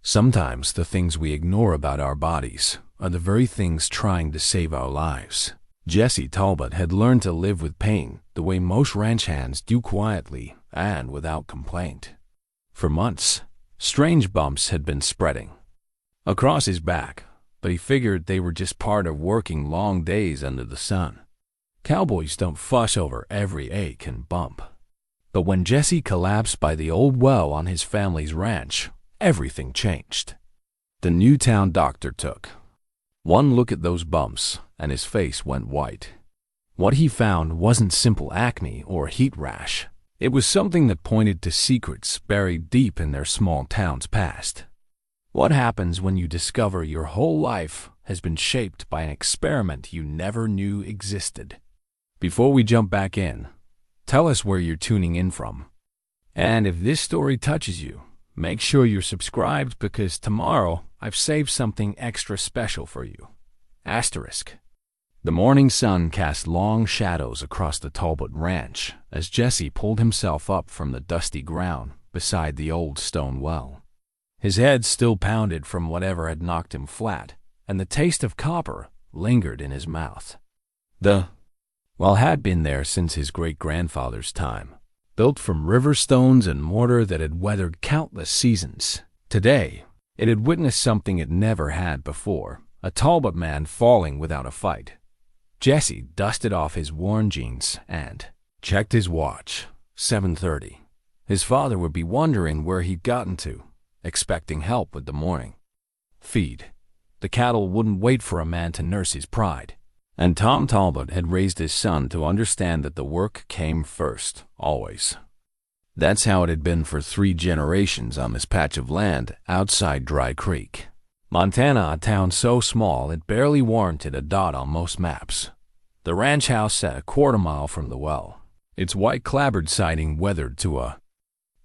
Sometimes the things we ignore about our bodies are the very things trying to save our lives. Jesse Talbot had learned to live with pain the way most ranch hands do, quietly and without complaint. For months, strange bumps had been spreading across his back, but he figured they were just part of working long days under the sun. Cowboys don't fuss over every ache and bump. But when Jesse collapsed by the old well on his family's ranch, everything changed. The new town doctor took one look at those bumps, and his face went white. What he found wasn't simple acne or heat rash. It was something that pointed to secrets buried deep in their small town's past. What happens when you discover your whole life has been shaped by an experiment you never knew existed? Before we jump back in, tell us where you're tuning in from. And if this story touches you, make sure you're subscribed, because tomorrow I've saved something extra special for you. Asterisk. The morning sun cast long shadows across the Talbot ranch as Jesse pulled himself up from the dusty ground beside the old stone well. His head still pounded from whatever had knocked him flat, and the taste of copper lingered in his mouth. The well had been there since his great-grandfather's time, built from river stones and mortar that had weathered countless seasons. Today, it had witnessed something it never had before, a Talbot man falling without a fight. Jesse dusted off his worn jeans and checked his watch. 7:30. His father would be wondering where he'd gotten to, expecting help with the morning feed. The cattle wouldn't wait for a man to nurse his pride, and Tom Talbot had raised his son to understand that the work came first, always. That's how it had been for 3 generations on this patch of land outside Dry Creek, Montana, a town so small it barely warranted a dot on most maps. The ranch house sat a quarter-mile from the well, its white clapboard siding weathered to a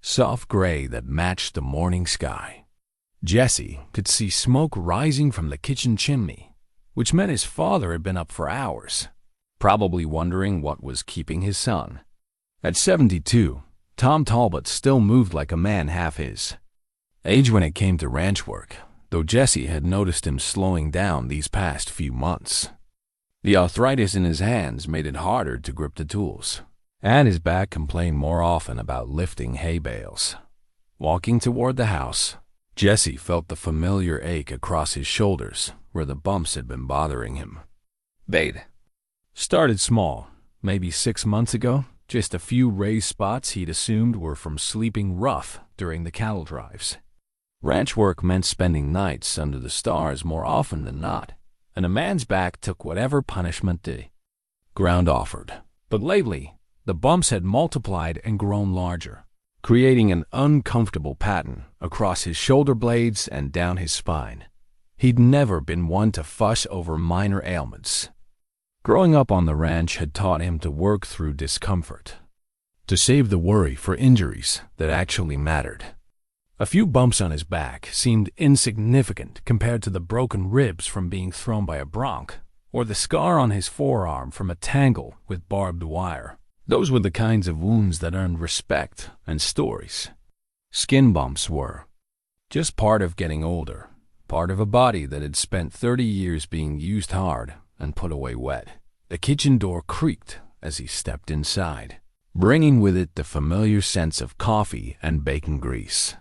soft gray that matched the morning sky. Jesse could see smoke rising from the kitchen chimney, which meant his father had been up for hours, probably wondering what was keeping his son. At 72, Tom Talbot still moved like a man half his age when it came to ranch work, though Jesse had noticed him slowing down these past few months. The arthritis in his hands made it harder to grip the tools, and his back complained more often about lifting hay bales. Walking toward the house, Jesse felt the familiar ache across his shoulders where the bumps had been bothering him. Bade started small, maybe 6 months ago, just a few raised spots he'd assumed were from sleeping rough during the cattle drives. Ranch work meant spending nights under the stars more often than not, and a man's back took whatever punishment the ground offered. But lately, the bumps had multiplied and grown larger, creating an uncomfortable pattern across his shoulder blades and down his spine. He'd never been one to fuss over minor ailments. Growing up on the ranch had taught him to work through discomfort, to save the worry for injuries that actually mattered. A few bumps on his back seemed insignificant compared to the broken ribs from being thrown by a bronc, or the scar on his forearm from a tangle with barbed wire. Those were the kinds of wounds that earned respect and stories. Skin bumps were just part of getting older, part of a body that had spent 30 years being used hard and put away wet. The kitchen door creaked as he stepped inside, bringing with it the familiar sense of coffee and bacon grease.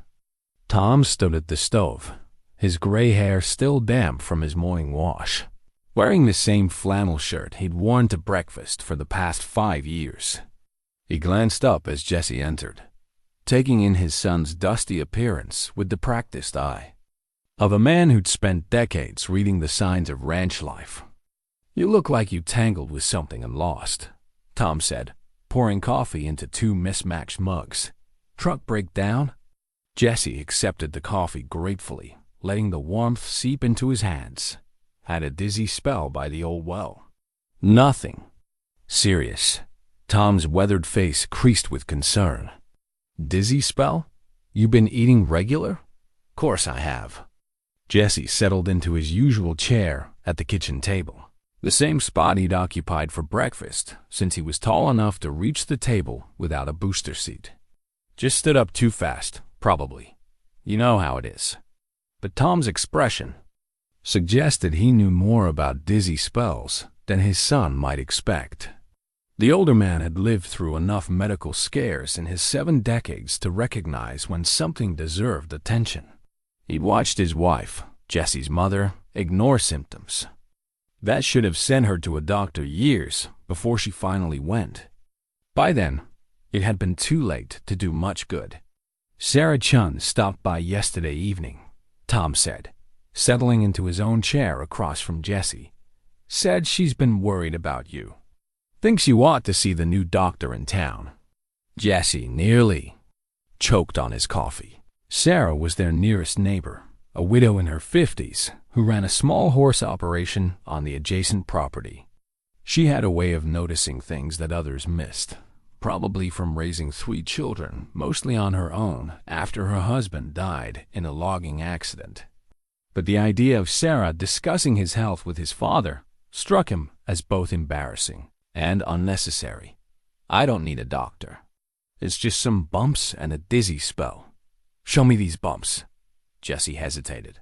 Tom stood at the stove, his gray hair still damp from his morning wash, wearing the same flannel shirt he'd worn to breakfast for the past 5 years. He glanced up as Jesse entered, taking in his son's dusty appearance with the practiced eye of a man who'd spent decades reading the signs of ranch life. "You look like you tangled with something and lost," Tom said, pouring coffee into 2 mismatched mugs. "Truck break down?" Jesse accepted the coffee gratefully, letting the warmth seep into his hands. Had a dizzy spell by the old well. "Nothing serious." Tom's weathered face creased with concern. "Dizzy spell? You been eating regular?" "Course I have." Jesse settled into his usual chair at the kitchen table, the same spot he'd occupied for breakfast since he was tall enough to reach the table without a booster seat. "Just stood up too fast, probably. You know how it is." but Tom's expression suggested he knew more about dizzy spells than his son might expect. The older man had lived through enough medical scares in his 7 decades to recognize when something deserved attention. He'd watched his wife, Jesse's mother, ignore symptoms that should have sent her to a doctor years before she finally went. By then, it had been too late to do much good. "Sarah Chun stopped by yesterday evening," Tom said, settling into his own chair across from Jesse. "Said she's been worried about you. Thinks you ought to see the new doctor in town." Jesse nearly choked on his coffee. Sarah was their nearest neighbor, a widow in her 50s who ran a small horse operation on the adjacent property. She had a way of noticing things that others missed, probably from raising 3 children, mostly on her own, after her husband died in a logging accident. But the idea of Sarah discussing his health with his father struck him as both embarrassing and unnecessary. "I don't need a doctor. It's just some bumps and a dizzy spell." "Show me these bumps." Jesse hesitated.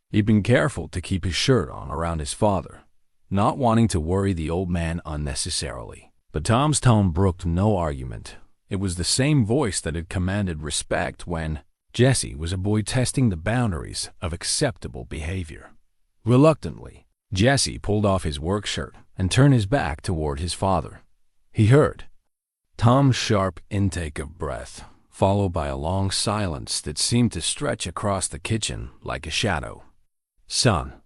He'd been careful to keep his shirt on around his father, not wanting to worry the old man unnecessarily. But Tom's tone brooked no argument. It was the same voice that had commanded respect when Jesse was a boy testing the boundaries of acceptable behavior. Reluctantly, Jesse pulled off his work shirt and turned his back toward his father. He heard Tom's sharp intake of breath, followed by a long silence that seemed to stretch across the kitchen like a shadow. "Son,"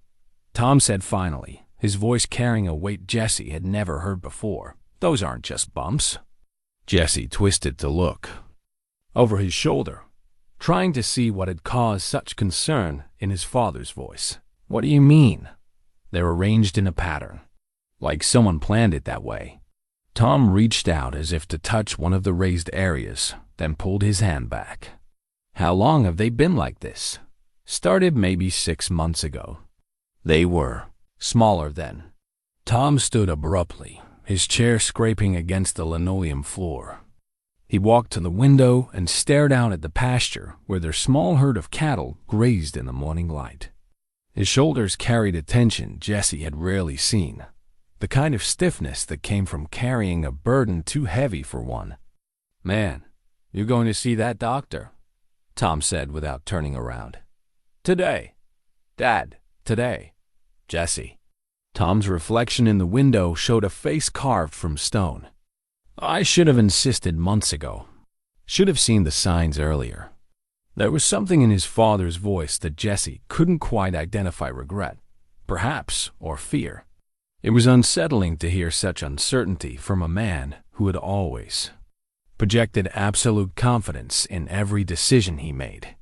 Tom said finally, his voice carrying a weight Jesse had never heard before, "those aren't just bumps." Jesse twisted to look over his shoulder, trying to see what had caused such concern in his father's voice. "What do you mean?" "They're arranged in a pattern, like someone planned it that way." Tom reached out as if to touch one of the raised areas, then pulled his hand back. "How long have they been like this?" "Started maybe 6 months ago." "They were smaller then." Tom stood abruptly, his chair scraping against the linoleum floor. He walked to the window and stared out at the pasture where their small herd of cattle grazed in the morning light. His shoulders carried a tension Jesse had rarely seen, the kind of stiffness that came from carrying a burden too heavy for one. "Man, you're going to see that doctor?" Tom said without turning around. "Today. Dad, today." "Jesse." Tom's reflection in the window showed a face carved from stone. "I should have insisted months ago. Should have seen the signs earlier." There was something in his father's voice that Jesse couldn't quite identify: regret, perhaps, or fear. It was unsettling to hear such uncertainty from a man who had always projected absolute confidence in every decision he made.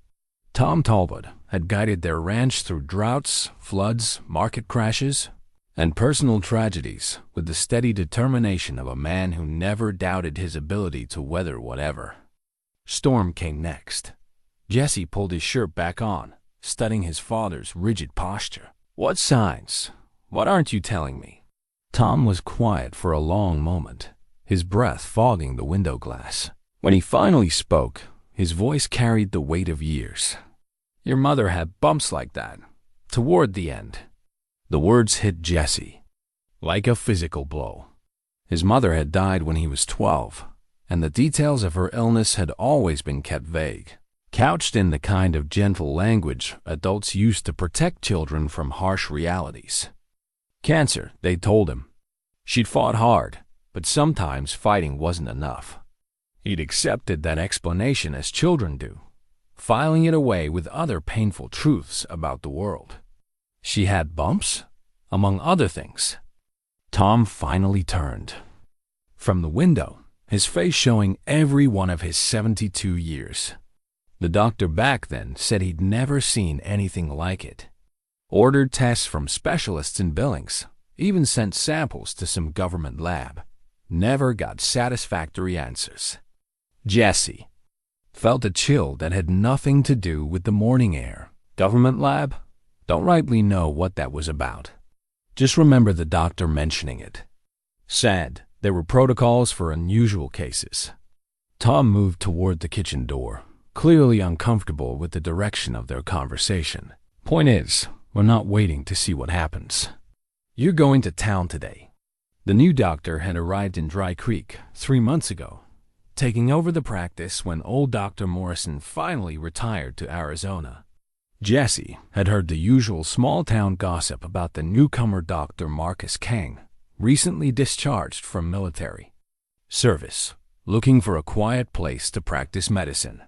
Tom Talbot had guided their ranch through droughts, floods, market crashes, and personal tragedies with the steady determination of a man who never doubted his ability to weather whatever storm came next. Jesse pulled his shirt back on, studying his father's rigid posture. "What signs? What aren't you telling me?" Tom was quiet for a long moment, his breath fogging the window glass. When he finally spoke, his voice carried the weight of years. "Your mother had bumps like that, toward the end." The words hit Jesse like a physical blow. His mother had died when he was 12, and the details of her illness had always been kept vague, couched in the kind of gentle language adults use to protect children from harsh realities. Cancer, they told him. She'd fought hard, but sometimes fighting wasn't enough. He'd accepted that explanation as children do, filing it away with other painful truths about the world. She had bumps, among other things. Tom finally turned from the window, his face showing every one of his 72 years. The doctor back then said he'd never seen anything like it. Ordered tests from specialists in Billings, even sent samples to some government lab. Never got satisfactory answers. Jesse felt a chill that had nothing to do with the morning air. Government lab? Don't rightly know what that was about. Just remember the doctor mentioning it. Said there were protocols for unusual cases. Tom moved toward the kitchen door, clearly uncomfortable with the direction of their conversation. Point is, we're not waiting to see what happens. You're going to town today. The new doctor had arrived in Dry Creek 3 months ago, taking over the practice when old Dr. Morrison finally retired to Arizona. Jesse had heard the usual small-town gossip about the newcomer Dr. Marcus Kane, recently discharged from military service, looking for a quiet place to practice medicine.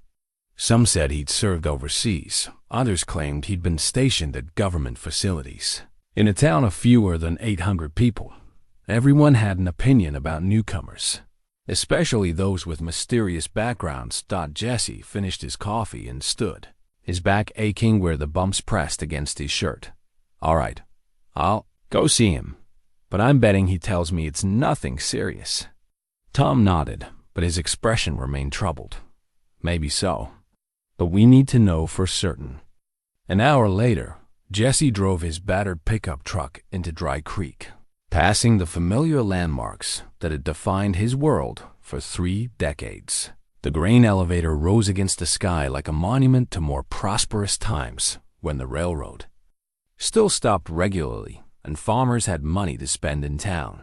Some said he'd served overseas, others claimed he'd been stationed at government facilities. In a town of fewer than 800 people, everyone had an opinion about newcomers, especially those with mysterious backgrounds. Jesse finished his coffee and stood, his back aching where the bumps pressed against his shirt. All right, I'll go see him, but I'm betting he tells me it's nothing serious. Tom nodded, but his expression remained troubled. Maybe so, but we need to know for certain. An hour later, Jesse drove his battered pickup truck into Dry Creek, passing the familiar landmarks that had defined his world for 3 decades. The grain elevator rose against the sky like a monument to more prosperous times when the railroad still stopped regularly and farmers had money to spend in town.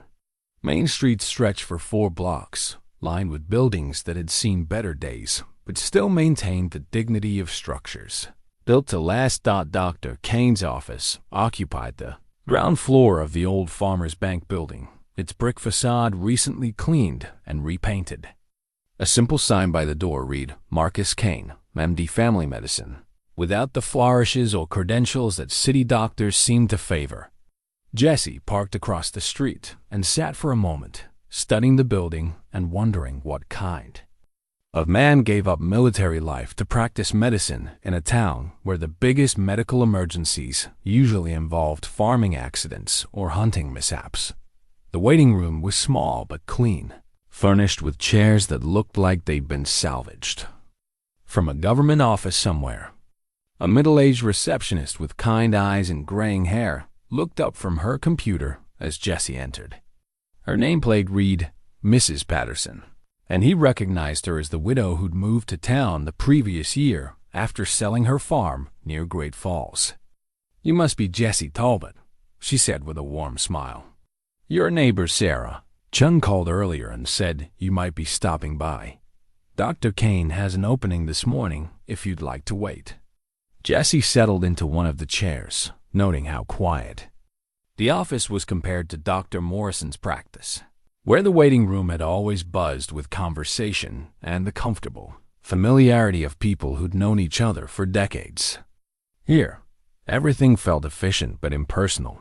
Main Street stretched for 4 blocks, lined with buildings that had seen better days, but still maintained the dignity of structures built to last. Dr. Kane's office occupied the ground floor of the old Farmers Bank building, its brick facade recently cleaned and repainted. A simple sign by the door read, Marcus Kane, MD Family Medicine, without the flourishes or credentials that city doctors seem to favor. Jesse parked across the street and sat for a moment, studying the building and wondering what kind of man gave up military life to practice medicine in a town where the biggest medical emergencies usually involved farming accidents or hunting mishaps. The waiting room was small but clean, furnished with chairs that looked like they'd been salvaged from a government office somewhere. A middle-aged receptionist with kind eyes and graying hair looked up from her computer as Jesse entered. Her nameplate read, Mrs. Patterson, and he recognized her as the widow who'd moved to town the previous year after selling her farm near Great Falls. You must be Jesse Talbot, she said with a warm smile. Your neighbor Sarah. Chung called earlier and said you might be stopping by. Dr. Kane has an opening this morning if you'd like to wait. Jesse settled into one of the chairs, noting how quiet the office was compared to Dr. Morrison's practice, where the waiting room had always buzzed with conversation and the comfortable familiarity of people who'd known each other for decades. Here, everything felt efficient but impersonal,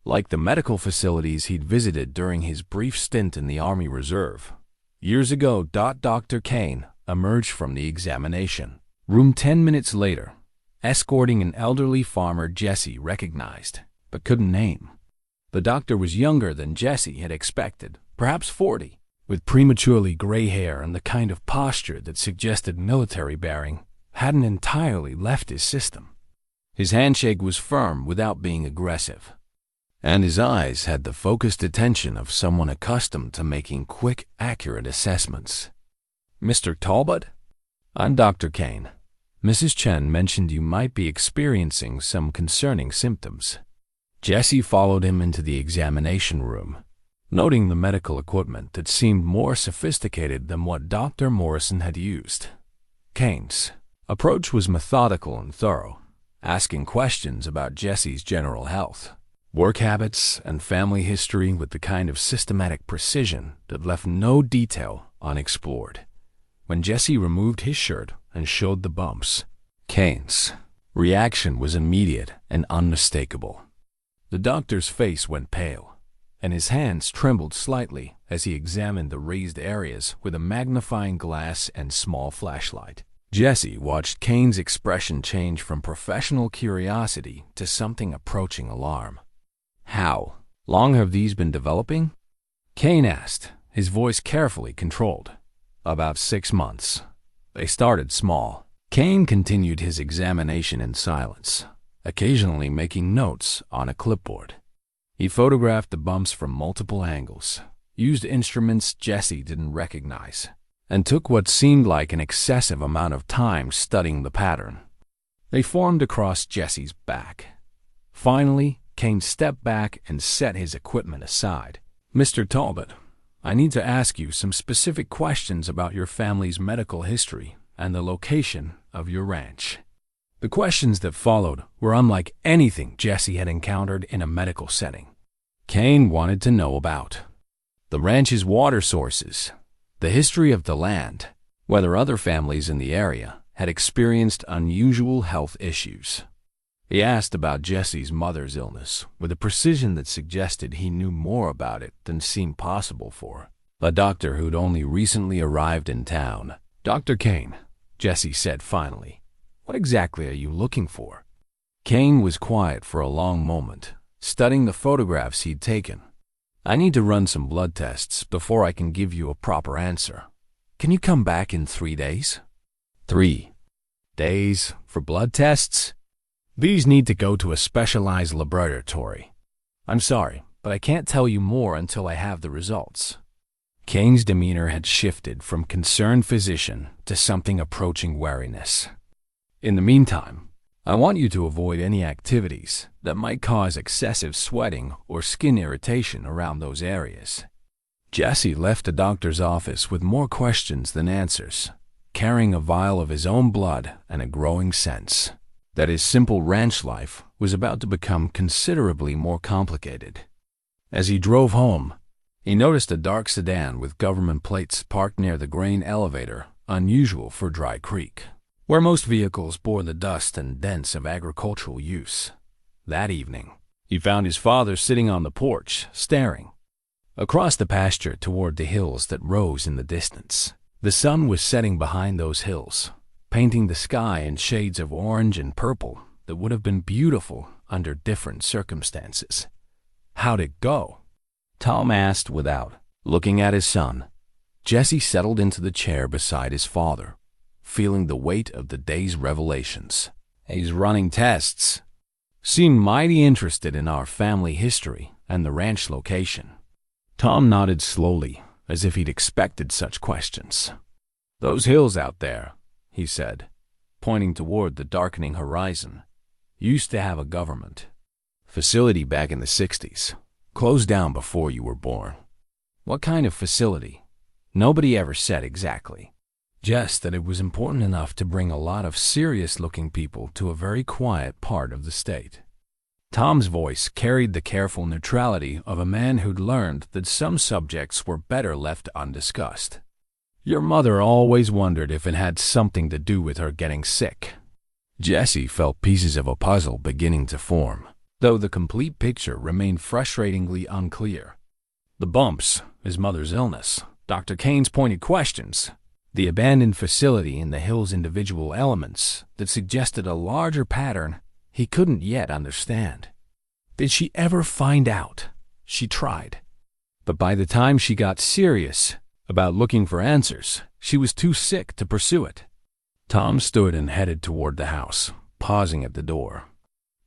like the medical facilities he'd visited during his brief stint in the Army Reserve. Years ago, Dr. Kane emerged from the examination room 10 minutes later, escorting an elderly farmer Jesse recognized, but couldn't name. The doctor was younger than Jesse had expected, perhaps 40, with prematurely gray hair and the kind of posture that suggested military bearing hadn't entirely left his system. His handshake was firm without being aggressive, and his eyes had the focused attention of someone accustomed to making quick, accurate assessments. Mr. Talbot? I'm Dr. Kane. Mrs. Chen mentioned you might be experiencing some concerning symptoms. Jesse followed him into the examination room, noting the medical equipment that seemed more sophisticated than what Dr. Morrison had used. Kane's approach was methodical and thorough, asking questions about Jesse's general health, work habits, and family history with the kind of systematic precision that left no detail unexplored. When Jesse removed his shirt and showed the bumps, Kane's reaction was immediate and unmistakable. The doctor's face went pale, and his hands trembled slightly as he examined the raised areas with a magnifying glass and small flashlight. Jesse watched Kane's expression change from professional curiosity to something approaching alarm. How long have these been developing? Kane asked, his voice carefully controlled. About 6 months. They started small. Kane continued his examination in silence, occasionally making notes on a clipboard. He photographed the bumps from multiple angles, used instruments Jesse didn't recognize, and took what seemed like an excessive amount of time studying the pattern. They formed across Jesse's back. Finally, Kane stepped back and set his equipment aside. "Mr. Talbot, I need to ask you some specific questions about your family's medical history and the location of your ranch." The questions that followed were unlike anything Jesse had encountered in a medical setting. Kane wanted to know about the ranch's water sources, the history of the land, whether other families in the area had experienced unusual health issues. He asked about Jesse's mother's illness with a precision that suggested he knew more about it than seemed possible for a doctor who'd only recently arrived in town. "Dr. Kane," Jesse said finally, "what exactly are you looking for?" Kane was quiet for a long moment, studying the photographs he'd taken. "I need to run some blood tests before I can give you a proper answer. Can you come back in 3 days?" 3 days for blood tests? These need to go to a specialized laboratory. "I'm sorry, but I can't tell you more until I have the results." Kane's demeanor had shifted from concerned physician to something approaching wariness. "In the meantime, I want you to avoid any activities that might cause excessive sweating or skin irritation around those areas." Jesse left the doctor's office with more questions than answers, carrying a vial of his own blood and a growing sense that his simple ranch life was about to become considerably more complicated. As he drove home, he noticed a dark sedan with government plates parked near the grain elevator, unusual for Dry Creek, where most vehicles bore the dust and dents of agricultural use. That evening, he found his father sitting on the porch, staring across the pasture toward the hills that rose in the distance. The sun was setting behind those hills, painting the sky in shades of orange and purple that would have been beautiful under different circumstances. "How'd it go?" Tom asked without looking at his son. Jesse settled into the chair beside his father, feeling the weight of the day's revelations. "He's running tests. Seemed mighty interested in our family history and the ranch location." Tom nodded slowly, as if he'd expected such questions. "Those hills out there," he said, pointing toward the darkening horizon, "used to have a government facility back in the 60s, closed down before you were born." "What kind of facility?" "Nobody ever said exactly. Just that it was important enough to bring a lot of serious-looking people to a very quiet part of the state." Tom's voice carried the careful neutrality of a man who'd learned that some subjects were better left undiscussed. "Your mother always wondered if it had something to do with her getting sick." Jesse felt pieces of a puzzle beginning to form, though the complete picture remained frustratingly unclear. The bumps, his mother's illness, Dr. Kane's pointed questions, the abandoned facility in the hill's individual elements that suggested a larger pattern he couldn't yet understand. Did she ever find out? She tried. But by the time she got serious about looking for answers, she was too sick to pursue it. Tom stood and headed toward the house, pausing at the door.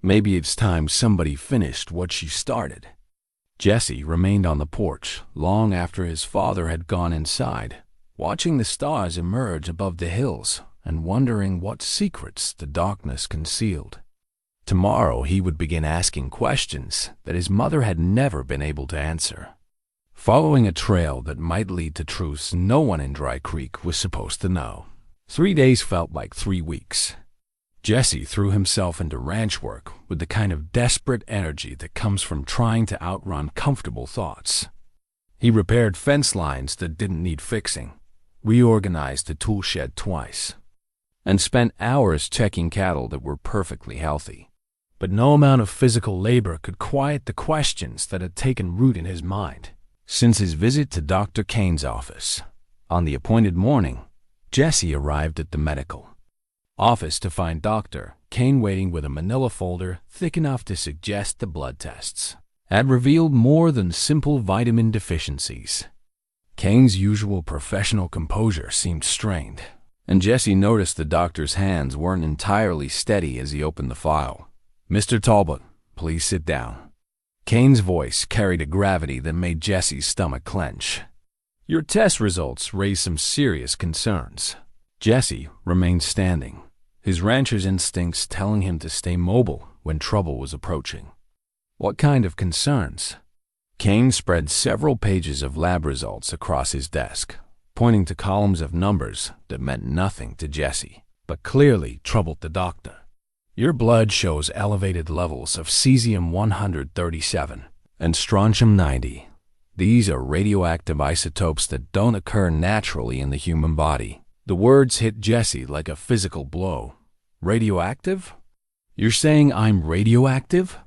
Maybe it's time somebody finished what she started. Jesse remained on the porch long after his father had gone inside, watching the stars emerge above the hills and wondering what secrets the darkness concealed. Tomorrow he would begin asking questions that his mother had never been able to answer, following a trail that might lead to truths no one in Dry Creek was supposed to know. 3 days felt like 3 weeks. Jesse threw himself into ranch work with the kind of desperate energy that comes from trying to outrun comfortable thoughts. He repaired fence lines that didn't need fixing, reorganized the tool shed twice, and spent hours checking cattle that were perfectly healthy. But no amount of physical labor could quiet the questions that had taken root in his mind since his visit to Dr. Kane's office. On the appointed morning, Jesse arrived at the medical office to find Dr. Kane waiting with a manila folder thick enough to suggest the blood tests had revealed more than simple vitamin deficiencies. Kane's usual professional composure seemed strained, and Jesse noticed the doctor's hands weren't entirely steady as he opened the file. "Mr. Talbot, please sit down." Kane's voice carried a gravity that made Jesse's stomach clench. "Your test results raise some serious concerns." Jesse remained standing, his rancher's instincts telling him to stay mobile when trouble was approaching. What kind of concerns? Kane spread several pages of lab results across his desk, pointing to columns of numbers that meant nothing to Jesse, but clearly troubled the doctor. Your blood shows elevated levels of cesium-137 and strontium-90. These are radioactive isotopes that don't occur naturally in the human body. The words hit Jesse like a physical blow. Radioactive? You're saying I'm radioactive?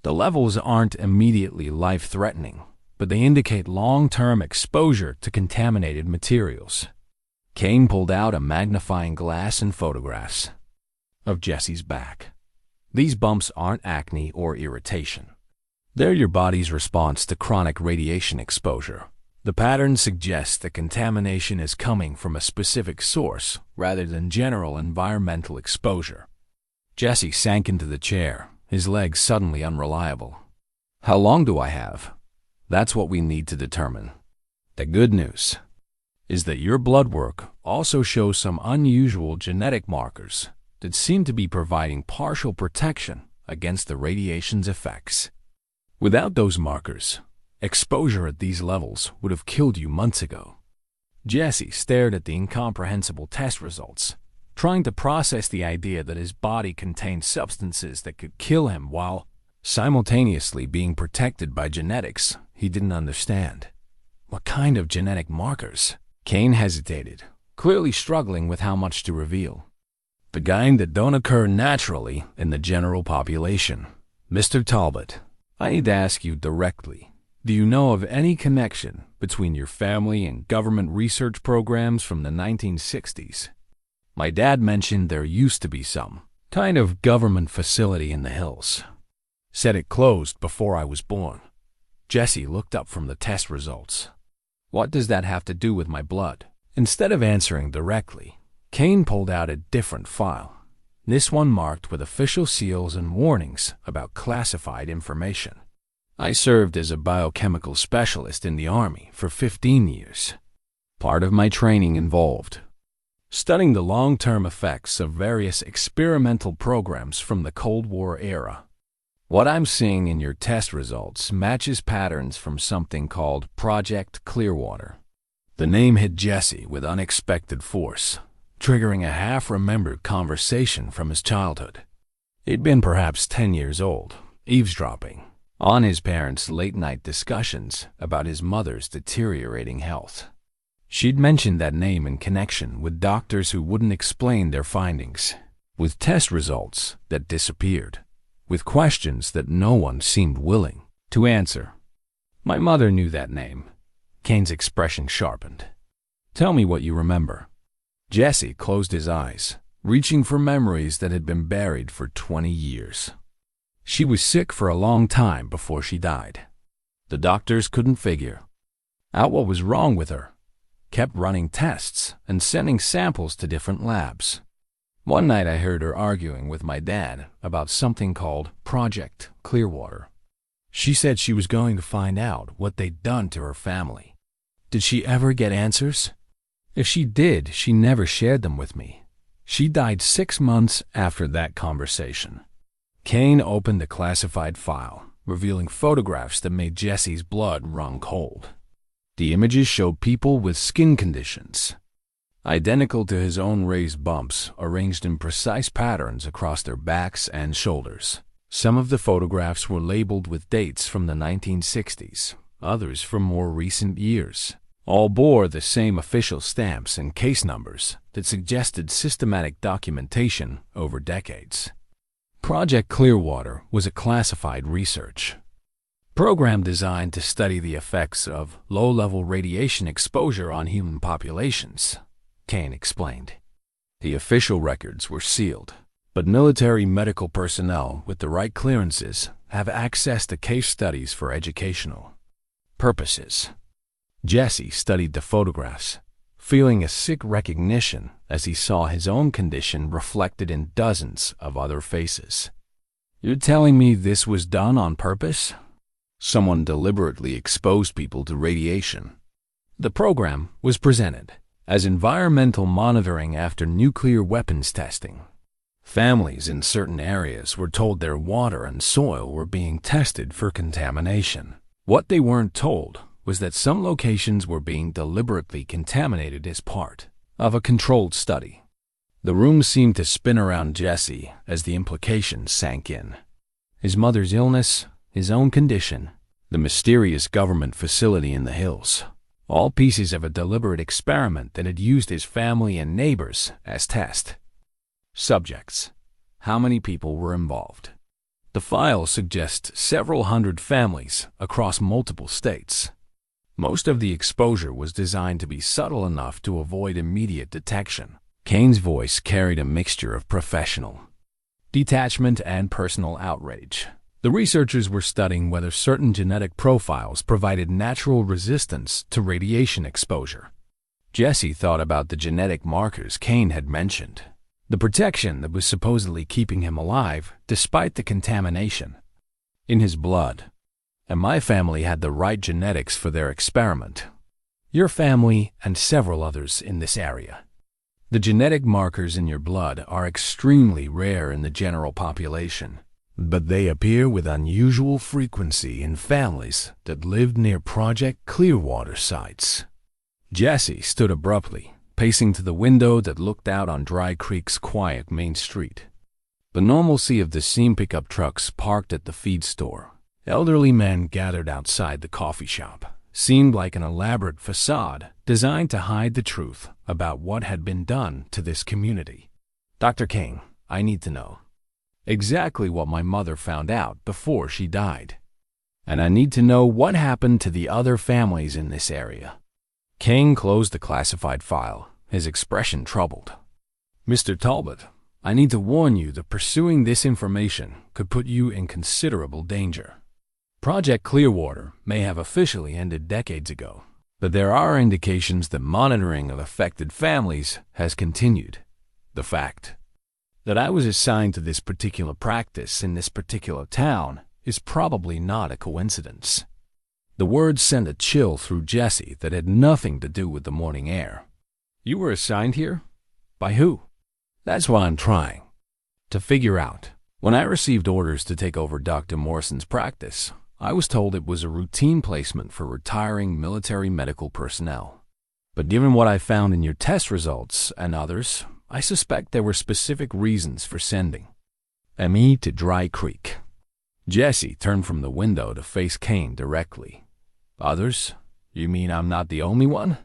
The levels aren't immediately life-threatening, but they indicate long-term exposure to contaminated materials. Kane pulled out a magnifying glass and photographs of Jesse's back. These bumps aren't acne or irritation. They're your body's response to chronic radiation exposure. The pattern suggests that contamination is coming from a specific source rather than general environmental exposure. Jesse sank into the chair, his legs suddenly unreliable. How long do I have? That's what we need to determine. The good news is that your blood work also shows some unusual genetic markers that seem to be providing partial protection against the radiation's effects. Without those markers, exposure at these levels would have killed you months ago. Jesse stared at the incomprehensible test results, trying to process the idea that his body contained substances that could kill him while simultaneously being protected by genetics he didn't understand. What kind of genetic markers? Kane hesitated, clearly struggling with how much to reveal. The kind that don't occur naturally in the general population. Mr. Talbot, I need to ask you directly. Do you know of any connection between your family and government research programs from the 1960s? My dad mentioned there used to be some kind of government facility in the hills. Said it closed before I was born. Jesse looked up from the test results. What does that have to do with my blood? Instead of answering directly, Kane pulled out a different file. This one marked with official seals and warnings about classified information. I served as a biochemical specialist in the Army for 15 years. Part of my training involved studying the long-term effects of various experimental programs from the Cold War era. What I'm seeing in your test results matches patterns from something called Project Clearwater. The name hit Jesse with unexpected force, triggering a half-remembered conversation from his childhood. He'd been perhaps 10 years old, eavesdropping on his parents' late-night discussions about his mother's deteriorating health. She'd mentioned that name in connection with doctors who wouldn't explain their findings, with test results that disappeared, with questions that no one seemed willing to answer. My mother knew that name. Kane's expression sharpened. Tell me what you remember. Jesse closed his eyes, reaching for memories that had been buried for 20 years. She was sick for a long time before she died. The doctors couldn't figure out what was wrong with her, kept running tests and sending samples to different labs. One night I heard her arguing with my dad about something called Project Clearwater. She said she was going to find out what they'd done to her family. Did she ever get answers? If she did, she never shared them with me. She died 6 months after that conversation. Kane opened the classified file, revealing photographs that made Jesse's blood run cold. The images showed people with skin conditions, identical to his own raised bumps, arranged in precise patterns across their backs and shoulders. Some of the photographs were labeled with dates from the 1960s, others from more recent years. All bore the same official stamps and case numbers that suggested systematic documentation over decades. Project Clearwater was a classified research program designed to study the effects of low-level radiation exposure on human populations, Kane explained. The official records were sealed, but military medical personnel with the right clearances have access to case studies for educational purposes. Jesse studied the photographs, feeling a sick recognition as he saw his own condition reflected in dozens of other faces. You're telling me this was done on purpose? Someone deliberately exposed people to radiation. The program was presented as environmental monitoring after nuclear weapons testing. Families in certain areas were told their water and soil were being tested for contamination. What they weren't told was that some locations were being deliberately contaminated as part of a controlled study. The room seemed to spin around Jesse as the implications sank in. His mother's illness, his own condition, the mysterious government facility in the hills, all pieces of a deliberate experiment that had used his family and neighbors as test subjects. How many people were involved? The file suggests several hundred families across multiple states. Most of the exposure was designed to be subtle enough to avoid immediate detection. Kane's voice carried a mixture of professional detachment and personal outrage. The researchers were studying whether certain genetic profiles provided natural resistance to radiation exposure. Jesse thought about the genetic markers Kane had mentioned, the protection that was supposedly keeping him alive despite the contamination in his blood. And my family had the right genetics for their experiment. Your family and several others in this area. The genetic markers in your blood are extremely rare in the general population, but they appear with unusual frequency in families that lived near Project Clearwater sites. Jesse stood abruptly, pacing to the window that looked out on Dry Creek's quiet main street. The normalcy of the scene pickup trucks parked at the feed store, elderly men gathered outside the coffee shop, seemed like an elaborate facade designed to hide the truth about what had been done to this community. Dr. King, I need to know exactly what my mother found out before she died. And I need to know what happened to the other families in this area. King closed the classified file, his expression troubled. Mr. Talbot, I need to warn you that pursuing this information could put you in considerable danger. Project Clearwater may have officially ended decades ago, but there are indications that monitoring of affected families has continued. The fact that I was assigned to this particular practice in this particular town is probably not a coincidence. The words sent a chill through Jesse that had nothing to do with the morning air. You were assigned here? By who? That's what I'm trying to figure out. When I received orders to take over Dr. Morrison's practice, I was told it was a routine placement for retiring military medical personnel. But given what I found in your test results and others, I suspect there were specific reasons for sending me to Dry Creek. Jesse turned from the window to face Kane directly. Others? You mean I'm not the only one?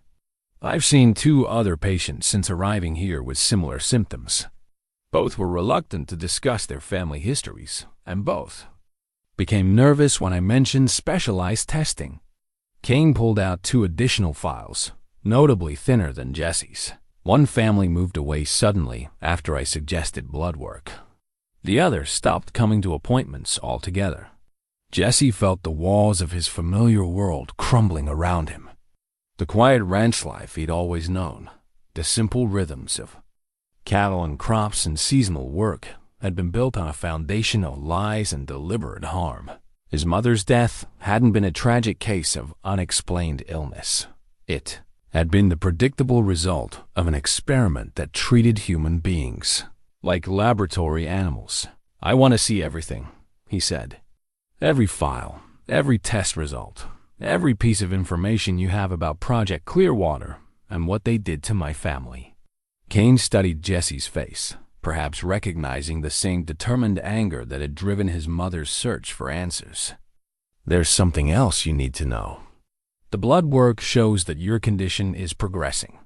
I've seen 2 other patients since arriving here with similar symptoms. Both were reluctant to discuss their family histories, and both became nervous when I mentioned specialized testing. Kane pulled out 2 additional files, notably thinner than Jesse's. One family moved away suddenly after I suggested blood work. The other stopped coming to appointments altogether. Jesse felt the walls of his familiar world crumbling around him. The quiet ranch life he'd always known, the simple rhythms of cattle and crops and seasonal work, had been built on a foundation of lies and deliberate harm. His mother's death hadn't been a tragic case of unexplained illness. It had been the predictable result of an experiment that treated human beings like laboratory animals. I want to see everything, he said. Every file, every test result, every piece of information you have about Project Clearwater and what they did to my family. Kane studied Jesse's face, perhaps recognizing the same determined anger that had driven his mother's search for answers. There's something else you need to know. The blood work shows that your condition is progressing.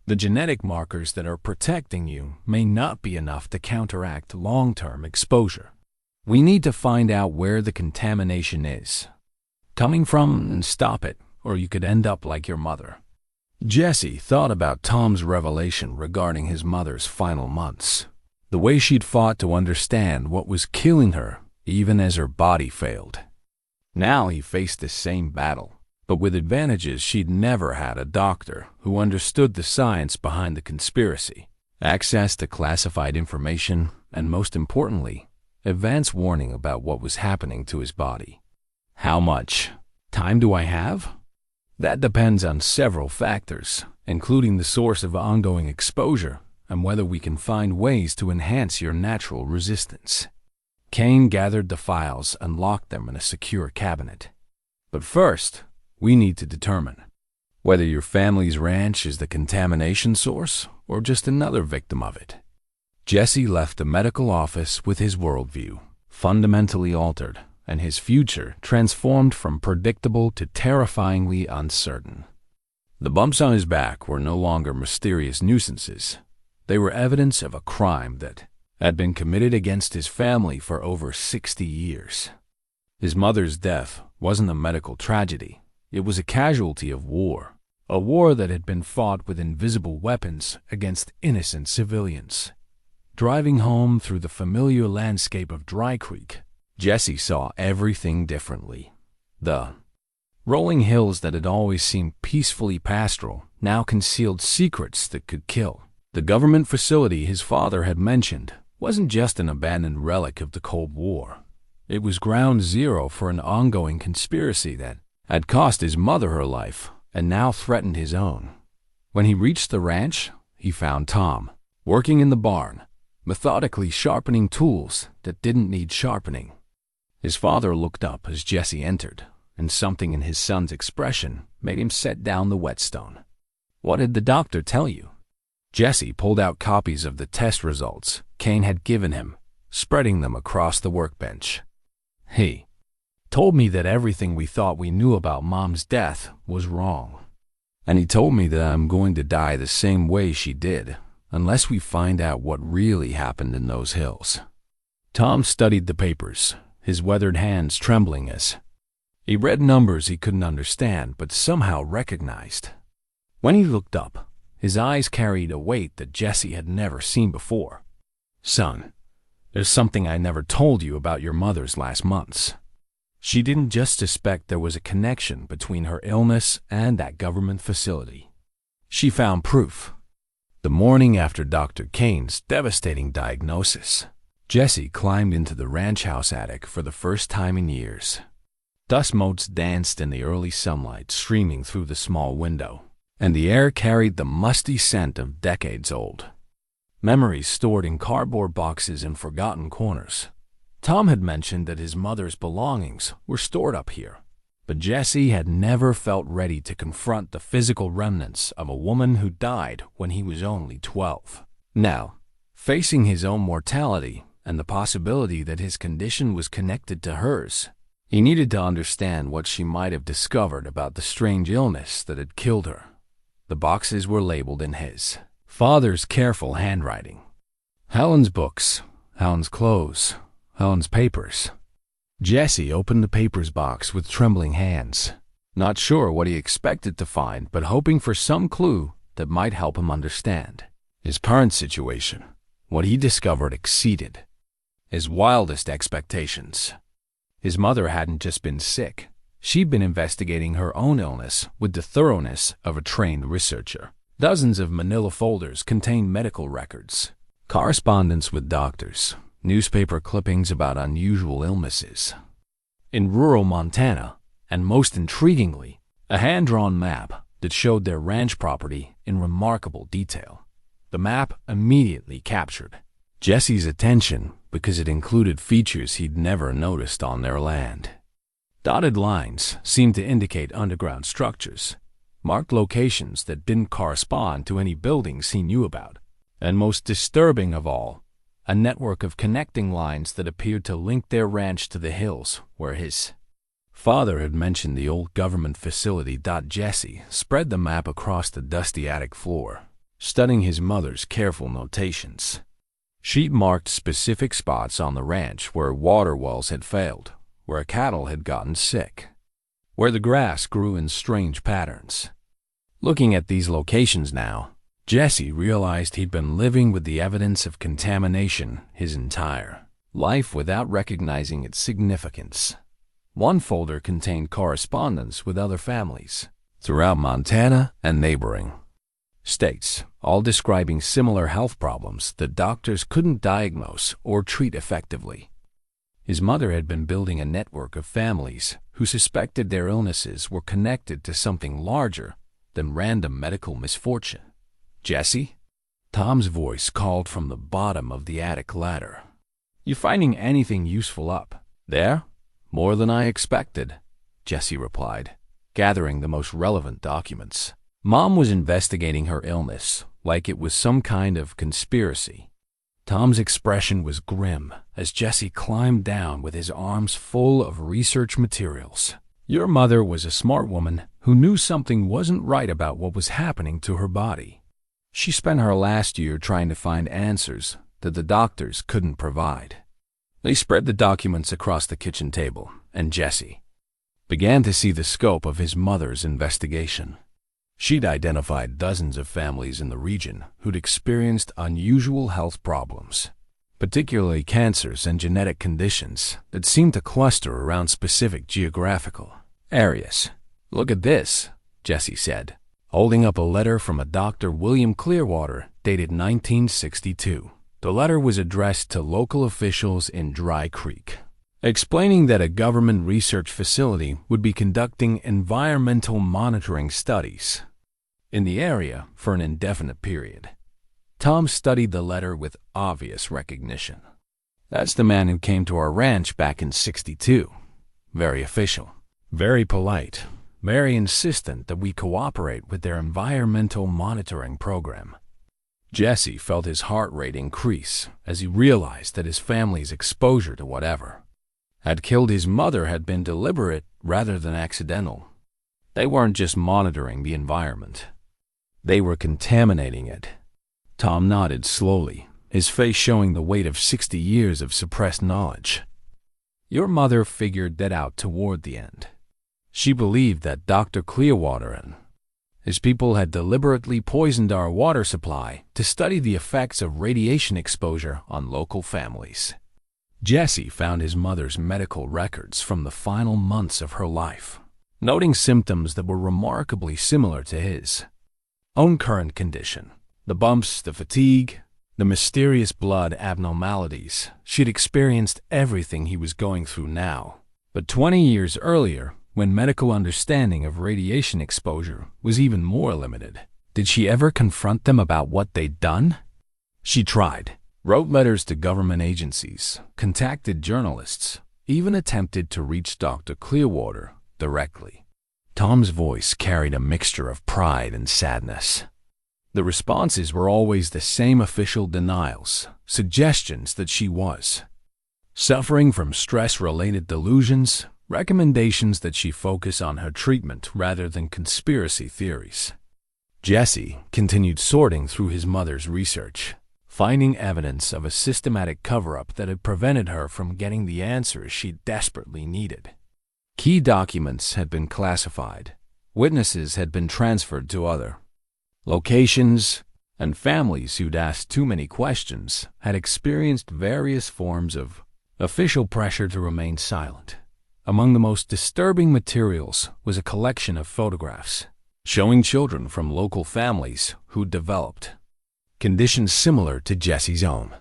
The genetic markers that are protecting you may not be enough to counteract long-term exposure. We need to find out where the contamination is coming from and stop it, or you could end up like your mother. Jesse thought about Tom's revelation regarding his mother's final months, the way she'd fought to understand what was killing her even as her body failed. Now he faced the same battle, but with advantages she'd never had: a doctor who understood the science behind the conspiracy, access to classified information, and most importantly, advance warning about what was happening to his body. How much time do I have? That depends on several factors, including the source of ongoing exposure and whether we can find ways to enhance your natural resistance. Kane gathered the files and locked them in a secure cabinet. But first, we need to determine whether your family's ranch is the contamination source or just another victim of it. Jesse left the medical office with his worldview fundamentally altered and his future transformed from predictable to terrifyingly uncertain. The bumps on his back were no longer mysterious nuisances. They were evidence of a crime that had been committed against his family for over 60 years. His mother's death wasn't a medical tragedy. It was a casualty of war, a war that had been fought with invisible weapons against innocent civilians. Driving home through the familiar landscape of Dry Creek, Jesse saw everything differently. The rolling hills that had always seemed peacefully pastoral now concealed secrets that could kill. The government facility his father had mentioned wasn't just an abandoned relic of the Cold War. It was ground zero for an ongoing conspiracy that had cost his mother her life and now threatened his own. When he reached the ranch, he found Tom working in the barn, methodically sharpening tools that didn't need sharpening. His father looked up as Jesse entered, and something in his son's expression made him set down the whetstone. "What did the doctor tell you?" Jesse pulled out copies of the test results Kane had given him, spreading them across the workbench. "He told me that everything we thought we knew about Mom's death was wrong. And he told me that I'm going to die the same way she did, unless we find out what really happened in those hills." Tom studied the papers, his weathered hands trembling as he read numbers he couldn't understand but somehow recognized. When he looked up, his eyes carried a weight that Jesse had never seen before. "Son, there's something I never told you about your mother's last months. She didn't just suspect there was a connection between her illness and that government facility. She found proof." The morning after Dr. Kane's devastating diagnosis, Jesse climbed into the ranch house attic for the first time in years. Dust motes danced in the early sunlight streaming through the small window, and the air carried the musty scent of decades old. Memories stored in cardboard boxes in forgotten corners. Tom had mentioned that his mother's belongings were stored up here, but Jesse had never felt ready to confront the physical remnants of a woman who died when he was only 12. Now, facing his own mortality and the possibility that his condition was connected to hers, he needed to understand what she might have discovered about the strange illness that had killed her. The boxes were labeled in his father's careful handwriting. Helen's books, Helen's clothes, Helen's papers. Jesse opened the papers box with trembling hands, not sure what he expected to find, but hoping for some clue that might help him understand his current situation. What he discovered exceeded his wildest expectations. His mother hadn't just been sick. She'd been investigating her own illness with the thoroughness of a trained researcher. Dozens of manila folders contained medical records, correspondence with doctors, newspaper clippings about unusual illnesses in rural Montana, and most intriguingly, a hand-drawn map that showed their ranch property in remarkable detail. The map immediately captured Jesse's attention because it included features he'd never noticed on their land. Dotted lines seemed to indicate underground structures, marked locations that didn't correspond to any buildings he knew about, and most disturbing of all, a network of connecting lines that appeared to link their ranch to the hills where his father had mentioned the old government facility. Jesse spread the map across the dusty attic floor, studying his mother's careful notations. She'd marked specific spots on the ranch where water wells had failed, where cattle had gotten sick, where the grass grew in strange patterns. Looking at these locations now, Jesse realized he'd been living with the evidence of contamination his entire life without recognizing its significance. One folder contained correspondence with other families throughout Montana and neighboring states, all describing similar health problems that doctors couldn't diagnose or treat effectively. His mother had been building a network of families who suspected their illnesses were connected to something larger than random medical misfortune. Jesse Tom's voice called from the bottom of the attic ladder. "You finding anything useful up there?" "More than I expected," Jesse replied, gathering the most relevant documents. Mom was investigating her illness like it was some kind of conspiracy. Tom's expression was grim as Jesse climbed down with his arms full of research materials. "Your mother was a smart woman who knew something wasn't right about what was happening to her body. She spent her last year trying to find answers that the doctors couldn't provide." They spread the documents across the kitchen table, and Jesse began to see the scope of his mother's investigation. She'd identified dozens of families in the region who'd experienced unusual health problems, particularly cancers and genetic conditions that seemed to cluster around specific geographical areas. "Look at this," Jesse said, holding up a letter from a Dr. William Clearwater dated 1962. The letter was addressed to local officials in Dry Creek, explaining that a government research facility would be conducting environmental monitoring studies in the area for an indefinite period. Tom studied the letter with obvious recognition. "That's the man who came to our ranch back in '62. Very official, very polite, very insistent that we cooperate with their environmental monitoring program." Jesse felt his heart rate increase as he realized that his family's exposure to whatever had killed his mother had been deliberate rather than accidental. They weren't just monitoring the environment. They were contaminating it. Tom nodded slowly, his face showing the weight of 60 years of suppressed knowledge. "Your mother figured that out toward the end. She believed that Dr. Clearwater and his people had deliberately poisoned our water supply to study the effects of radiation exposure on local families." Jesse found his mother's medical records from the final months of her life, noting symptoms that were remarkably similar to his own current condition. The bumps, the fatigue, the mysterious blood abnormalities. She'd experienced everything he was going through now. But 20 years earlier, when medical understanding of radiation exposure was even more limited, did she ever confront them about what they'd done? She tried, wrote letters to government agencies, contacted journalists, even attempted to reach Dr. Clearwater directly. Tom's voice carried a mixture of pride and sadness. The responses were always the same official denials, suggestions that she was suffering from stress-related delusions, recommendations that she focus on her treatment rather than conspiracy theories. Jesse continued sorting through his mother's research, finding evidence of a systematic cover-up that had prevented her from getting the answers she desperately needed. Key documents had been classified, witnesses had been transferred to other locations, and families who'd asked too many questions had experienced various forms of official pressure to remain silent. Among the most disturbing materials was a collection of photographs showing children from local families who'd developed conditions similar to Jesse's own.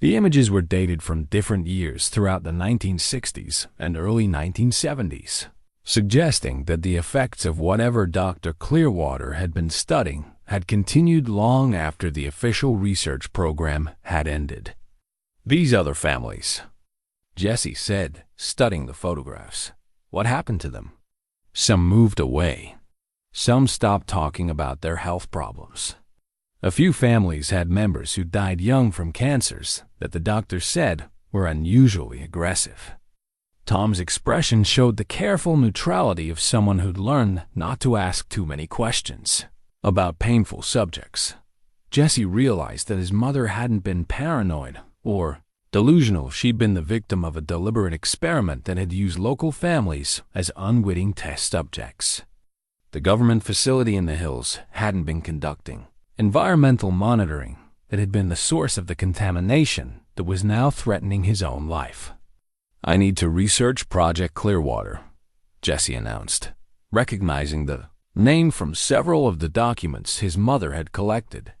The images were dated from different years throughout the 1960s and early 1970s, suggesting that the effects of whatever Dr. Clearwater had been studying had continued long after the official research program had ended. "These other families," Jesse said, studying the photographs. "What happened to them?" "Some moved away. Some stopped talking about their health problems. A few families had members who died young from cancers that the doctors said were unusually aggressive." Tom's expression showed the careful neutrality of someone who'd learned not to ask too many questions about painful subjects. Jesse realized that his mother hadn't been paranoid or delusional. She'd been the victim of a deliberate experiment that had used local families as unwitting test subjects. The government facility in the hills hadn't been conducting environmental monitoring that had been the source of the contamination that was now threatening his own life. "I need to research Project Clearwater," Jesse announced, recognizing the name from several of the documents his mother had collected.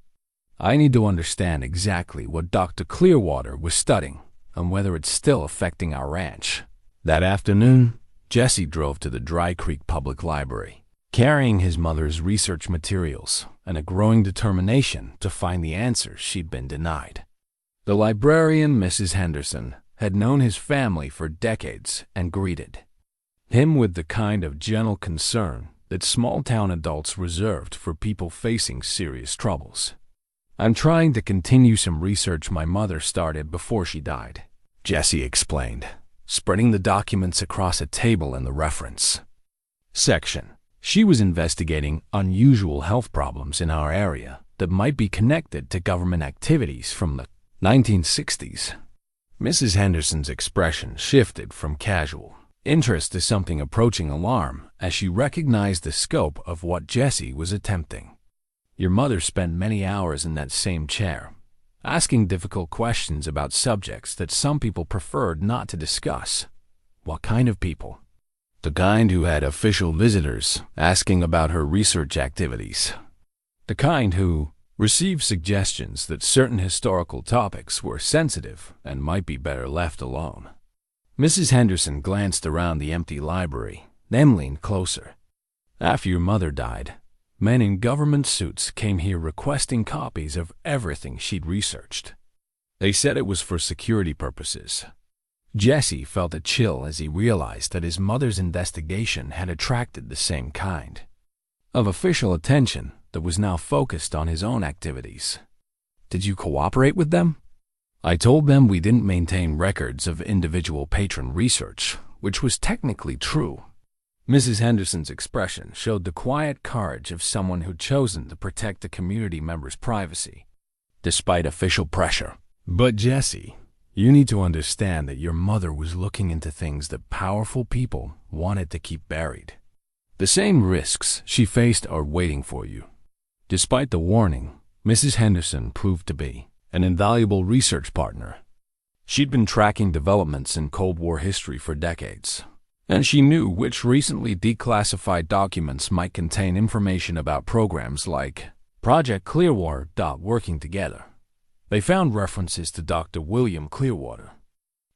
"I need to understand exactly what Dr. Clearwater was studying and whether it's still affecting our ranch." That afternoon, Jesse drove to the Dry Creek Public Library. carrying his mother's research materials and a growing determination to find the answers she'd been denied. The librarian, Mrs. Henderson, had known his family for decades and greeted him with the kind of gentle concern that small-town adults reserved for people facing serious troubles. "I'm trying to continue some research my mother started before she died," Jesse explained, spreading the documents across a table in the reference section. She was investigating unusual health problems in our area that might be connected to government activities from the 1960s. Mrs. Henderson's expression shifted from casual interest to something approaching alarm as she recognized the scope of what Jesse was attempting. "Your mother spent many hours in that same chair, asking difficult questions about subjects that some people preferred not to discuss." "What kind of people?" "The kind who had official visitors asking about her research activities. The kind who received suggestions that certain historical topics were sensitive and might be better left alone." Mrs. Henderson glanced around the empty library, then leaned closer. "After your mother died, men in government suits came here requesting copies of everything she'd researched. They said it was for security purposes." Jesse felt a chill as he realized that his mother's investigation had attracted the same kind of official attention that was now focused on his own activities. "Did you cooperate with them?" "I told them we didn't maintain records of individual patron research, which was technically true." Mrs. Henderson's expression showed the quiet courage of someone who'd chosen to protect a community member's privacy, despite official pressure. "But Jesse, you need to understand that your mother was looking into things that powerful people wanted to keep buried. The same risks she faced are waiting for you." Despite the warning, Mrs. Henderson proved to be an invaluable research partner. She'd been tracking developments in Cold War history for decades, and she knew which recently declassified documents might contain information about programs like Project Clearwater. Working together, they found references to Dr. William Clearwater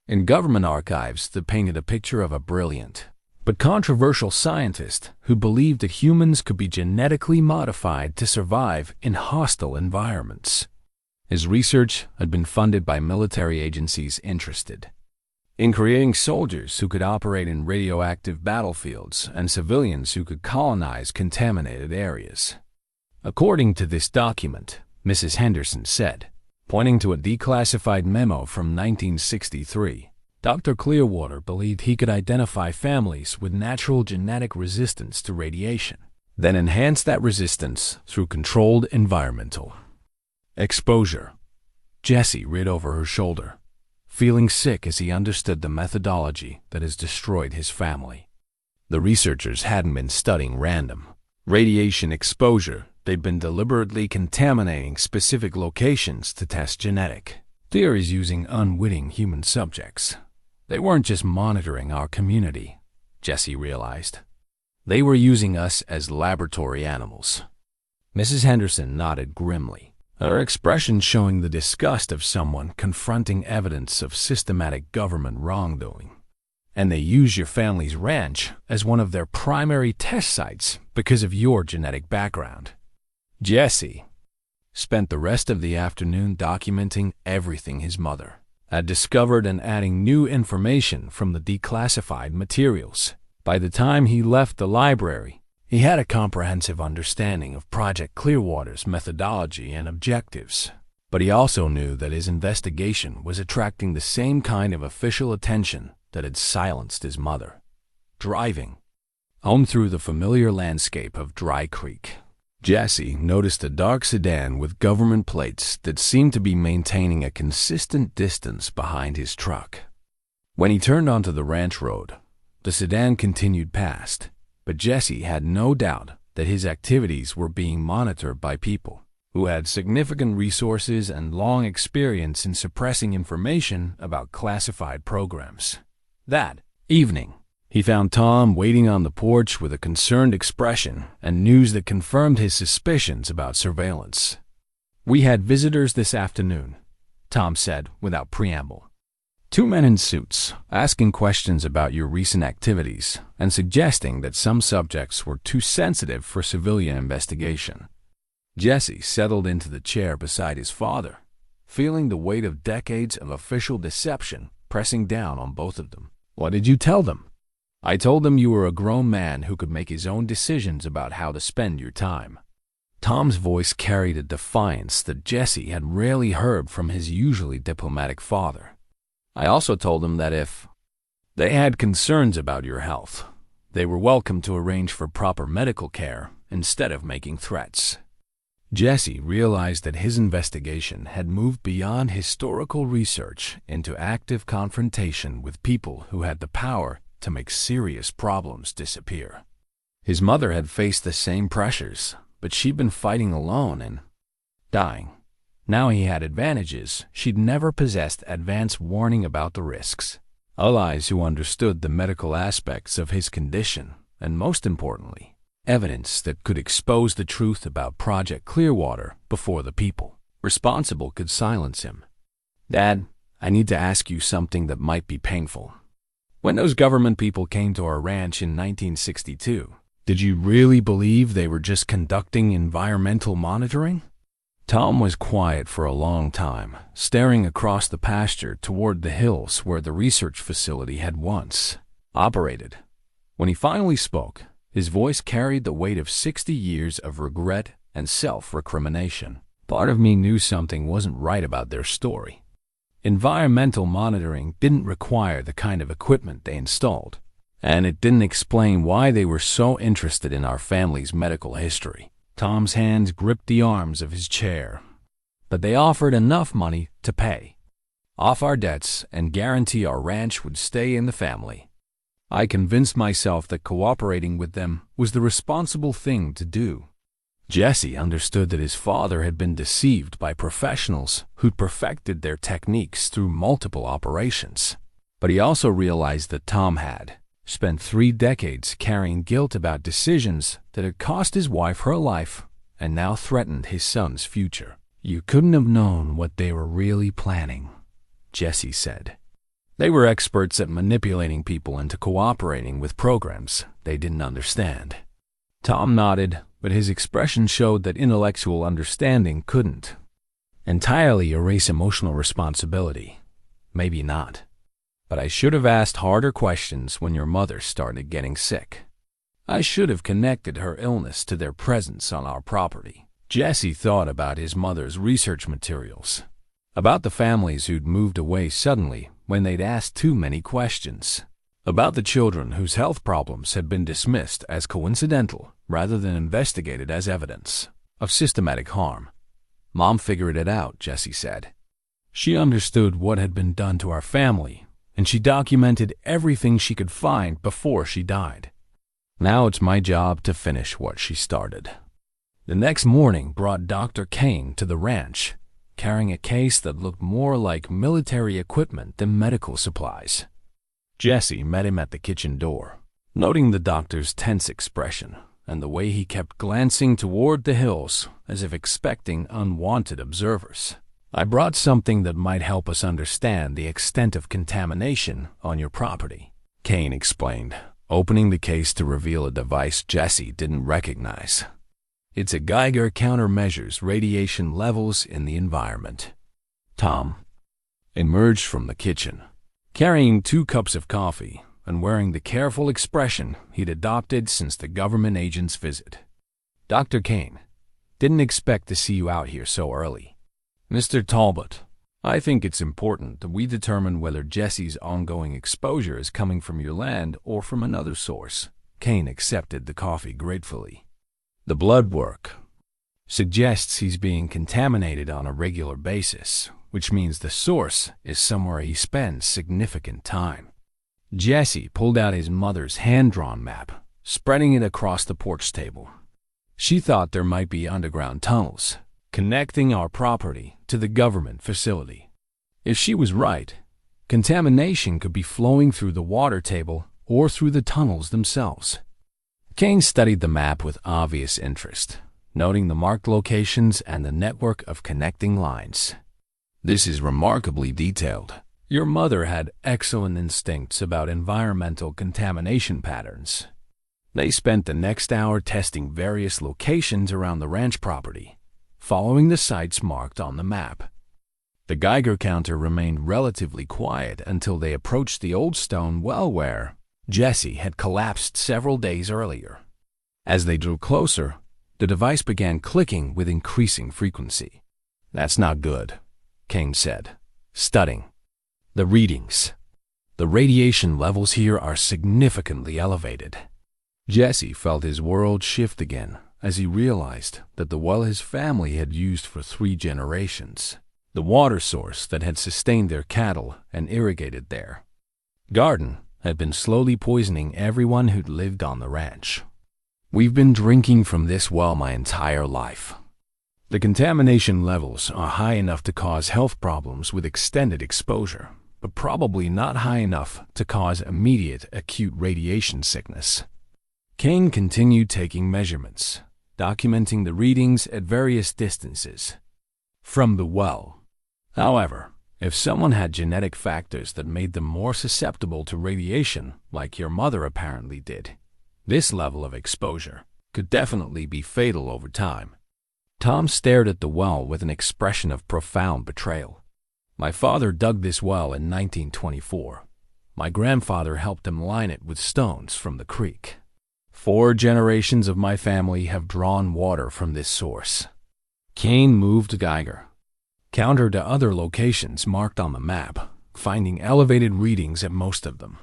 in government archives that painted a picture of a brilliant but controversial scientist who believed that humans could be genetically modified to survive in hostile environments. His research had been funded by military agencies interested in creating soldiers who could operate in radioactive battlefields and civilians who could colonize contaminated areas. According to this document, Mrs. Henderson said, pointing to a declassified memo from 1963, Dr. Clearwater believed he could identify families with natural genetic resistance to radiation, then enhance that resistance through controlled environmental exposure. Jesse read over her shoulder, feeling sick as he understood the methodology that has destroyed his family. The researchers hadn't been studying random radiation exposure. They'd been deliberately contaminating specific locations to test genetic theories using unwitting human subjects. They weren't just monitoring our community, Jesse realized. They were using us as laboratory animals. Mrs. Henderson nodded grimly, her expression showing the disgust of someone confronting evidence of systematic government wrongdoing. "And they use your family's ranch as one of their primary test sites because of your genetic background." Jesse spent the rest of the afternoon documenting everything his mother had discovered and adding new information from the declassified materials. By the time he left the library, he had a comprehensive understanding of Project Clearwater's methodology and objectives. But he also knew that his investigation was attracting the same kind of official attention that had silenced his mother. Driving home through the familiar landscape of Dry Creek, Jesse noticed a dark sedan with government plates that seemed to be maintaining a consistent distance behind his truck. When he turned onto the ranch road, the sedan continued past, but Jesse had no doubt that his activities were being monitored by people who had significant resources and long experience in suppressing information about classified programs. That evening, he found Tom waiting on the porch with a concerned expression and news that confirmed his suspicions about surveillance. "We had visitors this afternoon," Tom said without preamble. Two men in suits, asking questions about your recent activities and suggesting that some subjects were too sensitive for civilian investigation. Jesse settled into the chair beside his father, feeling the weight of decades of official deception pressing down on both of them. "What did you tell them?" "I told them you were a grown man who could make his own decisions about how to spend your time." Tom's voice carried a defiance that Jesse had rarely heard from his usually diplomatic father. "I also told them that if they had concerns about your health, they were welcome to arrange for proper medical care instead of making threats." Jesse realized that his investigation had moved beyond historical research into active confrontation with people who had the power to make serious problems disappear. His mother had faced the same pressures, but she'd been fighting alone and dying. Now he had advantages she'd never possessed: advance warning about the risks, allies who understood the medical aspects of his condition, and most importantly, evidence that could expose the truth about Project Clearwater before the people responsible could silence him. "Dad, I need to ask you something that might be painful. When those government people came to our ranch in 1962, did you really believe they were just conducting environmental monitoring?" Tom was quiet for a long time, staring across the pasture toward the hills where the research facility had once operated. When he finally spoke, his voice carried the weight of 60 years of regret and self-recrimination. "Part of me knew something wasn't right about their story. Environmental monitoring didn't require the kind of equipment they installed, and it didn't explain why they were so interested in our family's medical history." Tom's hands gripped the arms of his chair. "But they offered enough money to pay off our debts and guarantee our ranch would stay in the family. I convinced myself that cooperating with them was the responsible thing to do." Jesse understood that his father had been deceived by professionals who'd perfected their techniques through multiple operations. But he also realized that Tom had spent 3 decades carrying guilt about decisions that had cost his wife her life and now threatened his son's future. "You couldn't have known what they were really planning," Jesse said. "They were experts at manipulating people into cooperating with programs they didn't understand." Tom nodded, but his expression showed that intellectual understanding couldn't entirely erase emotional responsibility. "Maybe not. But I should have asked harder questions when your mother started getting sick. I should have connected her illness to their presence on our property." Jesse thought about his mother's research materials, about the families who'd moved away suddenly when they'd asked too many questions, about the children whose health problems had been dismissed as coincidental rather than investigated as evidence of systematic harm. "Mom figured it out," Jesse said. "She understood what had been done to our family, and she documented everything she could find before she died. Now it's my job to finish what she started." The next morning brought Dr. Kane to the ranch, carrying a case that looked more like military equipment than medical supplies. Jesse met him at the kitchen door, noting the doctor's tense expression and the way he kept glancing toward the hills as if expecting unwanted observers. "I brought something that might help us understand the extent of contamination on your property," Kane explained, opening the case to reveal a device Jesse didn't recognize. "It's a Geiger counter, measures radiation levels in the environment." Tom emerged from the kitchen, carrying 2 cups of coffee and wearing the careful expression he'd adopted since the government agent's visit. "Dr. Kane, didn't expect to see you out here so early. Mr. Talbot, I think it's important that we determine whether Jesse's ongoing exposure is coming from your land or from another source." Kane accepted the coffee gratefully. "The blood work suggests he's being contaminated on a regular basis, which means the source is somewhere he spends significant time." Jesse pulled out his mother's hand-drawn map, spreading it across the porch table. She thought there might be underground tunnels connecting our property to the government facility. If she was right, contamination could be flowing through the water table or through the tunnels themselves. Kane studied the map with obvious interest, noting the marked locations and the network of connecting lines. "This is remarkably detailed," Your mother had excellent instincts about environmental contamination patterns. They spent the next hour testing various locations around the ranch property, following the sites marked on the map. The Geiger counter remained relatively quiet until they approached the old stone well where Jesse had collapsed several days earlier. As they drew closer, the device began clicking with increasing frequency. "That's not good," Kane said, studying the readings. "The radiation levels here are significantly elevated." Jesse felt his world shift again as he realized that the well his family had used for 3 generations, the water source that had sustained their cattle and irrigated their garden, had been slowly poisoning everyone who'd lived on the ranch. "We've been drinking from this well my entire life. The contamination levels are high enough to cause health problems with extended exposure, but probably not high enough to cause immediate acute radiation sickness." Kane continued taking measurements, documenting the readings at various distances from the well. However, if someone had genetic factors that made them more susceptible to radiation, like your mother apparently did, this level of exposure could definitely be fatal over time. Tom stared at the well with an expression of profound betrayal. "My father dug this well in 1924. My grandfather helped him line it with stones from the creek. 4 generations of my family have drawn water from this source." Kane moved the Geiger counter to other locations marked on the map, finding elevated readings at most of them.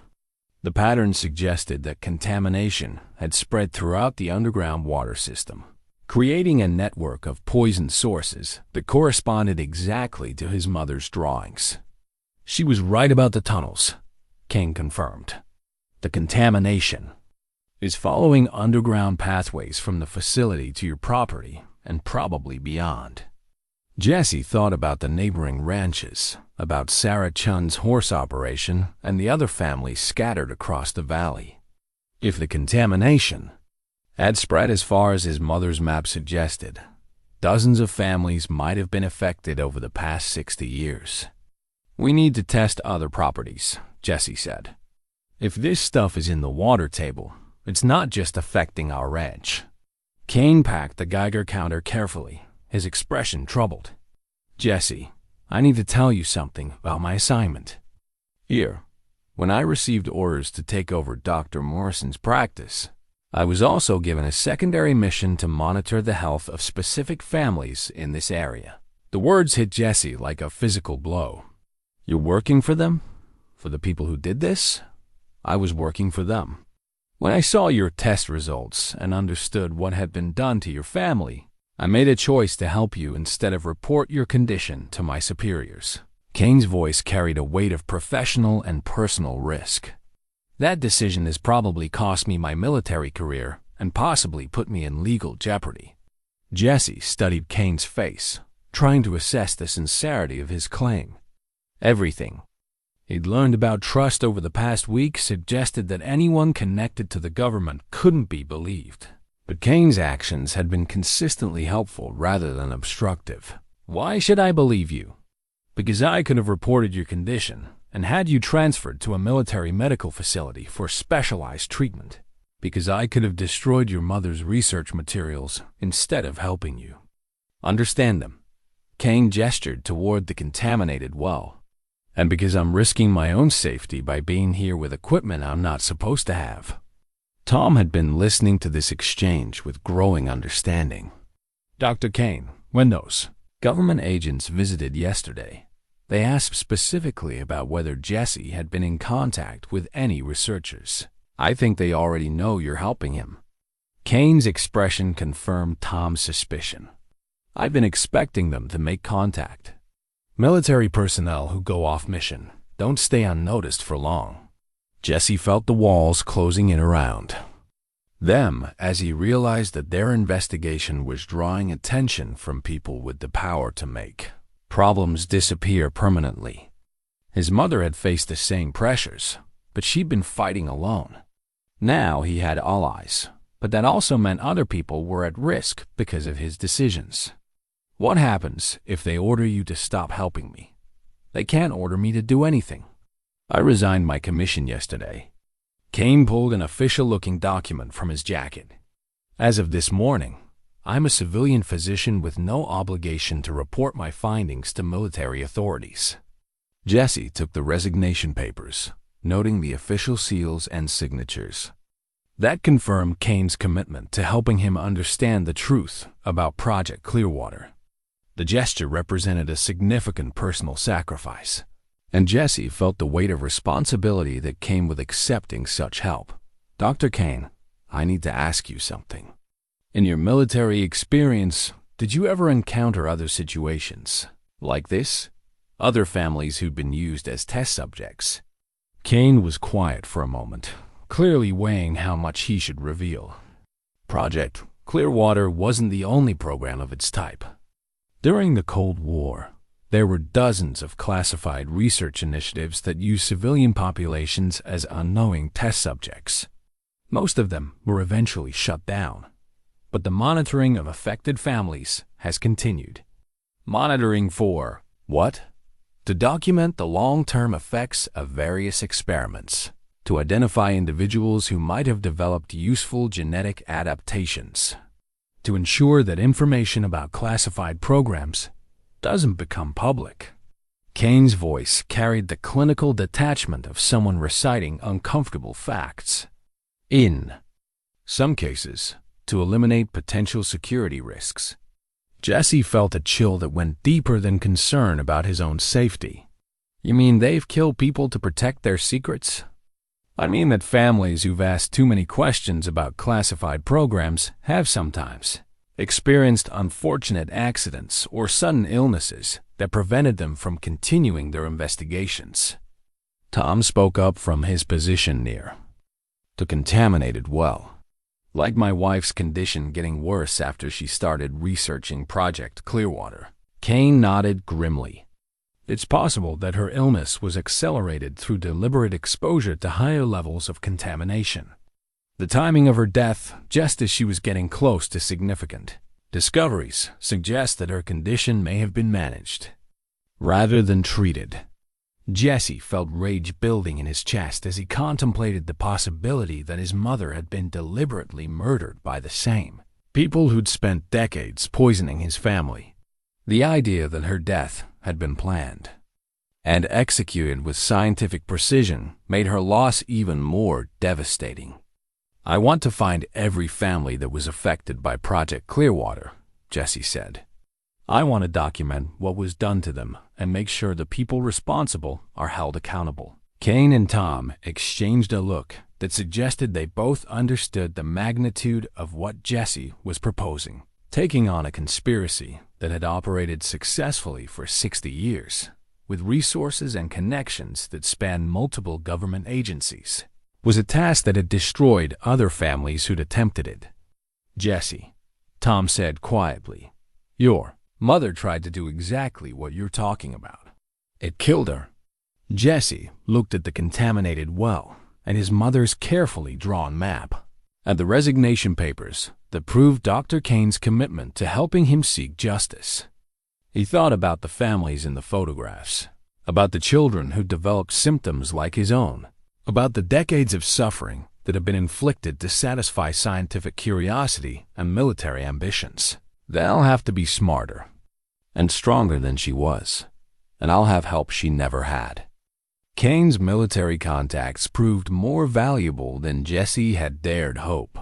The pattern suggested that contamination had spread throughout the underground water system, creating a network of poison sources that corresponded exactly to his mother's drawings. "She was right about the tunnels," Kane confirmed. "The contamination is following underground pathways from the facility to your property and probably beyond." Jesse thought about the neighboring ranches, about Sarah Chun's horse operation, and the other families scattered across the valley. If the contamination had spread as far as his mother's map suggested, dozens of families might have been affected over the past 60 years. "We need to test other properties," Jesse said. "If this stuff is in the water table, it's not just affecting our ranch." Kane packed the Geiger counter carefully, his expression troubled. "Jesse, I need to tell you something about my assignment. Here, when I received orders to take over Dr. Morrison's practice, I was also given a secondary mission to monitor the health of specific families in this area." The words hit Jesse like a physical blow. "You're working for them? For the people who did this?" "I was working for them. When I saw your test results and understood what had been done to your family, I made a choice to help you instead of report your condition to my superiors." Kane's voice carried a weight of professional and personal risk. "That decision has probably cost me my military career and possibly put me in legal jeopardy." Jesse studied Kane's face, trying to assess the sincerity of his claim. Everything he'd learned about trust over the past week suggested that anyone connected to the government couldn't be believed. But Kane's actions had been consistently helpful rather than obstructive. "Why should I believe you?" "Because I could have reported your condition and had you transferred to a military medical facility for specialized treatment. Because I could have destroyed your mother's research materials instead of helping you. Understand them." Kane gestured toward the contaminated well. "And because I'm risking my own safety by being here with equipment I'm not supposed to have." Tom had been listening to this exchange with growing understanding. "Dr. Kane, when those government agents visited yesterday, they asked specifically about whether Jesse had been in contact with any researchers. I think they already know you're helping him." Kane's expression confirmed Tom's suspicion. "I've been expecting them to make contact. Military personnel who go off mission don't stay unnoticed for long." Jesse felt the walls closing in around them as he realized that their investigation was drawing attention from people with the power to make problems disappear permanently. His mother had faced the same pressures, but she'd been fighting alone. Now he had allies, but that also meant other people were at risk because of his decisions. "What happens if they order you to stop helping me?" They can't order me to do anything. I resigned my commission yesterday." Kane pulled an official-looking document from his jacket. "As of this morning, I'm a civilian physician with no obligation to report my findings to military authorities." Jesse took the resignation papers, noting the official seals and signatures. That confirmed Kane's commitment to helping him understand the truth about Project Clearwater. The gesture represented a significant personal sacrifice, and Jesse felt the weight of responsibility that came with accepting such help. "Dr. Kane, I need to ask you something. In your military experience, did you ever encounter other situations like this? Other families who'd been used as test subjects?" Kane was quiet for a moment, clearly weighing how much he should reveal. Project Clearwater wasn't the only program of its type. During the Cold War, there were dozens of classified research initiatives that used civilian populations as unknowing test subjects. Most of them were eventually shut down, but the monitoring of affected families has continued. Monitoring for what? To document the long-term effects of various experiments, to identify individuals who might have developed useful genetic adaptations, to ensure that information about classified programs doesn't become public. Kane's voice carried the clinical detachment of someone reciting uncomfortable facts. In some cases, to eliminate potential security risks. Jesse felt a chill that went deeper than concern about his own safety. "You mean they've killed people to protect their secrets?" "I mean that families who've asked too many questions about classified programs have sometimes experienced unfortunate accidents or sudden illnesses that prevented them from continuing their investigations." Tom spoke up from his position near the contaminated well. "Like my wife's condition getting worse after she started researching Project Clearwater." Kane nodded grimly. "It's possible that her illness was accelerated through deliberate exposure to higher levels of contamination. The timing of her death, just as she was getting close to significant discoveries, suggests that her condition may have been managed rather than treated." Jesse felt rage building in his chest as he contemplated the possibility that his mother had been deliberately murdered by the same people who'd spent decades poisoning his family. The idea that her death had been planned and executed with scientific precision made her loss even more devastating. "I want to find every family that was affected by Project Clearwater," Jesse said. "I want to document what was done to them and make sure the people responsible are held accountable." Kane and Tom exchanged a look that suggested they both understood the magnitude of what Jesse was proposing, taking on a conspiracy that had operated successfully for 60 years, with resources and connections that spanned multiple government agencies, was a task that had destroyed other families who'd attempted it. "Jesse," Tom said quietly, "your mother tried to do exactly what you're talking about. It killed her." Jesse looked at the contaminated well and his mother's carefully drawn map, at the resignation papers that proved Dr. Kane's commitment to helping him seek justice. He thought about the families in the photographs, about the children who developed symptoms like his own, about the decades of suffering that have been inflicted to satisfy scientific curiosity and military ambitions. "They'll have to be smarter and stronger than she was, and I'll have help she never had." Kane's military contacts proved more valuable than Jesse had dared hope.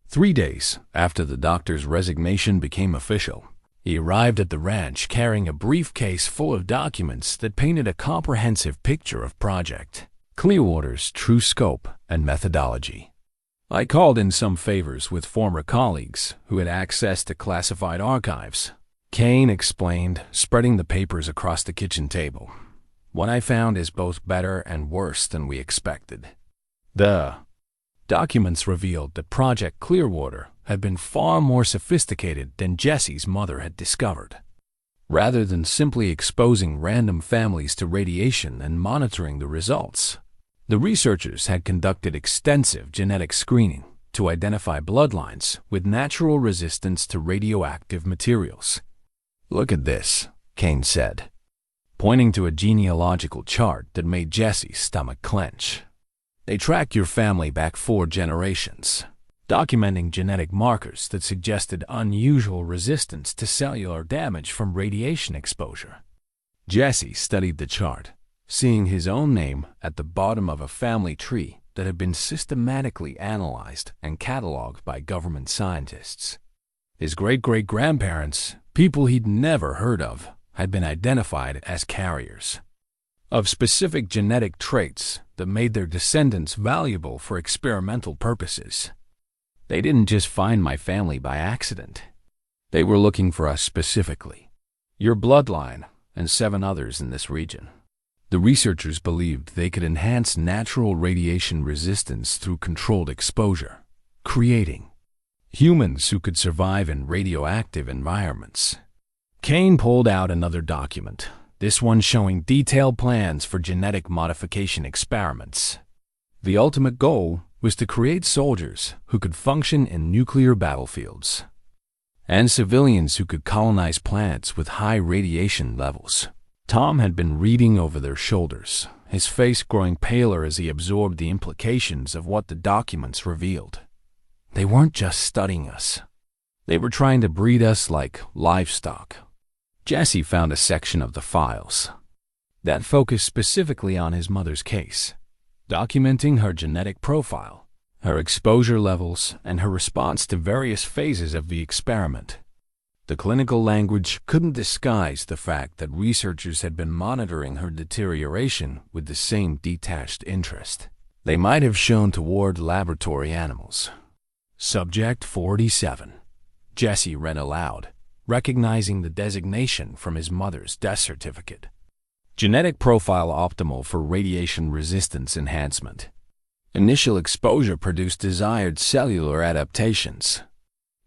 3 days after the doctor's resignation became official, he arrived at the ranch carrying a briefcase full of documents that painted a comprehensive picture of Project Clearwater's true scope and methodology. "I called in some favors with former colleagues who had access to classified archives," Kane explained, spreading the papers across the kitchen table. "What I found is both better and worse than we expected." The documents revealed that Project Clearwater had been far more sophisticated than Jesse's mother had discovered. Rather than simply exposing random families to radiation and monitoring the results, the researchers had conducted extensive genetic screening to identify bloodlines with natural resistance to radioactive materials. "Look at this," Kane said. pointing to a genealogical chart that made Jesse's stomach clench. They tracked your family back 4 generations, documenting genetic markers that suggested unusual resistance to cellular damage from radiation exposure. Jesse studied the chart, seeing his own name at the bottom of a family tree that had been systematically analyzed and cataloged by government scientists. His great-great-grandparents, people he'd never heard of, had been identified as carriers of specific genetic traits that made their descendants valuable for experimental purposes. They didn't just find my family by accident. They were looking for us specifically, your bloodline and 7 others in this region. The researchers believed they could enhance natural radiation resistance through controlled exposure, creating humans who could survive in radioactive environments. Kane pulled out another document, this one showing detailed plans for genetic modification experiments. The ultimate goal was to create soldiers who could function in nuclear battlefields, and civilians who could colonize planets with high radiation levels. Tom had been reading over their shoulders, his face growing paler as he absorbed the implications of what the documents revealed. They weren't just studying us. They were trying to breed us like livestock. Jesse found a section of the files that focused specifically on his mother's case, documenting her genetic profile, her exposure levels, and her response to various phases of the experiment. The clinical language couldn't disguise the fact that researchers had been monitoring her deterioration with the same detached interest they might have shown toward laboratory animals. Subject 47. Jesse read aloud, recognizing the designation from his mother's death certificate. Genetic profile optimal for radiation resistance enhancement. Initial exposure produced desired cellular adaptations.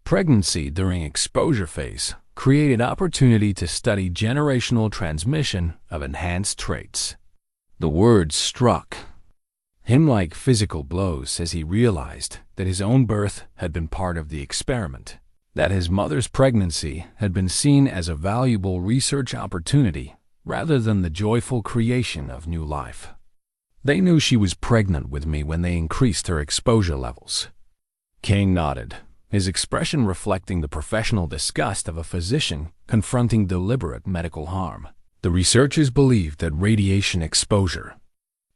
Pregnancy during exposure phase created opportunity to study generational transmission of enhanced traits. The words struck him like physical blows as he realized that his own birth had been part of the experiment, that his mother's pregnancy had been seen as a valuable research opportunity rather than the joyful creation of new life. They knew she was pregnant with me when they increased her exposure levels. Kane nodded, his expression reflecting the professional disgust of a physician confronting deliberate medical harm. The researchers believed that radiation exposure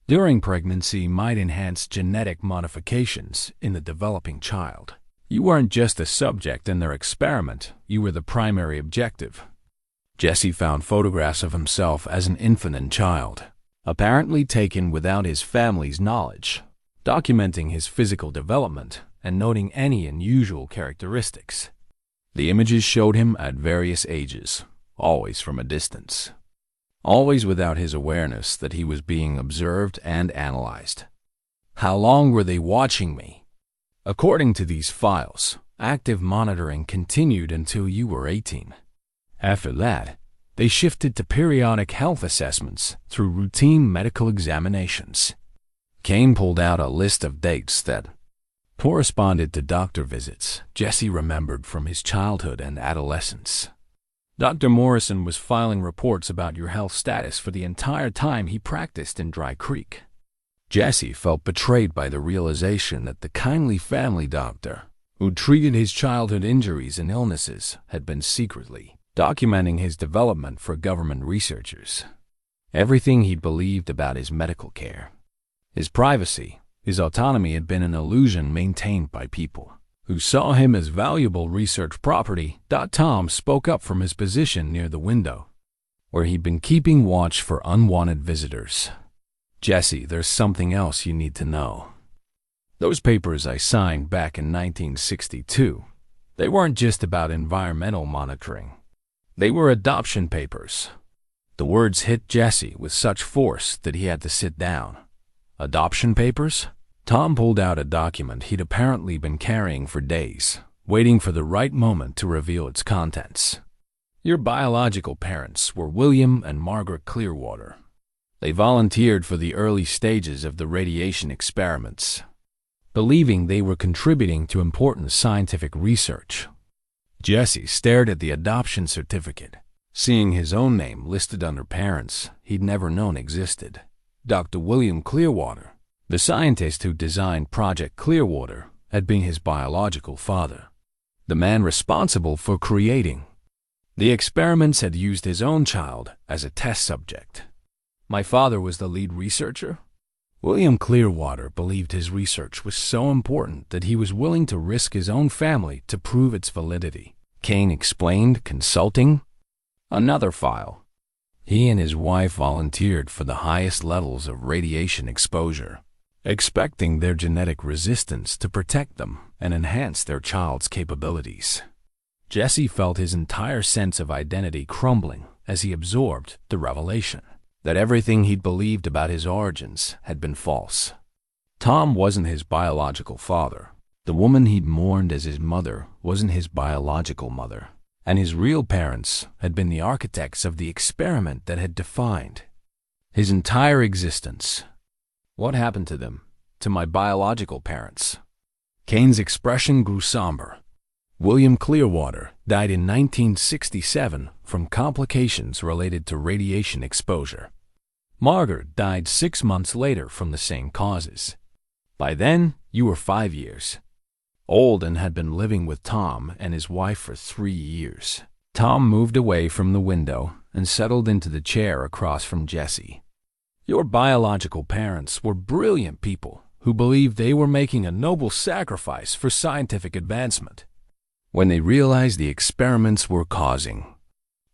during pregnancy might enhance genetic modifications in the developing child. You weren't just a subject in their experiment, you were the primary objective. Jesse found photographs of himself as an infant and child, apparently taken without his family's knowledge, documenting his physical development and noting any unusual characteristics. The images showed him at various ages, always from a distance, always without his awareness that he was being observed and analyzed. How long were they watching me? According to these files, active monitoring continued until you were 18. After that, they shifted to periodic health assessments through routine medical examinations. Kane pulled out a list of dates that corresponded to doctor visits Jesse remembered from his childhood and adolescence. Dr. Morrison was filing reports about your health status for the entire time he practiced in Dry Creek. Jesse felt betrayed by the realization that the kindly family doctor who treated his childhood injuries and illnesses had been secretly documenting his development for government researchers. Everything he'd believed about his medical care, his privacy, his autonomy had been an illusion maintained by people who saw him as valuable research property. Tom spoke up from his position near the window, where he'd been keeping watch for unwanted visitors. Jesse, there's something else you need to know. Those papers I signed back in 1962, they weren't just about environmental monitoring. They were adoption papers. The words hit Jesse with such force that he had to sit down. Adoption papers? Tom pulled out a document he'd apparently been carrying for days, waiting for the right moment to reveal its contents. Your biological parents were William and Margaret Clearwater. They volunteered for the early stages of the radiation experiments, believing they were contributing to important scientific research. Jesse stared at the adoption certificate, seeing his own name listed under parents he'd never known existed. Dr. William Clearwater, the scientist who designed Project Clearwater, had been his biological father, the man responsible for creating the experiments. Had used his own child as a test subject. My father was the lead researcher. William Clearwater believed his research was so important that he was willing to risk his own family to prove its validity, Kane explained, consulting another file. He and his wife volunteered for the highest levels of radiation exposure, expecting their genetic resistance to protect them and enhance their child's capabilities. Jesse felt his entire sense of identity crumbling as he absorbed the revelation that everything he'd believed about his origins had been false. Tom wasn't his biological father. The woman he'd mourned as his mother wasn't his biological mother. And his real parents had been the architects of the experiment that had defined his entire existence. What happened to them? To my biological parents? Kane's expression grew somber. William Clearwater died in 1967 from complications related to radiation exposure. Margaret died 6 months later from the same causes. By then, you were 5 years old and had been living with Tom and his wife for 3 years. Tom moved away from the window and settled into the chair across from Jesse. Your biological parents were brilliant people who believed they were making a noble sacrifice for scientific advancement. When they realized the experiments were causing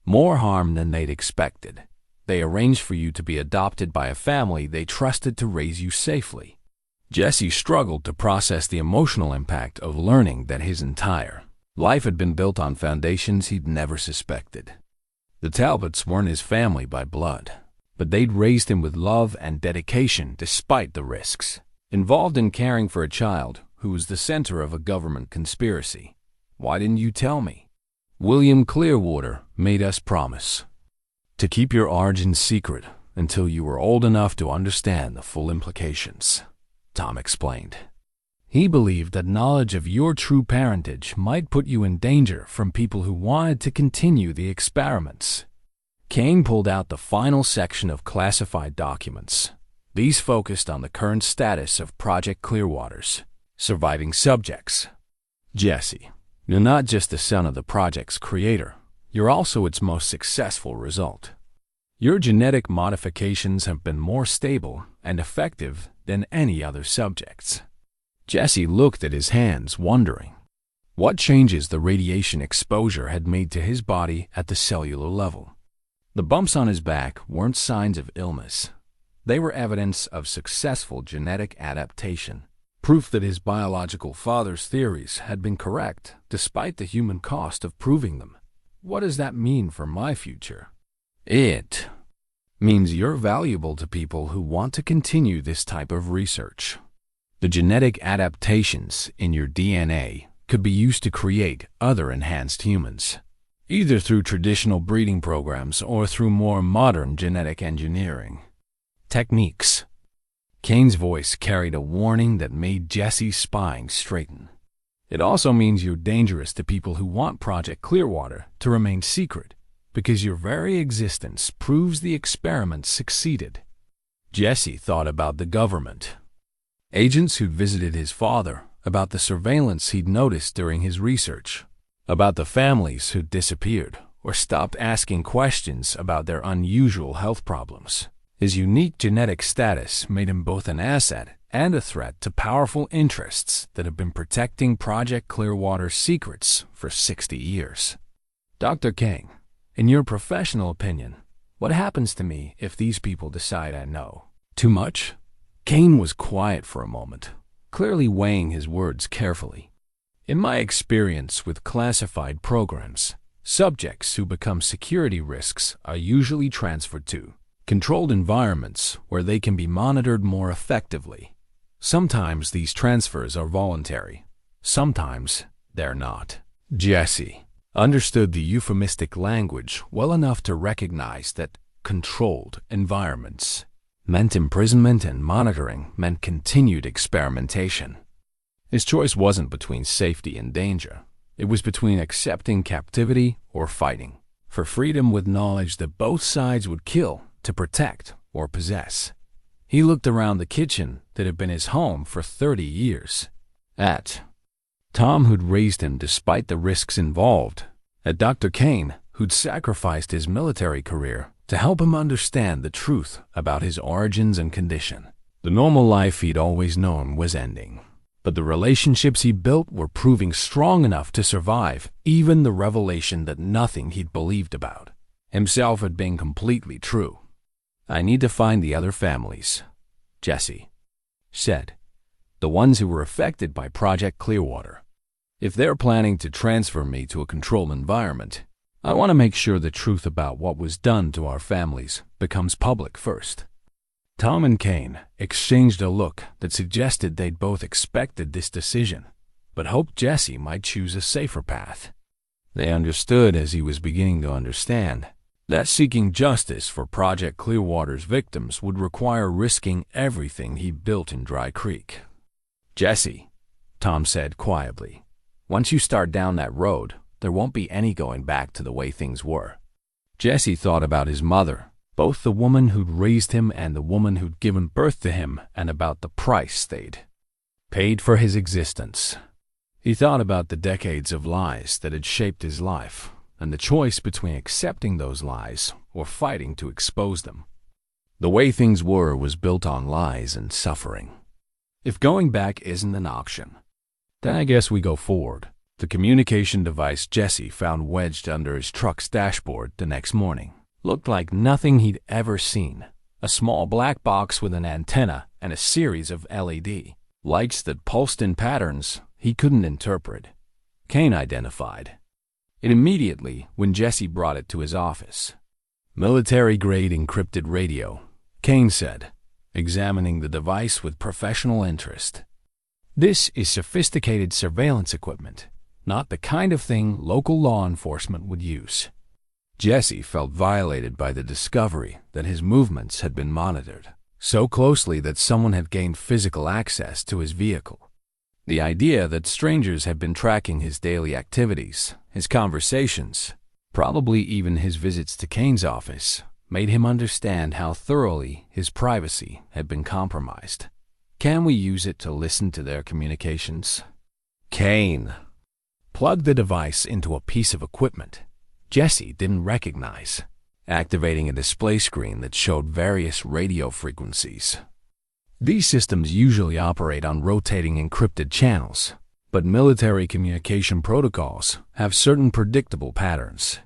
more harm than they'd expected, they arranged for you to be adopted by a family they trusted to raise you safely. Jesse struggled to process the emotional impact of learning that his entire life had been built on foundations he'd never suspected. The Talbots weren't his family by blood, but they'd raised him with love and dedication despite the risks involved in caring for a child who was the center of a government conspiracy. Why didn't you tell me? William Clearwater made us promise to keep your origins secret until you were old enough to understand the full implications, Tom explained. He believed that knowledge of your true parentage might put you in danger from people who wanted to continue the experiments. Kane pulled out the final section of classified documents. These focused on the current status of Project Clearwater's surviving subjects. Jesse, you're not just the son of the project's creator, you're also its most successful result. Your genetic modifications have been more stable and effective than any other subjects. Jesse looked at his hands, wondering what changes the radiation exposure had made to his body at the cellular level. The bumps on his back weren't signs of illness. They were evidence of successful genetic adaptation, proof that his biological father's theories had been correct despite the human cost of proving them. What does that mean for my future? It means you're valuable to people who want to continue this type of research. The genetic adaptations in your DNA could be used to create other enhanced humans, either through traditional breeding programs or through more modern genetic engineering techniques. Kane's voice carried a warning that made Jesse's spine straighten. It also means you're dangerous to people who want Project Clearwater to remain secret, because your very existence proves the experiment succeeded. Jesse thought about the government, agents who'd visited his father, about the surveillance he'd noticed during his research, about the families who'd disappeared or stopped asking questions about their unusual health problems. His unique genetic status made him both an asset and a threat to powerful interests that have been protecting Project Clearwater's secrets for 60 years. Dr. King, in your professional opinion, what happens to me if these people decide I know too much? Kane was quiet for a moment, clearly weighing his words carefully. In my experience with classified programs, subjects who become security risks are usually transferred to controlled environments where they can be monitored more effectively. Sometimes these transfers are voluntary. Sometimes they're not. Jesse understood the euphemistic language well enough to recognize that controlled environments meant imprisonment and monitoring meant continued experimentation. His choice wasn't between safety and danger. It was between accepting captivity or fighting. for freedom with knowledge that both sides would kill to protect or possess. He looked around the kitchen that had been his home for 30 years. At Tom, who'd raised him despite the risks involved. At Dr. Kane, who'd sacrificed his military career to help him understand the truth about his origins and condition. The normal life he'd always known was ending, but the relationships he built were proving strong enough to survive even the revelation that nothing he'd believed about himself had been completely true. "I need to find the other families," Jesse said, "the ones who were affected by Project Clearwater. If they're planning to transfer me to a controlled environment, I want to make sure the truth about what was done to our families becomes public first." Tom and Kane exchanged a look that suggested they'd both expected this decision, but hoped Jesse might choose a safer path. They understood, as he was beginning to understand, that seeking justice for Project Clearwater's victims would require risking everything he built in Dry Creek. "Jesse," Tom said quietly, "once you start down that road, there won't be any going back to the way things were." Jesse thought about his mother, both the woman who'd raised him and the woman who'd given birth to him, and about the price they'd paid for his existence. He thought about the decades of lies that had shaped his life, and the choice between accepting those lies or fighting to expose them. The way things were was built on lies and suffering. If going back isn't an option, then I guess we go forward. The communication device Jesse found wedged under his truck's dashboard the next morning looked like nothing he'd ever seen. A small black box with an antenna and a series of LED lights that pulsed in patterns he couldn't interpret. Kane identified it immediately when Jesse brought it to his office. "Military-grade encrypted radio," Kane said, examining the device with professional interest. "This is sophisticated surveillance equipment, not the kind of thing local law enforcement would use." Jesse felt violated by the discovery that his movements had been monitored so closely that someone had gained physical access to his vehicle. The idea that strangers had been tracking his daily activities, his conversations, probably even his visits to Kane's office, made him understand how thoroughly his privacy had been compromised. "Can we use it to listen to their communications?" Kane plugged the device into a piece of equipment Jesse didn't recognize, activating a display screen that showed various radio frequencies. These systems usually operate on rotating encrypted channels, but military communication protocols have certain predictable patterns.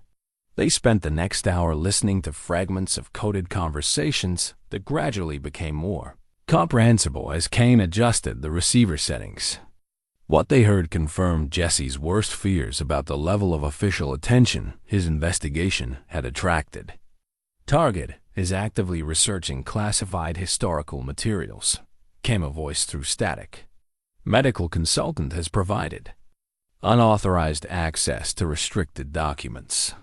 They spent the next hour listening to fragments of coded conversations that gradually became more comprehensible as Kane adjusted the receiver settings. What they heard confirmed Jesse's worst fears about the level of official attention his investigation had attracted. "Target is actively researching classified historical materials," came a voice through static. "Medical consultant has provided unauthorized access to restricted documents.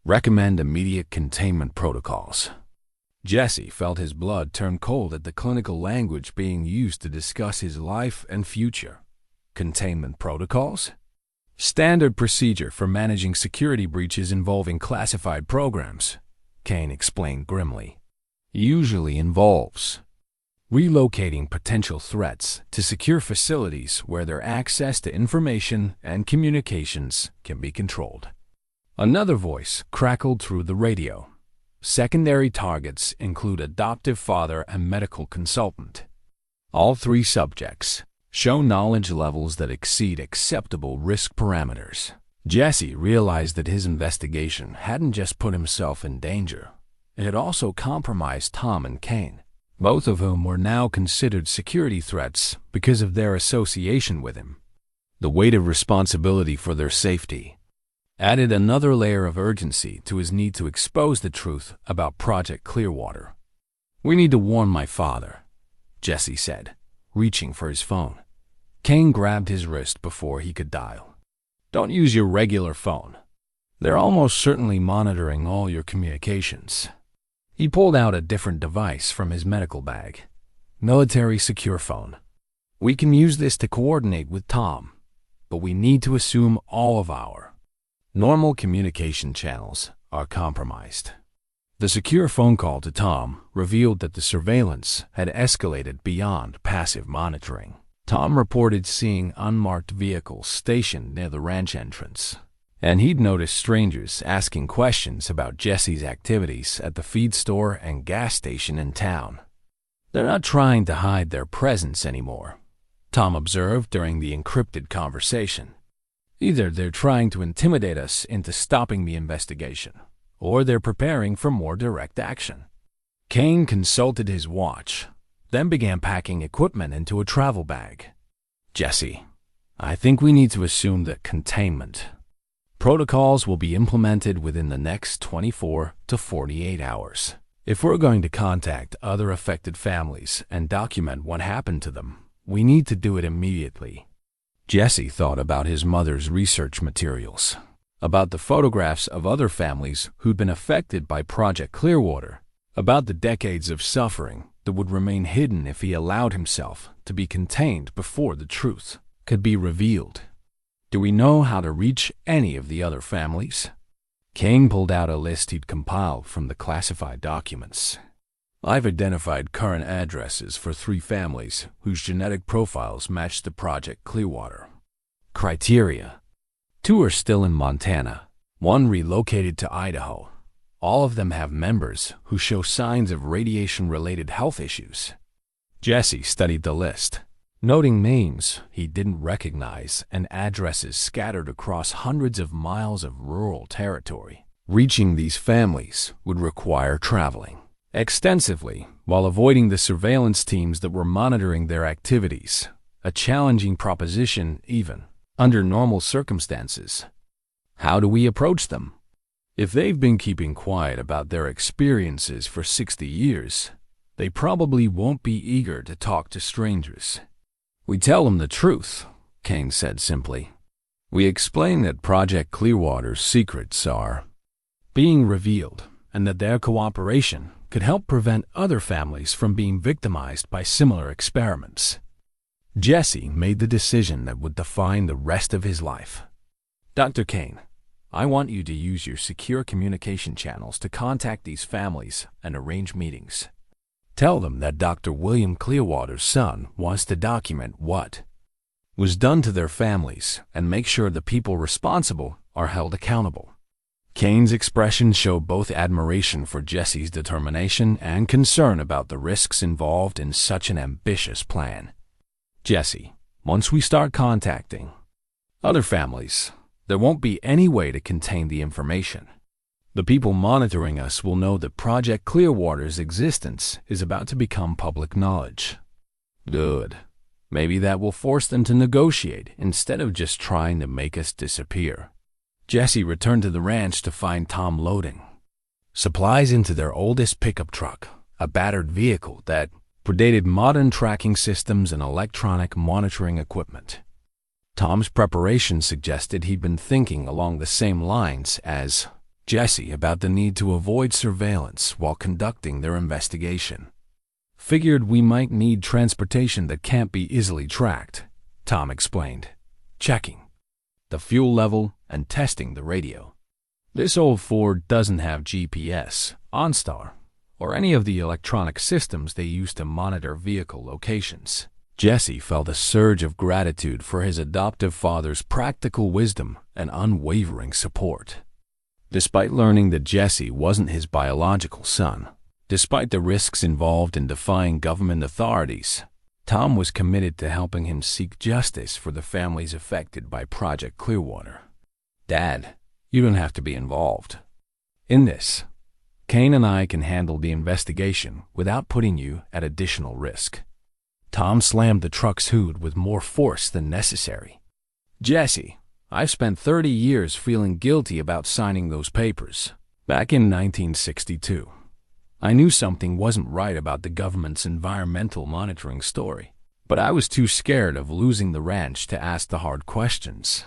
Recommend immediate containment protocols." Jesse felt his blood turn cold at the clinical language being used to discuss his life and future. Containment protocols? "Standard procedure for managing security breaches involving classified programs," Kane explained grimly. "Usually involves relocating potential threats to secure facilities where their access to information and communications can be controlled." Another voice crackled through the radio. "Secondary targets include adoptive father and medical consultant. All three subjects show knowledge levels that exceed acceptable risk parameters." Jesse realized that his investigation hadn't just put himself in danger. It had also compromised Tom and Kane, both of whom were now considered security threats because of their association with him. The weight of responsibility for their safety added another layer of urgency to his need to expose the truth about Project Clearwater. "We need to warn my father," Jesse said, reaching for his phone. Kane grabbed his wrist before he could dial. "Don't use your regular phone. They're almost certainly monitoring all your communications." He pulled out a different device from his medical bag. "Military secure phone. We can use this to coordinate with Tom, but we need to assume all of our normal communication channels are compromised. The secure phone call to Tom revealed that the surveillance had escalated beyond passive monitoring. Tom reported seeing unmarked vehicles stationed near the ranch entrance, and he'd noticed strangers asking questions about Jesse's activities at the feed store and gas station in town. "They're not trying to hide their presence anymore," Tom observed during the encrypted conversation. "Either they're trying to intimidate us into stopping the investigation, or they're preparing for more direct action." Kane consulted his watch, then began packing equipment into a travel bag. "Jesse, I think we need to assume that containment protocols will be implemented within the next 24 to 48 hours. If we're going to contact other affected families and document what happened to them, we need to do it immediately." Jesse thought about his mother's research materials, about the photographs of other families who'd been affected by Project Clearwater, about the decades of suffering that would remain hidden if he allowed himself to be contained before the truth could be revealed. "Do we know how to reach any of the other families?" Kane pulled out a list he'd compiled from the classified documents. "I've identified current addresses for 3 families whose genetic profiles match the Project Clearwater criteria. 2 are still in Montana, 1 relocated to Idaho. All of them have members who show signs of radiation-related health issues." Jesse studied the list, noting names he didn't recognize and addresses scattered across hundreds of miles of rural territory. Reaching these families would require traveling extensively while avoiding the surveillance teams that were monitoring their activities, a challenging proposition even under normal circumstances. How do we approach them? If they've been keeping quiet about their experiences for 60 years, they probably won't be eager to talk to strangers. "We tell them the truth," Kane said simply. "We explain that Project Clearwater's secrets are being revealed and that their cooperation could help prevent other families from being victimized by similar experiments." Jesse made the decision that would define the rest of his life. "Dr. Kane, I want you to use your secure communication channels to contact these families and arrange meetings. Tell them that Dr. William Clearwater's son wants to document what was done to their families and make sure the people responsible are held accountable." Kane's expression showed both admiration for Jesse's determination and concern about the risks involved in such an ambitious plan. "Jesse, once we start contacting other families, there won't be any way to contain the information. The people monitoring us will know that Project Clearwater's existence is about to become public knowledge." "Good. Maybe that will force them to negotiate instead of just trying to make us disappear." Jesse returned to the ranch to find Tom loading supplies into their oldest pickup truck, a battered vehicle that predated modern tracking systems and electronic monitoring equipment. Tom's preparation suggested he'd been thinking along the same lines as Jesse about the need to avoid surveillance while conducting their investigation. "Figured we might need transportation that can't be easily tracked," Tom explained, checking the fuel level and testing the radio. "This old Ford doesn't have GPS, OnStar, or any of the electronic systems they use to monitor vehicle locations." Jesse felt a surge of gratitude for his adoptive father's practical wisdom and unwavering support. Despite learning that Jesse wasn't his biological son, despite the risks involved in defying government authorities, Tom was committed to helping him seek justice for the families affected by Project Clearwater. "Dad, you don't have to be involved in this. Kane and I can handle the investigation without putting you at additional risk." Tom slammed the truck's hood with more force than necessary. "Jesse, I've spent 30 years feeling guilty about signing those papers. Back in 1962, I knew something wasn't right about the government's environmental monitoring story, but I was too scared of losing the ranch to ask the hard questions."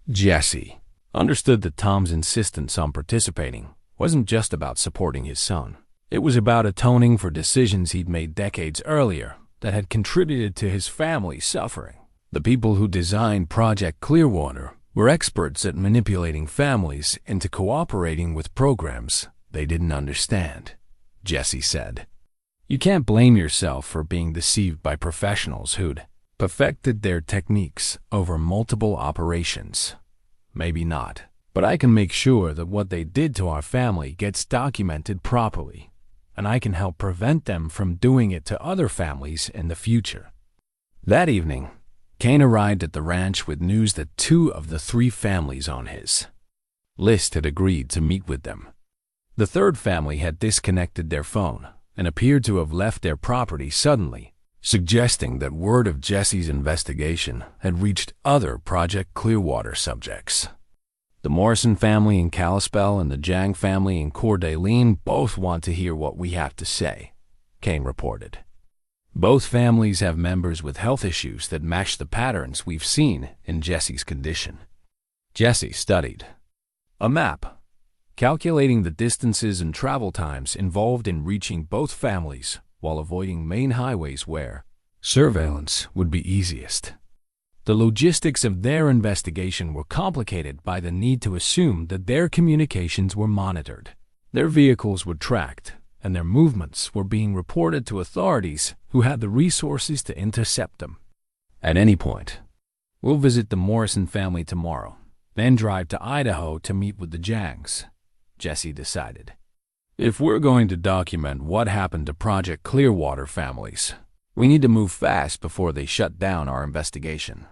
Jesse understood that Tom's insistence on participating wasn't just about supporting his son. It was about atoning for decisions he'd made decades earlier that had contributed to his family's suffering. The people who designed Project Clearwater were experts at manipulating families into cooperating with programs they didn't understand, Jesse said. You can't blame yourself for being deceived by professionals who'd perfected their techniques over multiple operations. Maybe not, but I can make sure that what they did to our family gets documented properly, and I can help prevent them from doing it to other families in the future. That evening, Kane arrived at the ranch with news that 2 of the 3 families on his list had agreed to meet with them. The 3rd family had disconnected their phone and appeared to have left their property suddenly, suggesting that word of Jesse's investigation had reached other Project Clearwater subjects. The Morrison family in Kalispell and the Jang family in Coeur d'Alene both want to hear what we have to say, Kane reported. Both families have members with health issues that match the patterns we've seen in Jesse's condition. Jesse studied a map, calculating the distances and travel times involved in reaching both families while avoiding main highways where surveillance would be easiest. The logistics of their investigation were complicated by the need to assume that their communications were monitored, their vehicles were tracked, and their movements were being reported to authorities who had the resources to intercept them. At any point, we'll visit the Morrison family tomorrow, then drive to Idaho to meet with the Jangs, Jesse decided. If we're going to document what happened to Project Clearwater families, we need to move fast before they shut down our investigation.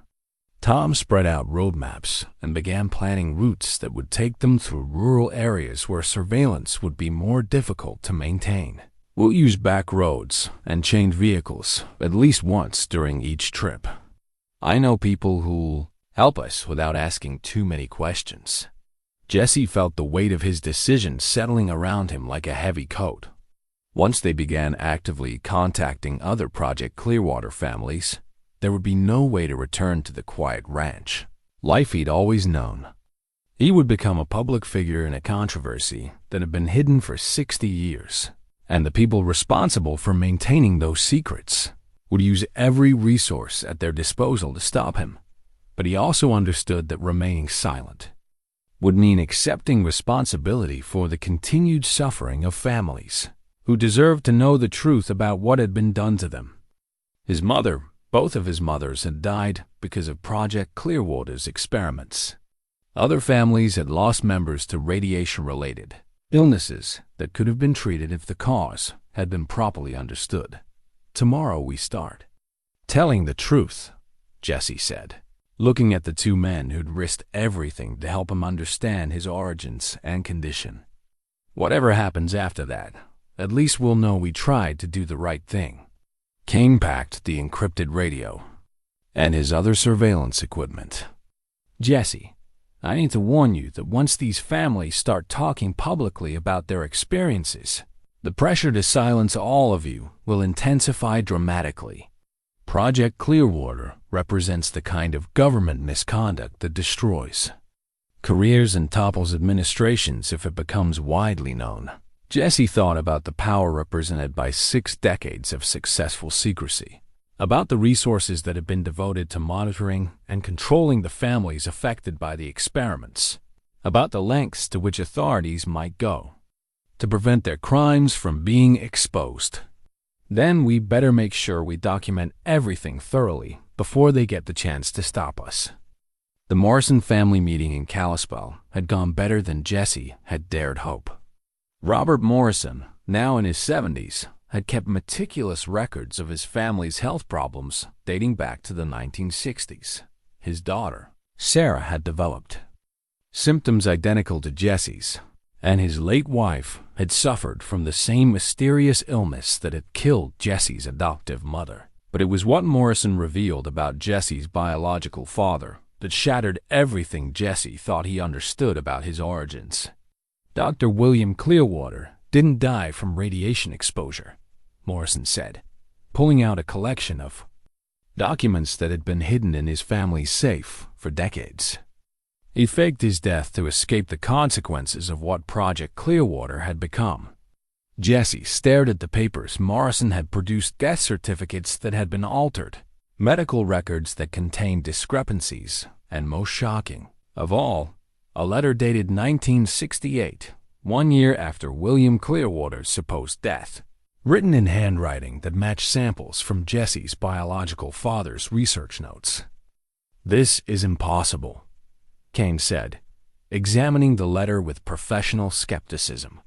Tom spread out roadmaps and began planning routes that would take them through rural areas where surveillance would be more difficult to maintain. We'll use back roads and chained vehicles at least once during each trip. I know people who'll help us without asking too many questions. Jesse felt the weight of his decision settling around him like a heavy coat. Once they began actively contacting other Project Clearwater families, there would be no way to return to the quiet ranch, life he'd always known. He would become a public figure in a controversy that had been hidden for 60 years, and the people responsible for maintaining those secrets would use every resource at their disposal to stop him. But he also understood that remaining silent would mean accepting responsibility for the continued suffering of families who deserved to know the truth about what had been done to them. Both of his mothers had died because of Project Clearwater's experiments. Other families had lost members to radiation-related illnesses that could have been treated if the cause had been properly understood. Tomorrow we start telling the truth, Jesse said, looking at the 2 men who'd risked everything to help him understand his origins and condition. Whatever happens after that, at least we'll know we tried to do the right thing. Kane packed the encrypted radio and his other surveillance equipment. Jesse, I need to warn you that once these families start talking publicly about their experiences, the pressure to silence all of you will intensify dramatically. Project Clearwater represents the kind of government misconduct that destroys careers and topples administrations if it becomes widely known. Jesse thought about the power represented by 6 decades of successful secrecy, about the resources that had been devoted to monitoring and controlling the families affected by the experiments, about the lengths to which authorities might go to prevent their crimes from being exposed. Then we better make sure we document everything thoroughly before they get the chance to stop us. The Morrison family meeting in Kalispell had gone better than Jesse had dared hope. Robert Morrison, now in his 70s, had kept meticulous records of his family's health problems dating back to the 1960s. His daughter, Sarah, had developed symptoms identical to Jesse's, and his late wife had suffered from the same mysterious illness that had killed Jesse's adoptive mother. But it was what Morrison revealed about Jesse's biological father that shattered everything Jesse thought he understood about his origins. Dr. William Clearwater didn't die from radiation exposure, Morrison said, pulling out a collection of documents that had been hidden in his family's safe for decades. He faked his death to escape the consequences of what Project Clearwater had become. Jesse stared at the papers. Morrison had produced death certificates that had been altered, medical records that contained discrepancies, and most shocking, Of all, a letter dated 1968, 1 year after William Clearwater's supposed death, written in handwriting that matched samples from Jesse's biological father's research notes. "This is impossible," Kane said, examining the letter with professional skepticism.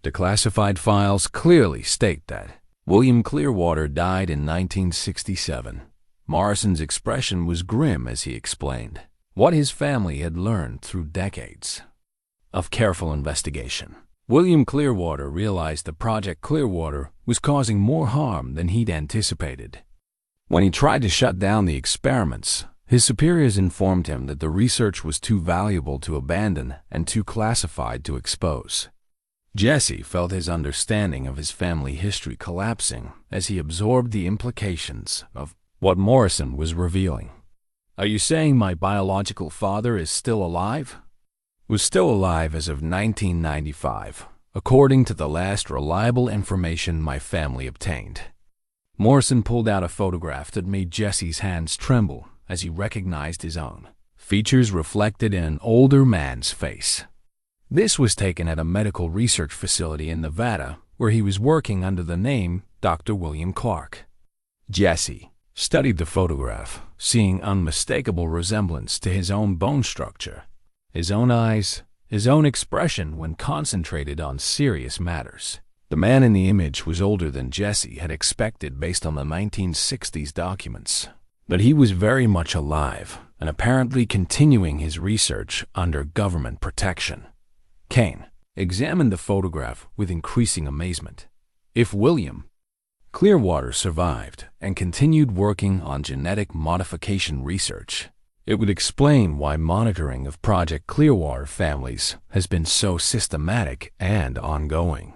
The classified files clearly state that William Clearwater died in 1967. Morrison's expression was grim as he explained what his family had learned through decades of careful investigation. William Clearwater realized that Project Clearwater was causing more harm than he'd anticipated. When he tried to shut down the experiments, his superiors informed him that the research was too valuable to abandon and too classified to expose. Jesse felt his understanding of his family history collapsing as he absorbed the implications of what Morrison was revealing. "Are you saying my biological father is still alive?" Was still alive as of 1995, according to the last reliable information my family obtained. Morrison pulled out a photograph that made Jesse's hands tremble as he recognized his own features reflected in an older man's face. This was taken at a medical research facility in Nevada where he was working under the name Dr. William Clark. Jesse studied the photograph, seeing unmistakable resemblance to his own bone structure, his own eyes, his own expression when concentrated on serious matters. The man in the image was older than Jesse had expected based on the 1960s documents, but he was very much alive and apparently continuing his research under government protection. Kane examined the photograph with increasing amazement. If William Clearwater survived and continued working on genetic modification research, it would explain why monitoring of Project Clearwater families has been so systematic and ongoing.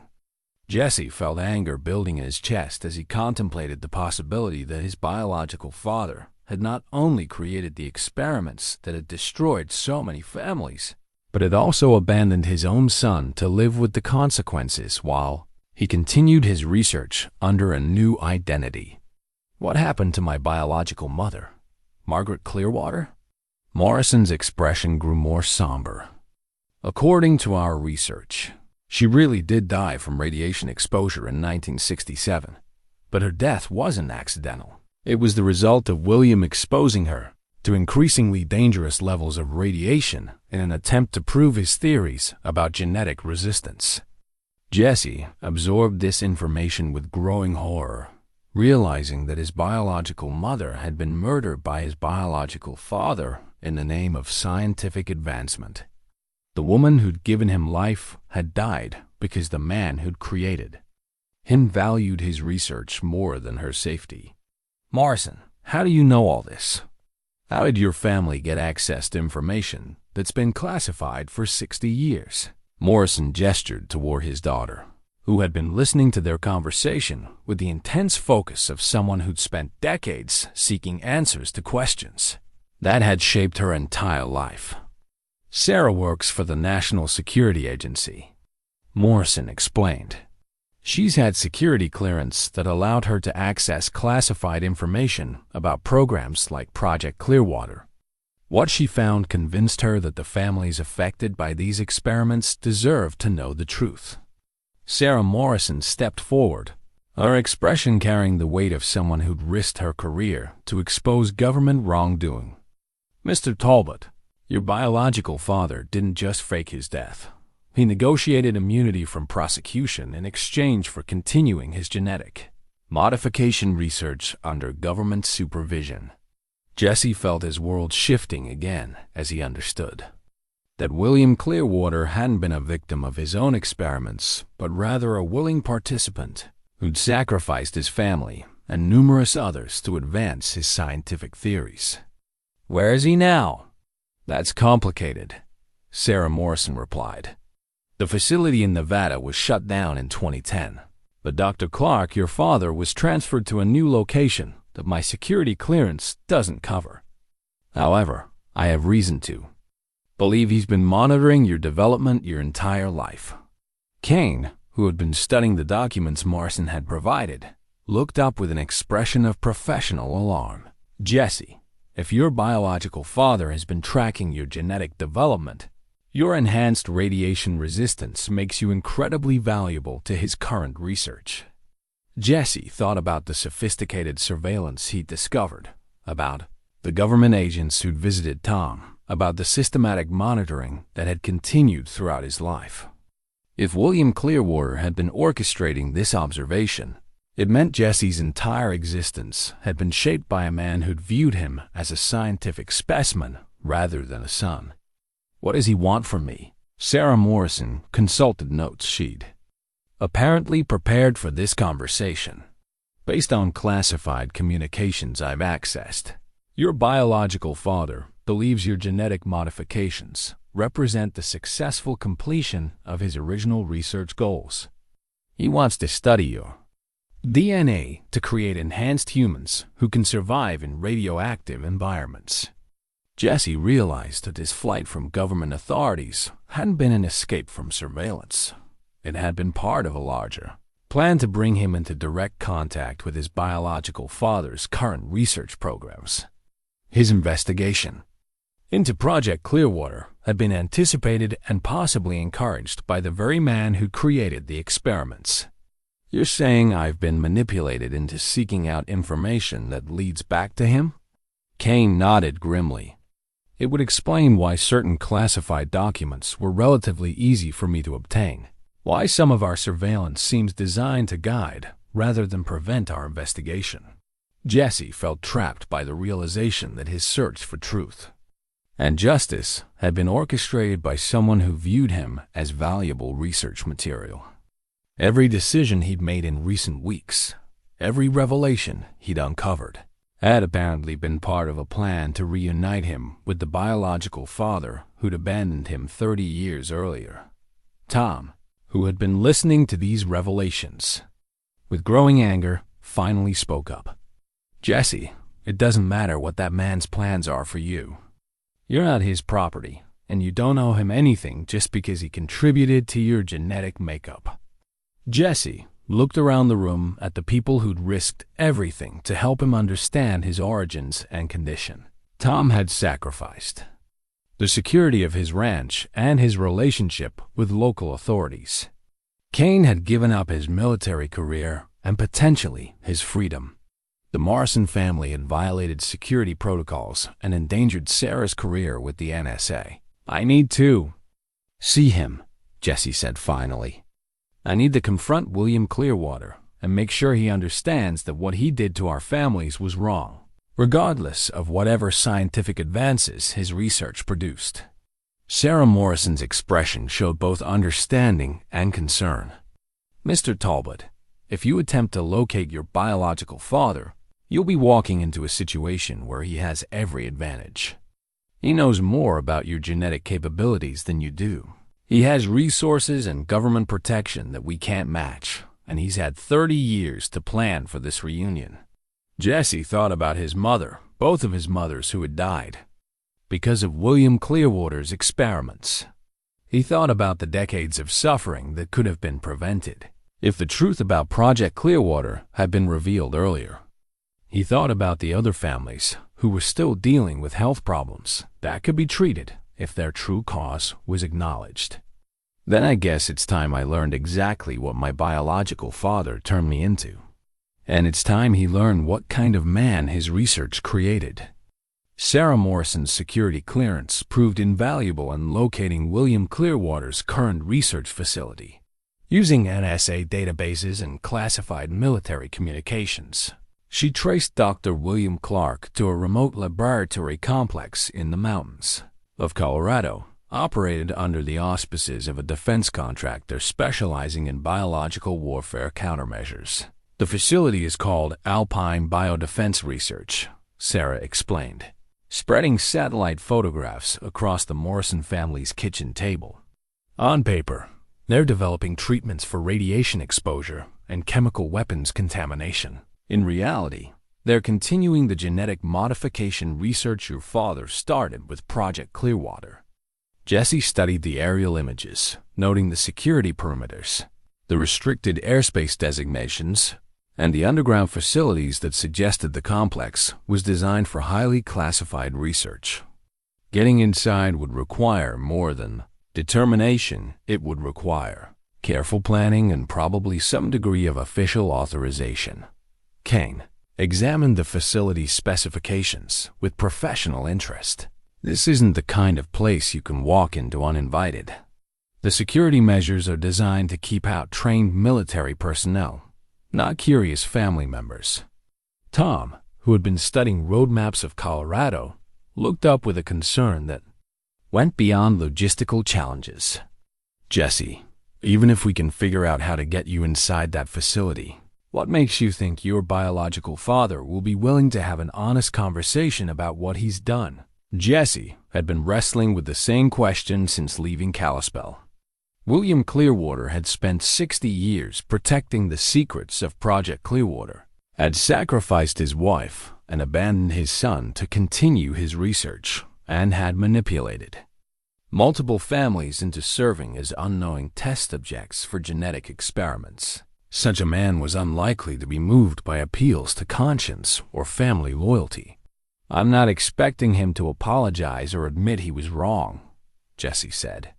Jesse felt anger building in his chest as he contemplated the possibility that his biological father had not only created the experiments that had destroyed so many families, but had also abandoned his own son to live with the consequences while he continued his research under a new identity. What happened to my biological mother, Margaret Clearwater? Morrison's expression grew more somber. According to our research, she really did die from radiation exposure in 1967, but her death wasn't accidental. It was the result of William exposing her to increasingly dangerous levels of radiation in an attempt to prove his theories about genetic resistance. Jesse absorbed this information with growing horror, realizing that his biological mother had been murdered by his biological father in the name of scientific advancement. The woman who'd given him life had died because the man who'd created him valued his research more than her safety. "Morrison, how do you know all this? How did your family get access to information that's been classified for 60 years? Morrison gestured toward his daughter, who had been listening to their conversation with the intense focus of someone who'd spent decades seeking answers to questions that had shaped her entire life. "Sarah works for the National Security Agency," Morrison explained. "She's had security clearance that allowed her to access classified information about programs like Project Clearwater. What she found convinced her that the families affected by these experiments deserved to know the truth." Sarah Morrison stepped forward, her expression carrying the weight of someone who'd risked her career to expose government wrongdoing. "Mr. Talbot, your biological father didn't just fake his death. He negotiated immunity from prosecution in exchange for continuing his genetic modification research under government supervision." Jesse felt his world shifting again as he understood that William Clearwater hadn't been a victim of his own experiments, but rather a willing participant who'd sacrificed his family and numerous others to advance his scientific theories. "Where is he now?" "That's complicated," Sarah Morrison replied. "The facility in Nevada was shut down in 2010, but Dr. Clark, your father, was transferred to a new location that my security clearance doesn't cover. However, I have reason to believe he's been monitoring your development your entire life." Kane, who had been studying the documents Morrison had provided, looked up with an expression of professional alarm. "Jesse, If your biological father has been tracking your genetic development, your enhanced radiation resistance makes you incredibly valuable to his current research. Jesse thought about the sophisticated surveillance he'd discovered, about the government agents who'd visited Tom, about the systematic monitoring that had continued throughout his life. If William Clearwater had been orchestrating this observation, it meant Jesse's entire existence had been shaped by a man who'd viewed him as a scientific specimen rather than a son. "What does he want from me?" Sarah Morrison consulted notes she'd apparently prepared for this conversation. "Based on classified communications I've accessed, your biological father believes your genetic modifications represent the successful completion of his original research goals. He wants to study your DNA to create enhanced humans who can survive in radioactive environments." Jesse realized that his flight from government authorities hadn't been an escape from surveillance. It had been part of a larger plan to bring him into direct contact with his biological father's current research programs. His investigation into Project Clearwater had been anticipated and possibly encouraged by the very man who created the experiments. "You're saying I've been manipulated into seeking out information that leads back to him?" Kane nodded grimly. "It would explain why certain classified documents were relatively easy for me to obtain, why some of our surveillance seems designed to guide rather than prevent our investigation." Jesse felt trapped by the realization that his search for truth and justice had been orchestrated by someone who viewed him as valuable research material. Every decision he'd made in recent weeks, every revelation he'd uncovered, had apparently been part of a plan to reunite him with the biological father who'd abandoned him 30 years earlier. Tom, who had been listening to these revelations with growing anger, finally spoke up. "Jesse, it doesn't matter what that man's plans are for you. You're not his property, and you don't owe him anything just because he contributed to your genetic makeup." Jesse looked around the room at the people who'd risked everything to help him understand his origins and condition. Tom had sacrificed the security of his ranch and his relationship with local authorities. Kane had given up his military career and potentially his freedom. The Morrison family had violated security protocols and endangered Sarah's career with the NSA. "I need to see him," Jesse said finally. "I need to confront William Clearwater and make sure he understands that what he did to our families was wrong, regardless of whatever scientific advances his research produced." Sarah Morrison's expression showed both understanding and concern. "Mr. Talbot, if you attempt to locate your biological father, you'll be walking into a situation where he has every advantage. He knows more about your genetic capabilities than you do. He has resources and government protection that we can't match, and he's had 30 years to plan for this reunion." Jesse thought about his mother, both of his mothers who had died because of William Clearwater's experiments. He thought about the decades of suffering that could have been prevented if the truth about Project Clearwater had been revealed earlier. He thought about the other families who were still dealing with health problems that could be treated if their true cause was acknowledged. "Then I guess it's time I learned exactly what my biological father turned me into. And it's time he learned what kind of man his research created." Sarah Morrison's security clearance proved invaluable in locating William Clearwater's current research facility, using NSA databases and classified military communications. She traced Dr. William Clark to a remote laboratory complex in the mountains of Colorado, operated under the auspices of a defense contractor specializing in biological warfare countermeasures. "The facility is called Alpine Biodefense Research," Sarah explained, spreading satellite photographs across the Morrison family's kitchen table. "On paper, they're developing treatments for radiation exposure and chemical weapons contamination. In reality, they're continuing the genetic modification research your father started with Project Clearwater." Jesse studied the aerial images, noting the security perimeters, the restricted airspace designations, and the underground facilities that suggested the complex was designed for highly classified research. Getting inside would require more than determination. It would require careful planning and probably some degree of official authorization. Kane examined the facility specifications with professional interest. This isn't the kind of place you can walk into uninvited. The security measures are designed to keep out trained military personnel, not curious family members. Tom, who had been studying roadmaps of Colorado, looked up with a concern that went beyond logistical challenges. Jesse, even if we can figure out how to get you inside that facility, what makes you think your biological father will be willing to have an honest conversation about what he's done? Jesse had been wrestling with the same question since leaving Kalispell. William Clearwater had spent 60 years protecting the secrets of Project Clearwater, had sacrificed his wife and abandoned his son to continue his research, and had manipulated multiple families into serving as unknowing test subjects for genetic experiments. Such a man was unlikely to be moved by appeals to conscience or family loyalty. "I'm not expecting him to apologize or admit he was wrong," Jesse said.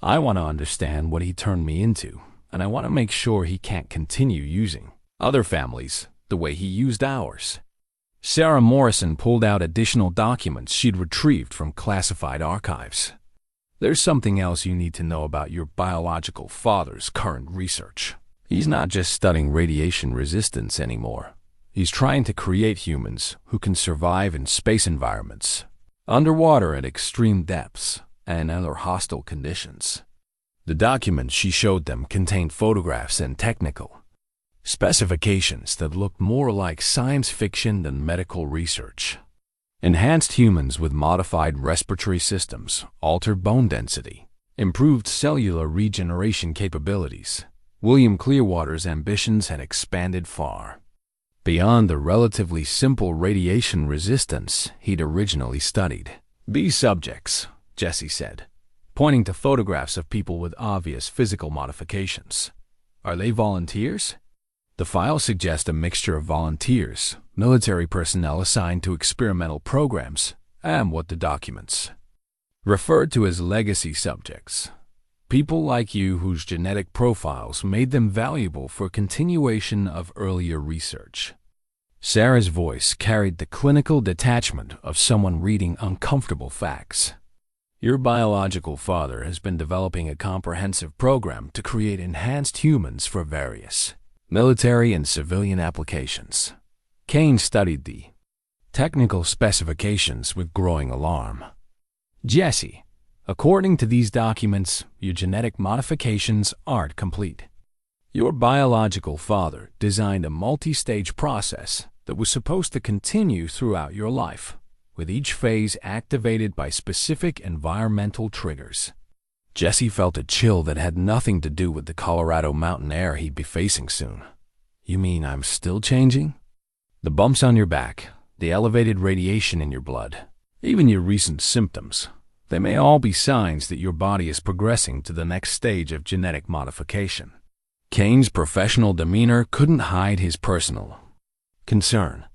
"I want to understand what he turned me into, and I want to make sure he can't continue using other families the way he used ours." Sarah Morrison pulled out additional documents she'd retrieved from classified archives. "There's something else you need to know about your biological father's current research. He's not just studying radiation resistance anymore. He's trying to create humans who can survive in space environments, underwater at extreme depths, and other hostile conditions." The documents she showed them contained photographs and technical specifications that looked more like science fiction than medical research. Enhanced humans with modified respiratory systems, altered bone density, improved cellular regeneration capabilities. William Clearwater's ambitions had expanded far beyond the relatively simple radiation resistance he'd originally studied. "These subjects," Jesse said, pointing to photographs of people with obvious physical modifications, "are they volunteers?" The file suggests a mixture of volunteers, military personnel assigned to experimental programs, and what the documents referred to as legacy subjects. People like you whose genetic profiles made them valuable for continuation of earlier research. Sarah's voice carried the clinical detachment of someone reading uncomfortable facts. "Your biological father has been developing a comprehensive program to create enhanced humans for various military and civilian applications." Kane studied the technical specifications with growing alarm. "Jesse, according to these documents, your genetic modifications aren't complete. Your biological father designed a multi-stage process that was supposed to continue throughout your life, with each phase activated by specific environmental triggers." Jesse felt a chill that had nothing to do with the Colorado mountain air he'd be facing soon. "You mean I'm still changing? The bumps on your back, the elevated radiation in your blood, even your recent symptoms, they may all be signs that your body is progressing to the next stage of genetic modification." Kane's professional demeanor couldn't hide his personal concern.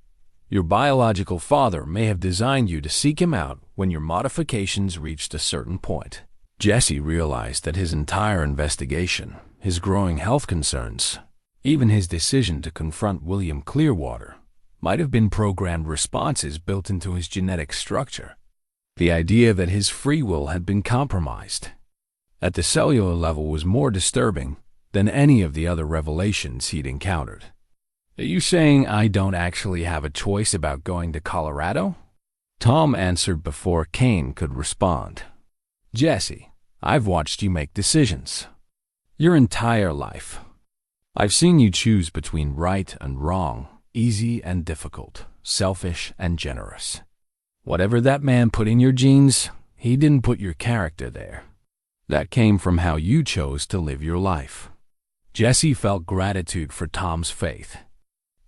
"Your biological father may have designed you to seek him out when your modifications reached a certain point." Jesse realized that his entire investigation, his growing health concerns, even his decision to confront William Clearwater, might have been programmed responses built into his genetic structure. The idea that his free will had been compromised at the cellular level was more disturbing than any of the other revelations he'd encountered. "Are you saying I don't actually have a choice about going to Colorado?" Tom answered before Kane could respond. "Jesse, I've watched you make decisions your entire life. I've seen you choose between right and wrong, easy and difficult, selfish and generous. Whatever that man put in your genes, he didn't put your character there. That came from how you chose to live your life." Jesse felt gratitude for Tom's faith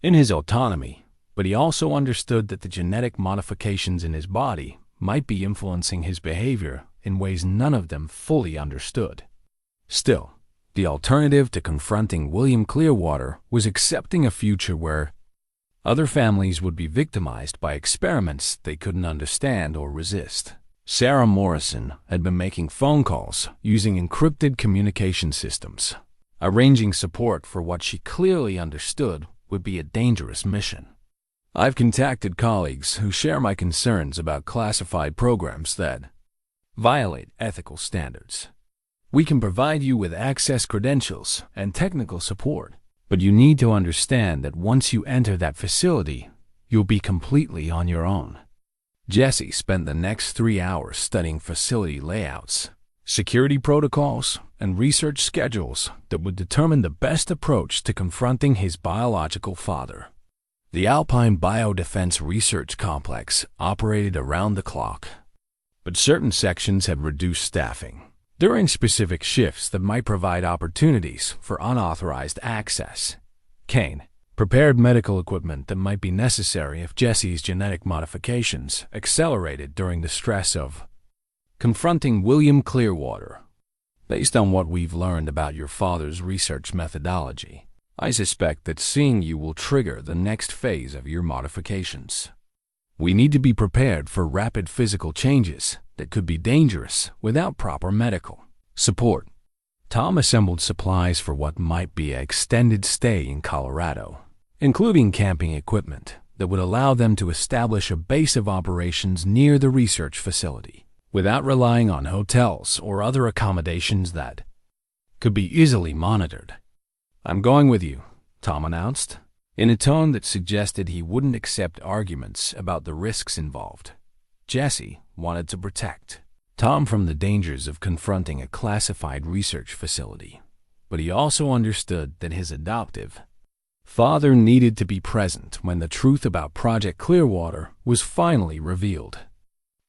in his autonomy, but he also understood that the genetic modifications in his body might be influencing his behavior in ways none of them fully understood. Still, The alternative to confronting William Clearwater was accepting a future where other families would be victimized by experiments they couldn't understand or resist. Sarah Morrison had been making phone calls using encrypted communication systems, arranging support for what she clearly understood would be a dangerous mission. I've contacted colleagues who share my concerns about classified programs that violate ethical standards. We can provide you with access credentials and technical support, but you need to understand that once you enter that facility, you'll be completely on your own. Jesse spent the next 3 hours studying facility layouts, security protocols, and research schedules that would determine the best approach to confronting his biological father. The Alpine Biodefense Research Complex operated around the clock, but certain sections had reduced staffing during specific shifts that might provide opportunities for unauthorized access. Kane prepared medical equipment that might be necessary if Jesse's genetic modifications accelerated during the stress of confronting William Clearwater. Based on what we've learned about your father's research methodology, I suspect that seeing you will trigger the next phase of your modifications. We need to be prepared for rapid physical changes that could be dangerous without proper medical support. Tom assembled supplies for what might be an extended stay in Colorado, including camping equipment that would allow them to establish a base of operations near the research facility, without relying on hotels or other accommodations that could be easily monitored. "I'm going with you," Tom announced, in a tone that suggested he wouldn't accept arguments about the risks involved. Jesse wanted to protect Tom from the dangers of confronting a classified research facility, but he also understood that his adoptive father needed to be present when the truth about Project Clearwater was finally revealed.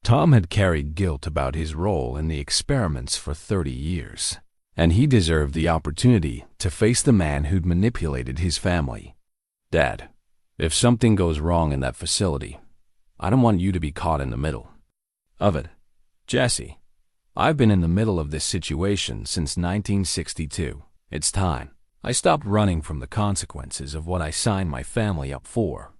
Tom had carried guilt about his role in the experiments for 30 years, and he deserved the opportunity to face the man who'd manipulated his family. "Dad, if something goes wrong in that facility, I don't want you to be caught in the middle of it." "Jesse, I've been in the middle of this situation since 1962. It's time I stopped running from the consequences of what I signed my family up for."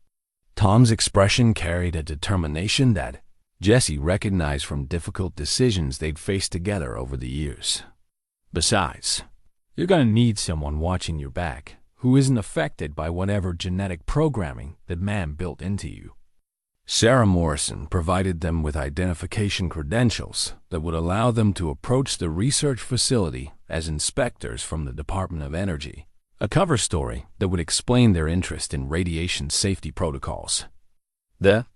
Tom's expression carried a determination that Jesse recognized from difficult decisions they'd faced together over the years. "Besides, you're going to need someone watching your back who isn't affected by whatever genetic programming that man built into you." Sarah Morrison provided them with identification credentials that would allow them to approach the research facility as inspectors from the Department of Energy, a cover story that would explain their interest in radiation safety protocols. The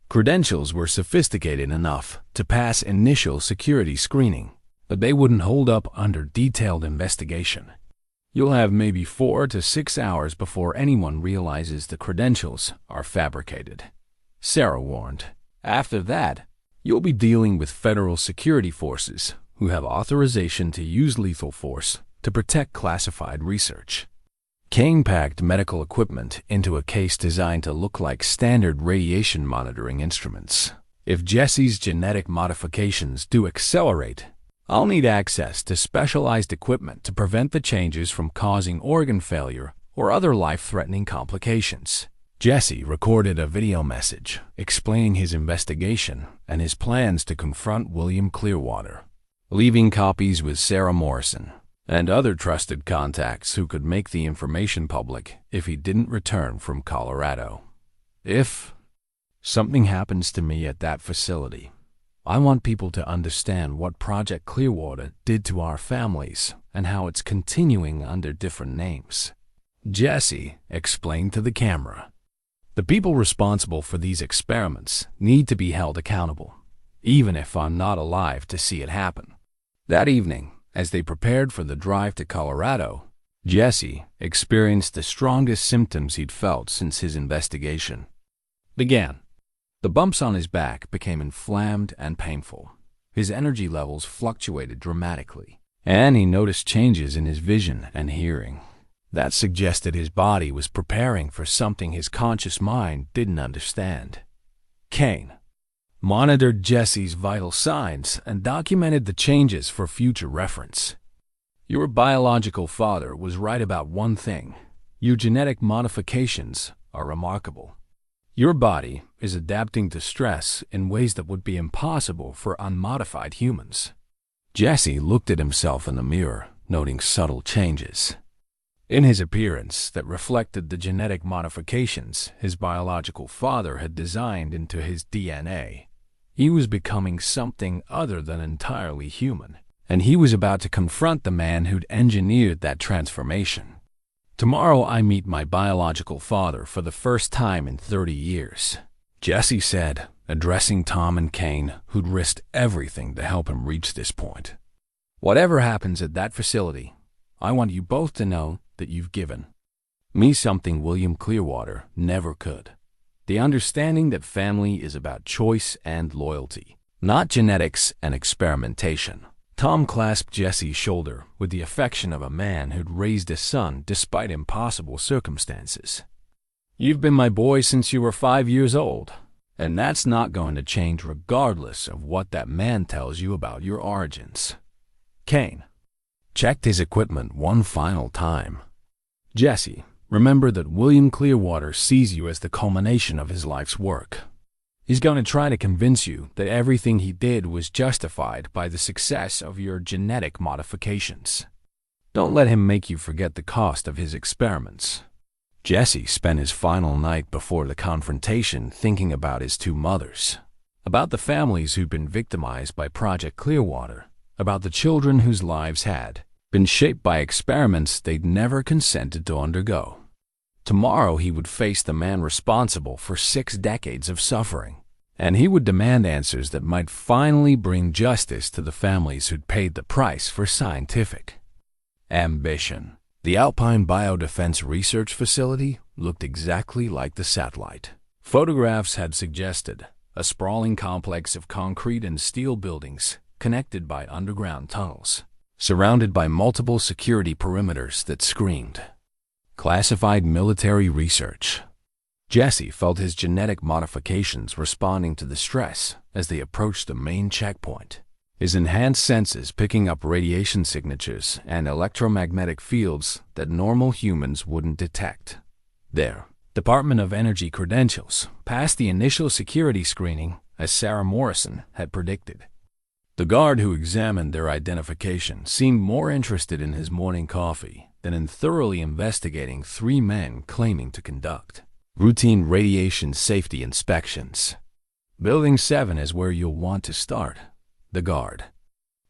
credentials were sophisticated enough to pass initial security screening, but they wouldn't hold up under detailed investigation. "You'll have maybe 4 to 6 hours before anyone realizes the credentials are fabricated," Sarah warned. "After that, you'll be dealing with federal security forces who have authorization to use lethal force to protect classified research." Kane packed medical equipment into a case designed to look like standard radiation monitoring instruments. "If Jesse's genetic modifications do accelerate, I'll need access to specialized equipment to prevent the changes from causing organ failure or other life-threatening complications." Jesse recorded a video message explaining his investigation and his plans to confront William Clearwater, leaving copies with Sarah Morrison and other trusted contacts who could make the information public if he didn't return from Colorado. "If something happens to me at that facility, I want people to understand what Project Clearwater did to our families and how it's continuing under different names," Jesse explained to the camera. "The people responsible for these experiments need to be held accountable, even if I'm not alive to see it happen." That evening, as they prepared for the drive to Colorado, Jesse experienced the strongest symptoms he'd felt since his investigation began. The bumps on his back became inflamed and painful. His energy levels fluctuated dramatically, and he noticed changes in his vision and hearing. That suggested his body was preparing for something his conscious mind didn't understand. Kane monitored Jesse's vital signs and documented the changes for future reference. Your biological father was right about one thing. Your genetic modifications are remarkable. Your body is adapting to stress in ways that would be impossible for unmodified humans. Jesse looked at himself in the mirror, noting subtle changes in his appearance that reflected the genetic modifications his biological father had designed into his DNA. He was becoming something other than entirely human, and he was about to confront the man who'd engineered that transformation. Tomorrow I meet my biological father for the first time in 30 years, Jesse said, addressing Tom and Kane, who'd risked everything to help him reach this point. Whatever happens at that facility, I want you both to know that you've given me something William Clearwater never could. The understanding that family is about choice and loyalty, not genetics and experimentation. Tom clasped Jesse's shoulder with the affection of a man who'd raised a son despite impossible circumstances. You've been my boy since you were 5 years old, and that's not going to change regardless of what that man tells you about your origins. Kane checked his equipment one final time. Jesse, remember that William Clearwater sees you as the culmination of his life's work. He's going to try to convince you that everything he did was justified by the success of your genetic modifications. Don't let him make you forget the cost of his experiments. Jesse spent his final night before the confrontation thinking about his two mothers, about the families who'd been victimized by Project Clearwater, about the children whose lives had been shaped by experiments they'd never consented to undergo. Tomorrow he would face the man responsible for 6 decades of suffering, and he would demand answers that might finally bring justice to the families who'd paid the price for scientific ambition. The Alpine Biodefense Research Facility looked exactly like the satellite photographs had suggested, a sprawling complex of concrete and steel buildings connected by underground tunnels, surrounded by multiple security perimeters that screamed classified military research. Jesse felt his genetic modifications responding to the stress as they approached the main checkpoint, his enhanced senses picking up radiation signatures and electromagnetic fields that normal humans wouldn't detect. Their Department of Energy credentials passed the initial security screening as Sarah Morrison had predicted. The guard who examined their identification seemed more interested in his morning coffee than in thoroughly investigating 3 men claiming to conduct routine radiation safety inspections. Building 7 is where you'll want to start, the guard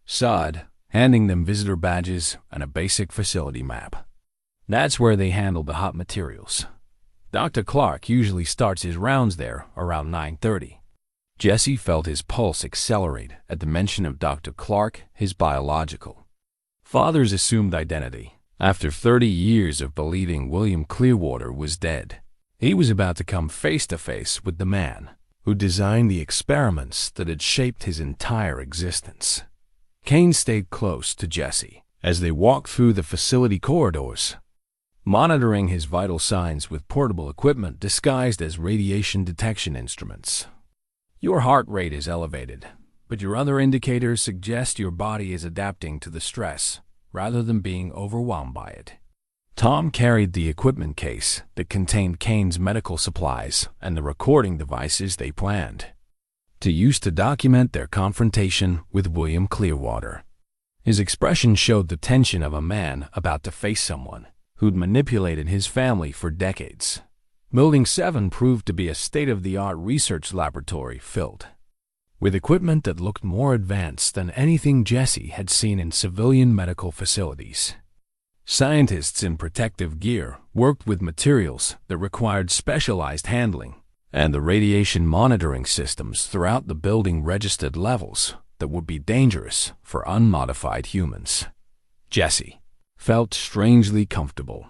said, handing them visitor badges and a basic facility map. That's where they handle the hot materials. Dr. Clark usually starts his rounds there around 9:30. Jesse felt his pulse accelerate at the mention of Dr. Clark, his biological father's assumed identity. After 30 years of believing William Clearwater was dead, he was about to come face to face with the man who designed the experiments that had shaped his entire existence. Kane stayed close to Jesse as they walked through the facility corridors, monitoring his vital signs with portable equipment disguised as radiation detection instruments. Your heart rate is elevated, but your other indicators suggest your body is adapting to the stress rather than being overwhelmed by it. Tom carried the equipment case that contained Kane's medical supplies and the recording devices they planned to use to document their confrontation with William Clearwater. His expression showed the tension of a man about to face someone who'd manipulated his family for decades. Building 7 proved to be a state-of-the-art research laboratory filled with equipment that looked more advanced than anything Jesse had seen in civilian medical facilities. Scientists in protective gear worked with materials that required specialized handling, and the radiation monitoring systems throughout the building registered levels that would be dangerous for unmodified humans. Jesse felt strangely comfortable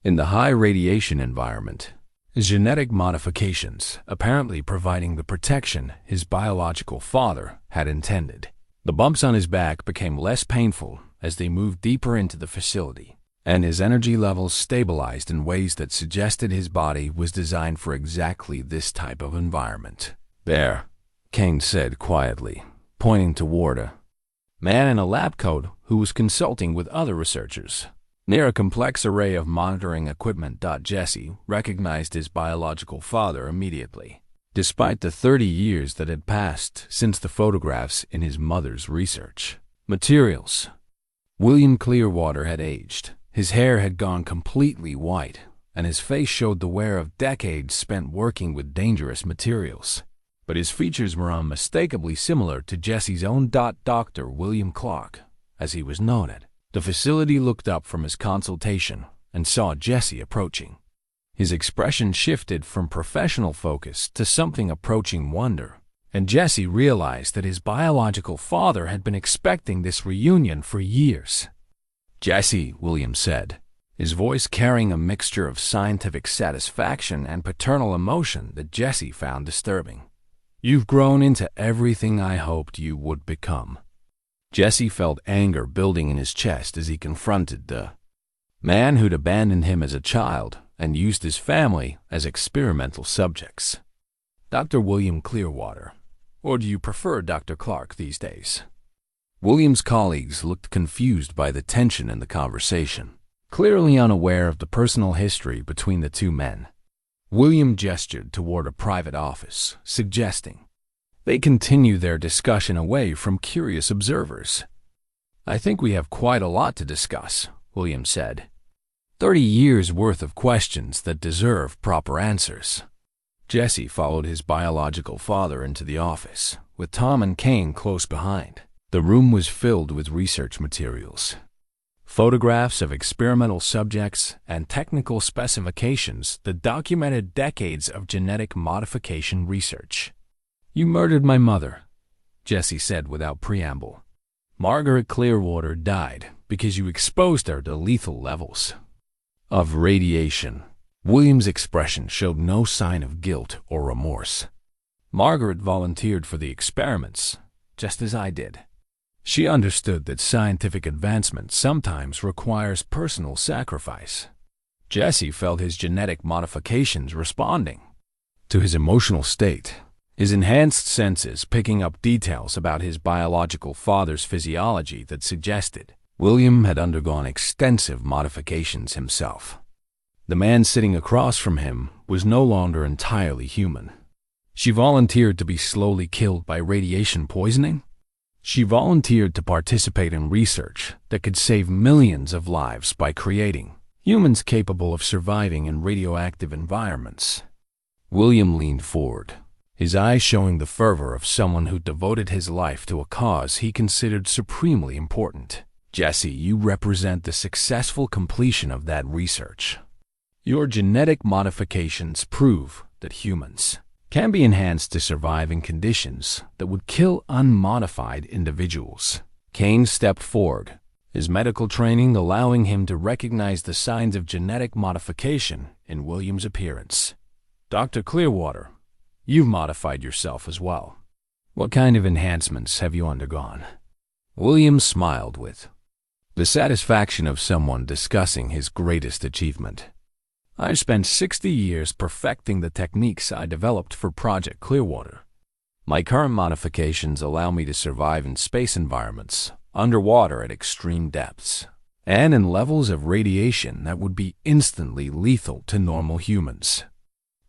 in the high radiation environment, his genetic modifications apparently providing the protection his biological father had intended. The bumps on his back became less painful as they moved deeper into the facility, and his energy levels stabilized in ways that suggested his body was designed for exactly this type of environment. There, Kane said quietly, pointing toward a man in a lab coat who was consulting with other researchers. Near a complex array of monitoring equipment, Jesse recognized his biological father immediately, despite the 30 years that had passed since the photographs in his mother's research materials. William Clearwater had aged. His hair had gone completely white, and his face showed the wear of decades spent working with dangerous materials. But his features were unmistakably similar to Jesse's own. Dr. William Clark, as he was known at the facility, looked up from his consultation and saw Jesse approaching. His expression shifted from professional focus to something approaching wonder, and Jesse realized that his biological father had been expecting this reunion for years. "Jesse," William said, his voice carrying a mixture of scientific satisfaction and paternal emotion that Jesse found disturbing. "You've grown into everything I hoped you would become." Jesse felt anger building in his chest as he confronted the man who'd abandoned him as a child and used his family as experimental subjects. "Dr. William Clearwater, or do you prefer Dr. Clark these days?" William's colleagues looked confused by the tension in the conversation, clearly unaware of the personal history between the two men. William gestured toward a private office, suggesting they continue their discussion away from curious observers. "I think we have quite a lot to discuss," William said. 30 years worth of questions that deserve proper answers. Jesse followed his biological father into the office, with Tom and Kane close behind. The room was filled with research materials, photographs of experimental subjects, and technical specifications that documented decades of genetic modification research. "You murdered my mother," Jesse said without preamble. "Margaret Clearwater died because you exposed her to lethal levels of radiation." William's expression showed no sign of guilt or remorse. "Margaret volunteered for the experiments, just as I did. She understood that scientific advancement sometimes requires personal sacrifice." Jesse felt his genetic modifications responding to his emotional state, his enhanced senses picking up details about his biological father's physiology that suggested William had undergone extensive modifications himself. The man sitting across from him was no longer entirely human. She volunteered to be slowly killed by radiation poisoning? She volunteered to participate in research that could save millions of lives by creating humans capable of surviving in radioactive environments. William leaned forward, his eyes showing the fervor of someone who devoted his life to a cause he considered supremely important. "Jesse, you represent the successful completion of that research. Your genetic modifications prove that humans can be enhanced to survive in conditions that would kill unmodified individuals." Kane stepped forward, his medical training allowing him to recognize the signs of genetic modification in William's appearance. "Dr. Clearwater, you've modified yourself as well. What kind of enhancements have you undergone?" William smiled with the satisfaction of someone discussing his greatest achievement. "I've spent 60 years perfecting the techniques I developed for Project Clearwater. My current modifications allow me to survive in space environments, underwater at extreme depths, and in levels of radiation that would be instantly lethal to normal humans."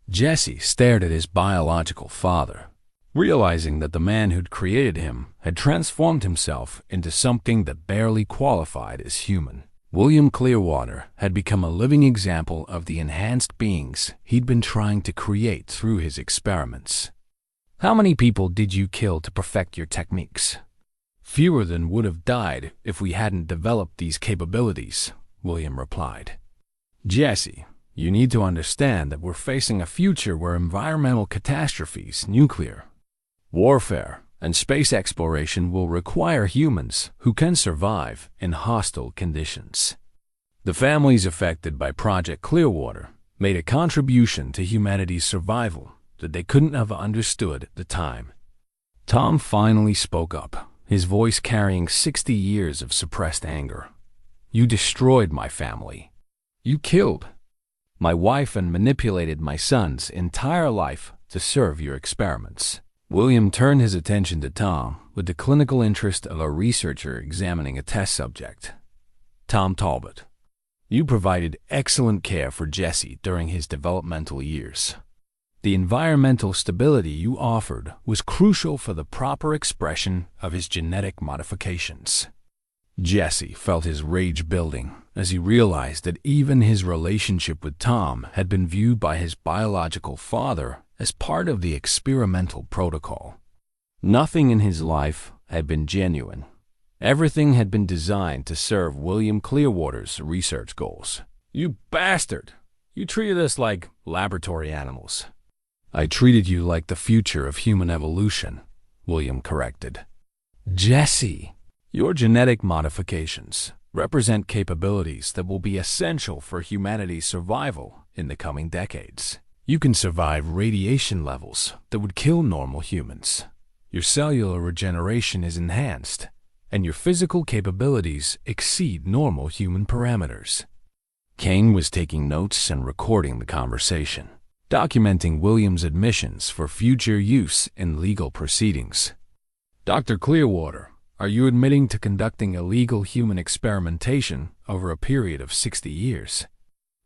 Jesse stared at his biological father, realizing that the man who'd created him had transformed himself into something that barely qualified as human. William Clearwater had become a living example of the enhanced beings he'd been trying to create through his experiments. "How many people did you kill to perfect your techniques?" "Fewer than would have died if we hadn't developed these capabilities," William replied. "Jesse, you need to understand that we're facing a future where environmental catastrophes, nuclear warfare, and space exploration will require humans who can survive in hostile conditions. The families affected by Project Clearwater made a contribution to humanity's survival that they couldn't have understood at the time." Tom finally spoke up, his voice carrying 60 years of suppressed anger. "You destroyed my family. You killed my wife and manipulated my son's entire life to serve your experiments." William turned his attention to Tom with the clinical interest of a researcher examining a test subject. Tom Talbot, you provided excellent care for Jesse during his developmental years. The environmental stability you offered was crucial for the proper expression of his genetic modifications. Jesse felt his rage building as he realized that even his relationship with Tom had been viewed by his biological father as part of the experimental protocol. Nothing in his life had been genuine. Everything had been designed to serve William Clearwater's research goals. You bastard! You treated us like laboratory animals. I treated you like the future of human evolution, William corrected. Jesse, your genetic modifications represent capabilities that will be essential for humanity's survival in the coming decades. You can survive radiation levels that would kill normal humans. Your cellular regeneration is enhanced, and your physical capabilities exceed normal human parameters. Kane was taking notes and recording the conversation, documenting William's admissions for future use in legal proceedings. Dr. Clearwater, are you admitting to conducting illegal human experimentation over a period of 60 years?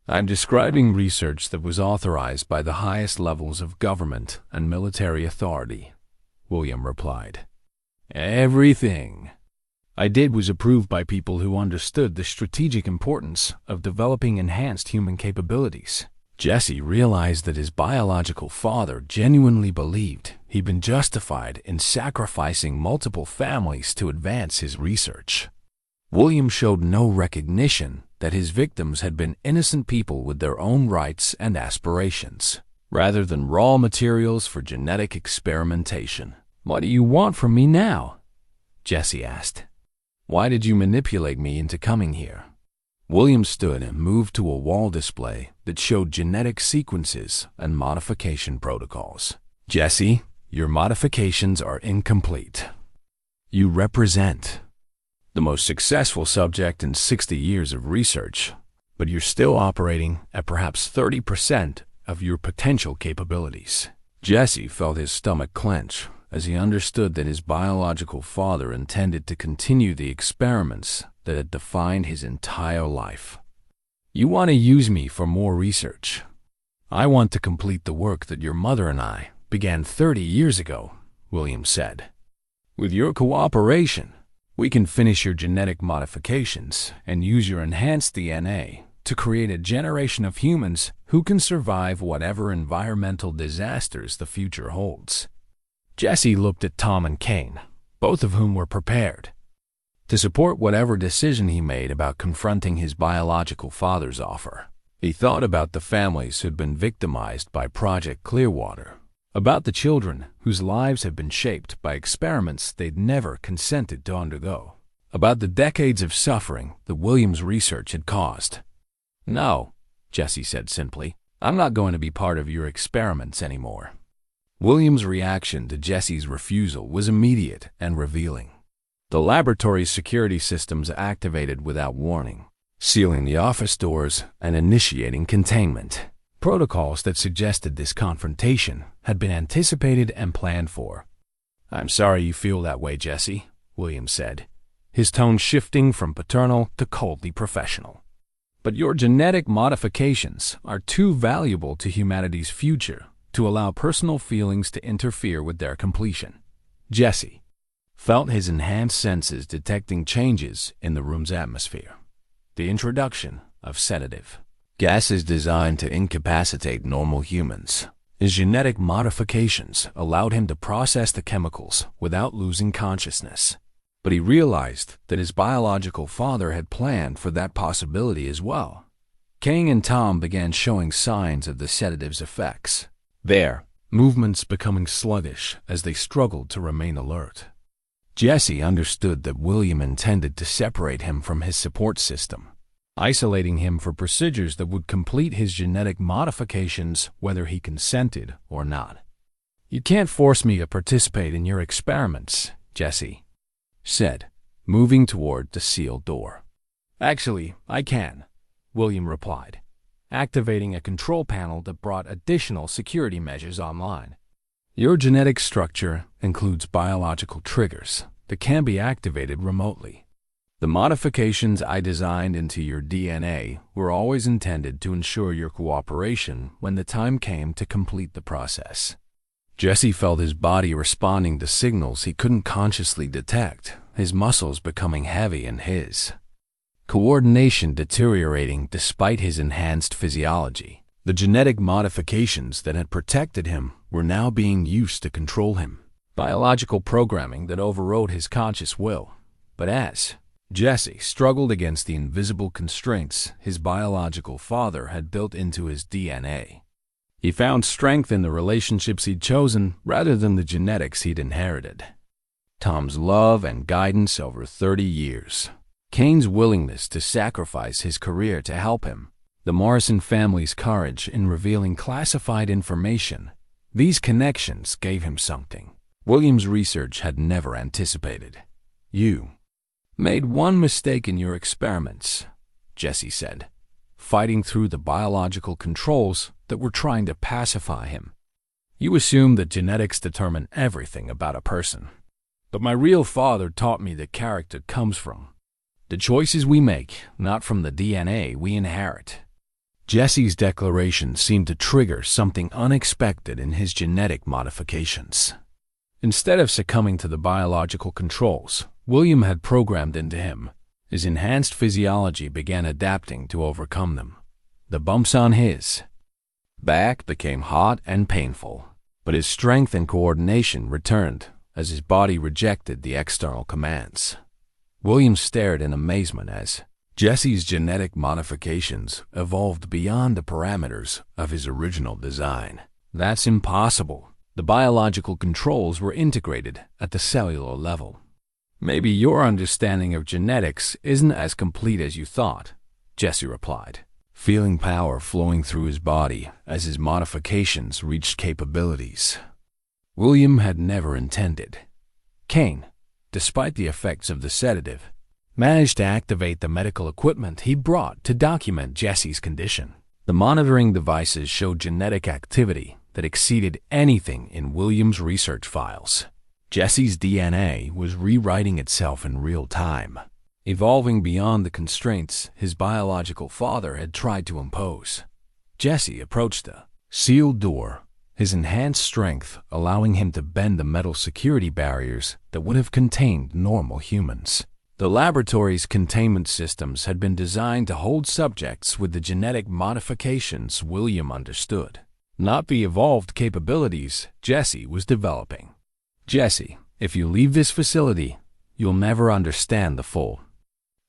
I'm describing research that was authorized by the highest levels of government and military authority, William replied. Everything I did was approved by people who understood the strategic importance of developing enhanced human capabilities. Jesse realized that his biological father genuinely believed he'd been justified in sacrificing multiple families to advance his research. William showed no recognition that his victims had been innocent people with their own rights and aspirations, rather than raw materials for genetic experimentation. What do you want from me now? Jesse asked. Why did you manipulate me into coming here? William stood and moved to a wall display that showed genetic sequences and modification protocols. Jesse, your modifications are incomplete. You represent the most successful subject in 60 years of research, but you're still operating at perhaps 30% of your potential capabilities. Jesse felt his stomach clench as he understood that his biological father intended to continue the experiments that had defined his entire life. You want to use me for more research. I want to complete the work that your mother and I began 30 years ago, William said. With your cooperation, we can finish your genetic modifications and use your enhanced DNA to create a generation of humans who can survive whatever environmental disasters the future holds. Jesse looked at Tom and Kane, both of whom were prepared to support whatever decision he made about confronting his biological father's offer. He thought about the families who'd been victimized by Project Clearwater, about the children whose lives had been shaped by experiments they'd never consented to undergo, about the decades of suffering that William's research had caused. No, Jesse said simply, I'm not going to be part of your experiments anymore. William's reaction to Jesse's refusal was immediate and revealing. The laboratory's security systems activated without warning, sealing the office doors and initiating containment. Protocols that suggested this confrontation had been anticipated and planned for. I'm sorry you feel that way, Jesse, William said, his tone shifting from paternal to coldly professional. But your genetic modifications are too valuable to humanity's future to allow personal feelings to interfere with their completion. Jesse felt his enhanced senses detecting changes in the room's atmosphere. The introduction of sedative gases designed to incapacitate normal humans. His genetic modifications allowed him to process the chemicals without losing consciousness. But he realized that his biological father had planned for that possibility as well. Kane and Tom began showing signs of the sedative's effects, their movements becoming sluggish as they struggled to remain alert. Jesse understood that William intended to separate him from his support system, isolating him for procedures that would complete his genetic modifications whether he consented or not. You can't force me to participate in your experiments, Jesse said, moving toward the sealed door. Actually, I can, William replied, activating a control panel that brought additional security measures online. Your genetic structure includes biological triggers that can be activated remotely. The modifications I designed into your DNA were always intended to ensure your cooperation when the time came to complete the process. Jesse felt his body responding to signals he couldn't consciously detect, his muscles becoming heavy and his coordination deteriorating despite his enhanced physiology. The genetic modifications that had protected him were now being used to control him. Biological programming that overrode his conscious will. But as Jesse struggled against the invisible constraints his biological father had built into his DNA, he found strength in the relationships he'd chosen rather than the genetics he'd inherited. Tom's love and guidance over 30 years. Kane's willingness to sacrifice his career to help him. The Morrison family's courage in revealing classified information. These connections gave him something William's research had never anticipated. You made one mistake in your experiments, Jesse said, fighting through the biological controls that were trying to pacify him. You assumed that genetics determine everything about a person. But my real father taught me that character comes from the choices we make, not from the DNA we inherit. Jesse's declaration seemed to trigger something unexpected in his genetic modifications. Instead of succumbing to the biological controls William had programmed into him, his enhanced physiology began adapting to overcome them. The bumps on his back became hot and painful, but his strength and coordination returned as his body rejected the external commands. William stared in amazement as Jesse's genetic modifications evolved beyond the parameters of his original design. That's impossible. The biological controls were integrated at the cellular level. Maybe your understanding of genetics isn't as complete as you thought, Jesse replied, feeling power flowing through his body as his modifications reached capabilities William had never intended. Kane, despite the effects of the sedative, managed to activate the medical equipment he brought to document Jesse's condition. The monitoring devices showed genetic activity that exceeded anything in William's research files. Jesse's DNA was rewriting itself in real time, evolving beyond the constraints his biological father had tried to impose. Jesse approached the sealed door, his enhanced strength allowing him to bend the metal security barriers that would have contained normal humans. The laboratory's containment systems had been designed to hold subjects with the genetic modifications William understood, not the evolved capabilities Jesse was developing. Jesse, if you leave this facility, you'll never understand the full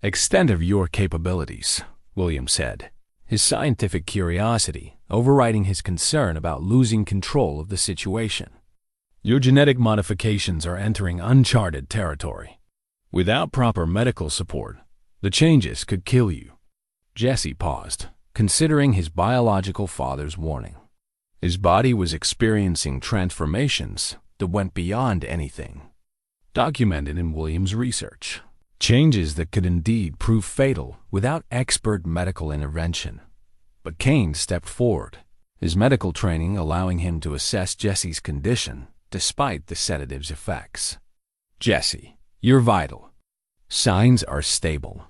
extent of your capabilities, William said, his scientific curiosity overriding his concern about losing control of the situation. Your genetic modifications are entering uncharted territory. Without proper medical support, the changes could kill you. Jesse paused, considering his biological father's warning. His body was experiencing transformations that went beyond anything documented in William's research. Changes that could indeed prove fatal without expert medical intervention. But Kane stepped forward, his medical training allowing him to assess Jesse's condition despite the sedative's effects. Jesse, you're vital. Signs are stable.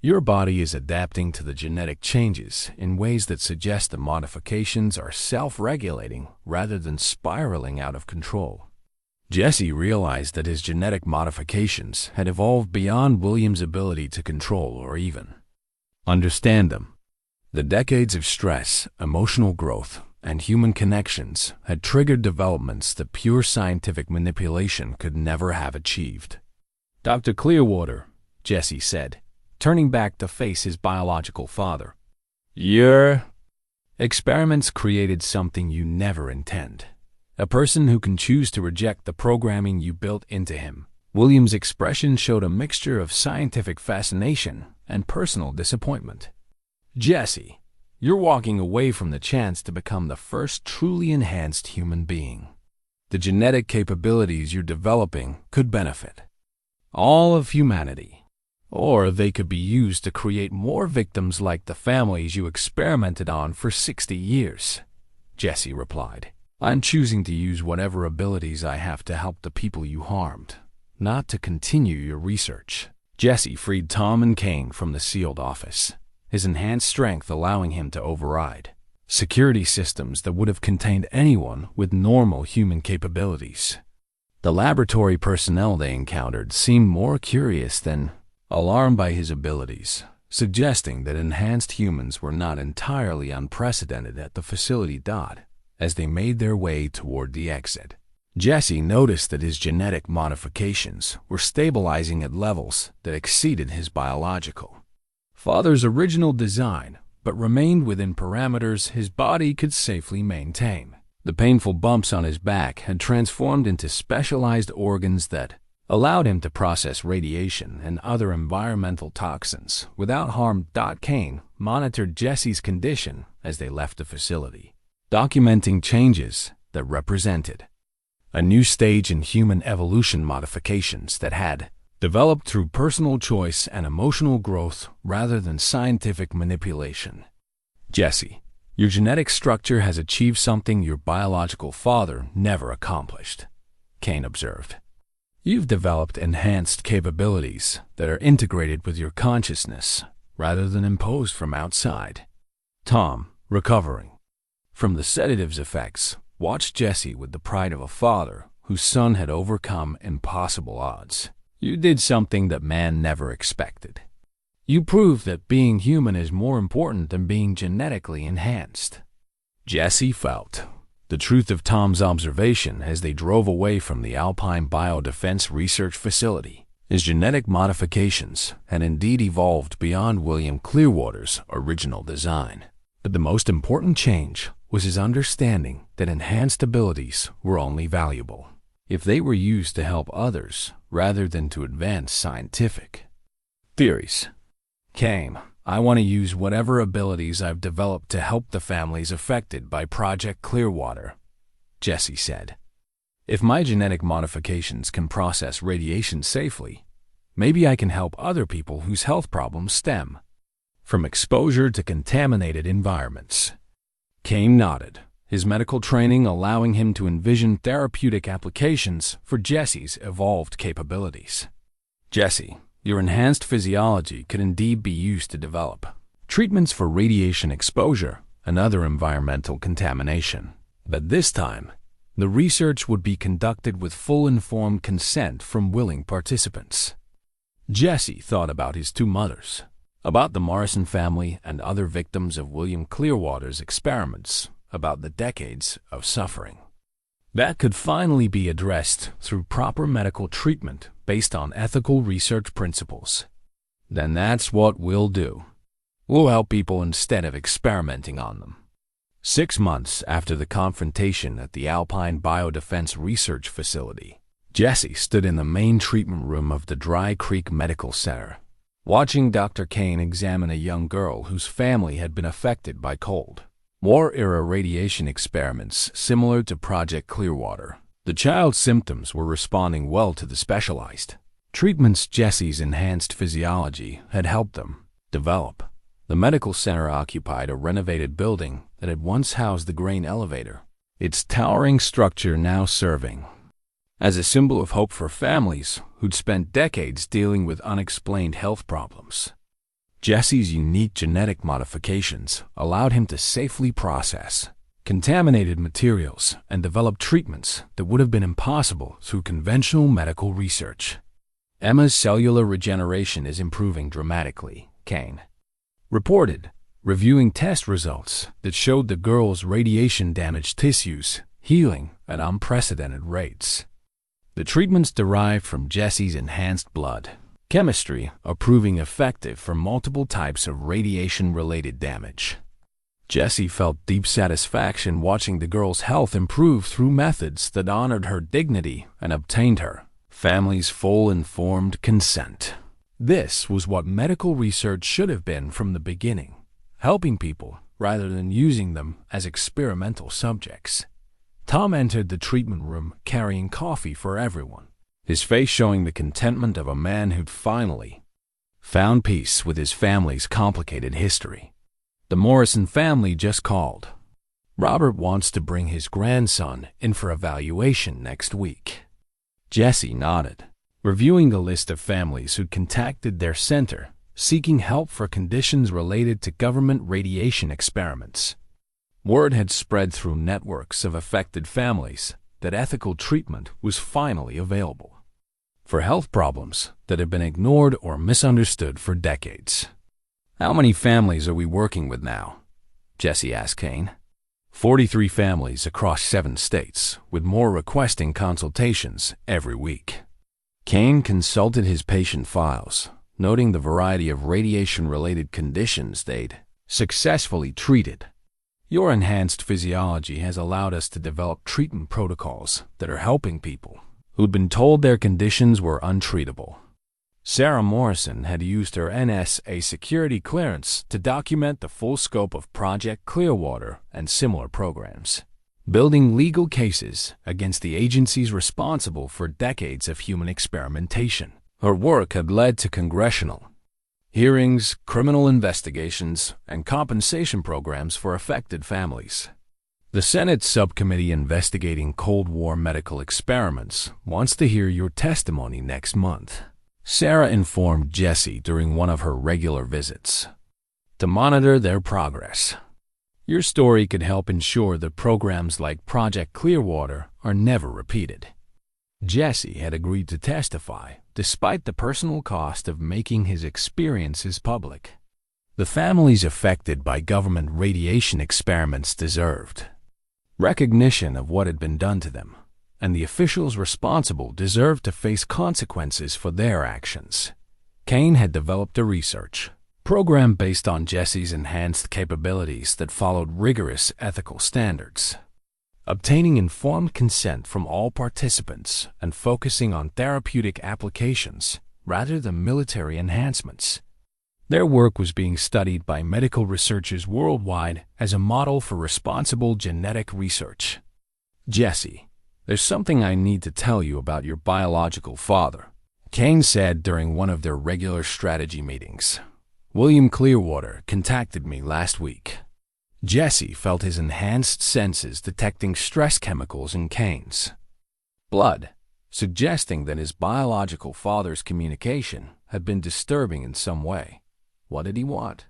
Your body is adapting to the genetic changes in ways that suggest the modifications are self-regulating rather than spiraling out of control. Jesse realized that his genetic modifications had evolved beyond William's ability to control or even understand them. The decades of stress, emotional growth, and human connections had triggered developments that pure scientific manipulation could never have achieved. Dr. Clearwater, Jesse said, turning back to face his biological father. Your experiments created something you never intend. A person who can choose to reject the programming you built into him. William's expression showed a mixture of scientific fascination and personal disappointment. Jesse, you're walking away from the chance to become the first truly enhanced human being. The genetic capabilities you're developing could benefit all of humanity. Or they could be used to create more victims like the families you experimented on for 60 years, Jesse replied. I'm choosing to use whatever abilities I have to help the people you harmed, not to continue your research. Jesse freed Tom and Kane from the sealed office, his enhanced strength allowing him to override security systems that would have contained anyone with normal human capabilities. The laboratory personnel they encountered seemed more curious than alarmed by his abilities, suggesting that enhanced humans were not entirely unprecedented at the facility. As they made their way toward the exit, Jesse noticed that his genetic modifications were stabilizing at levels that exceeded his biological father's original design, but remained within parameters his body could safely maintain. The painful bumps on his back had transformed into specialized organs that allowed him to process radiation and other environmental toxins without harm. Kane monitored Jesse's condition as they left the facility, documenting changes that represented a new stage in human evolution, modifications that had developed through personal choice and emotional growth rather than scientific manipulation. Jesse, your genetic structure has achieved something your biological father never accomplished, Kane observed. You've developed enhanced capabilities that are integrated with your consciousness rather than imposed from outside. Tom, recovering from the sedative's effects, watched Jesse with the pride of a father whose son had overcome impossible odds. You did something that man never expected. You proved that being human is more important than being genetically enhanced. Jesse felt the truth of Tom's observation as they drove away from the Alpine Biodefense Research Facility. His genetic modifications had indeed evolved beyond William Clearwater's original design. But the most important change was his understanding that enhanced abilities were only valuable if they were used to help others rather than to advance scientific theories. Kane, I want to use whatever abilities I've developed to help the families affected by Project Clearwater, Jesse said. If my genetic modifications can process radiation safely, maybe I can help other people whose health problems stem from exposure to contaminated environments. Kane nodded, his medical training allowing him to envision therapeutic applications for Jesse's evolved capabilities. Jesse, your enhanced physiology could indeed be used to develop treatments for radiation exposure and other environmental contamination. But this time, the research would be conducted with full informed consent from willing participants. Jesse thought about his two mothers, about the Morrison family and other victims of William Clearwater's experiments, about the decades of suffering that could finally be addressed through proper medical treatment based on ethical research principles. Then that's what we'll do. We'll help people instead of experimenting on them. 6 months after the confrontation at the Alpine Biodefense Research Facility, Jesse stood in the main treatment room of the Dry Creek Medical Center, watching Dr. Kane examine a young girl whose family had been affected by Cold War-era radiation experiments similar to Project Clearwater. The child's symptoms were responding well to the specialized treatments Jesse's enhanced physiology had helped them develop. The medical center occupied a renovated building that had once housed the grain elevator, its towering structure now serving as a symbol of hope for families who'd spent decades dealing with unexplained health problems. Jesse's unique genetic modifications allowed him to safely process contaminated materials and develop treatments that would have been impossible through conventional medical research. Emma's cellular regeneration is improving dramatically, Kane reported, reviewing test results that showed the girl's radiation-damaged tissues healing at unprecedented rates. The treatments derived from Jesse's enhanced blood chemistry are proving effective for multiple types of radiation-related damage. Jesse felt deep satisfaction watching the girl's health improve through methods that honored her dignity and obtained her family's full informed consent. This was what medical research should have been from the beginning, helping people rather than using them as experimental subjects. Tom entered the treatment room carrying coffee for everyone, his face showing the contentment of a man who'd finally found peace with his family's complicated history. The Morrison family just called, Robert wants to bring his grandson in for evaluation next week. Jesse nodded, reviewing the list of families who'd contacted their center, seeking help for conditions related to government radiation experiments. Word had spread through networks of affected families that ethical treatment was finally available for health problems that had been ignored or misunderstood for decades. "How many families are we working with now?" Jesse asked Kane. 43 families across 7 states, with more requesting consultations every week. Kane consulted his patient files, noting the variety of radiation-related conditions they'd successfully treated. "Your enhanced physiology has allowed us to develop treatment protocols that are helping people who'd been told their conditions were untreatable." Sarah Morrison had used her NSA security clearance to document the full scope of Project Clearwater and similar programs, building legal cases against the agencies responsible for decades of human experimentation. Her work had led to congressional hearings, criminal investigations, and compensation programs for affected families. The Senate subcommittee investigating Cold War medical experiments wants to hear your testimony next month, Sarah informed Jesse during one of her regular visits, to monitor their progress. "Your story could help ensure that programs like Project Clearwater are never repeated." Jesse had agreed to testify, despite the personal cost of making his experiences public. The families affected by government radiation experiments deserved recognition of what had been done to them, and the officials responsible deserved to face consequences for their actions. Kane had developed a research program based on Jesse's enhanced capabilities that followed rigorous ethical standards, obtaining informed consent from all participants and focusing on therapeutic applications rather than military enhancements. Their work was being studied by medical researchers worldwide as a model for responsible genetic research. "Jesse, there's something I need to tell you about your biological father," Kane said during one of their regular strategy meetings. "William Clearwater contacted me last week." Jesse felt his enhanced senses detecting stress chemicals in Kane's blood, suggesting that his biological father's communication had been disturbing in some way. What did he want?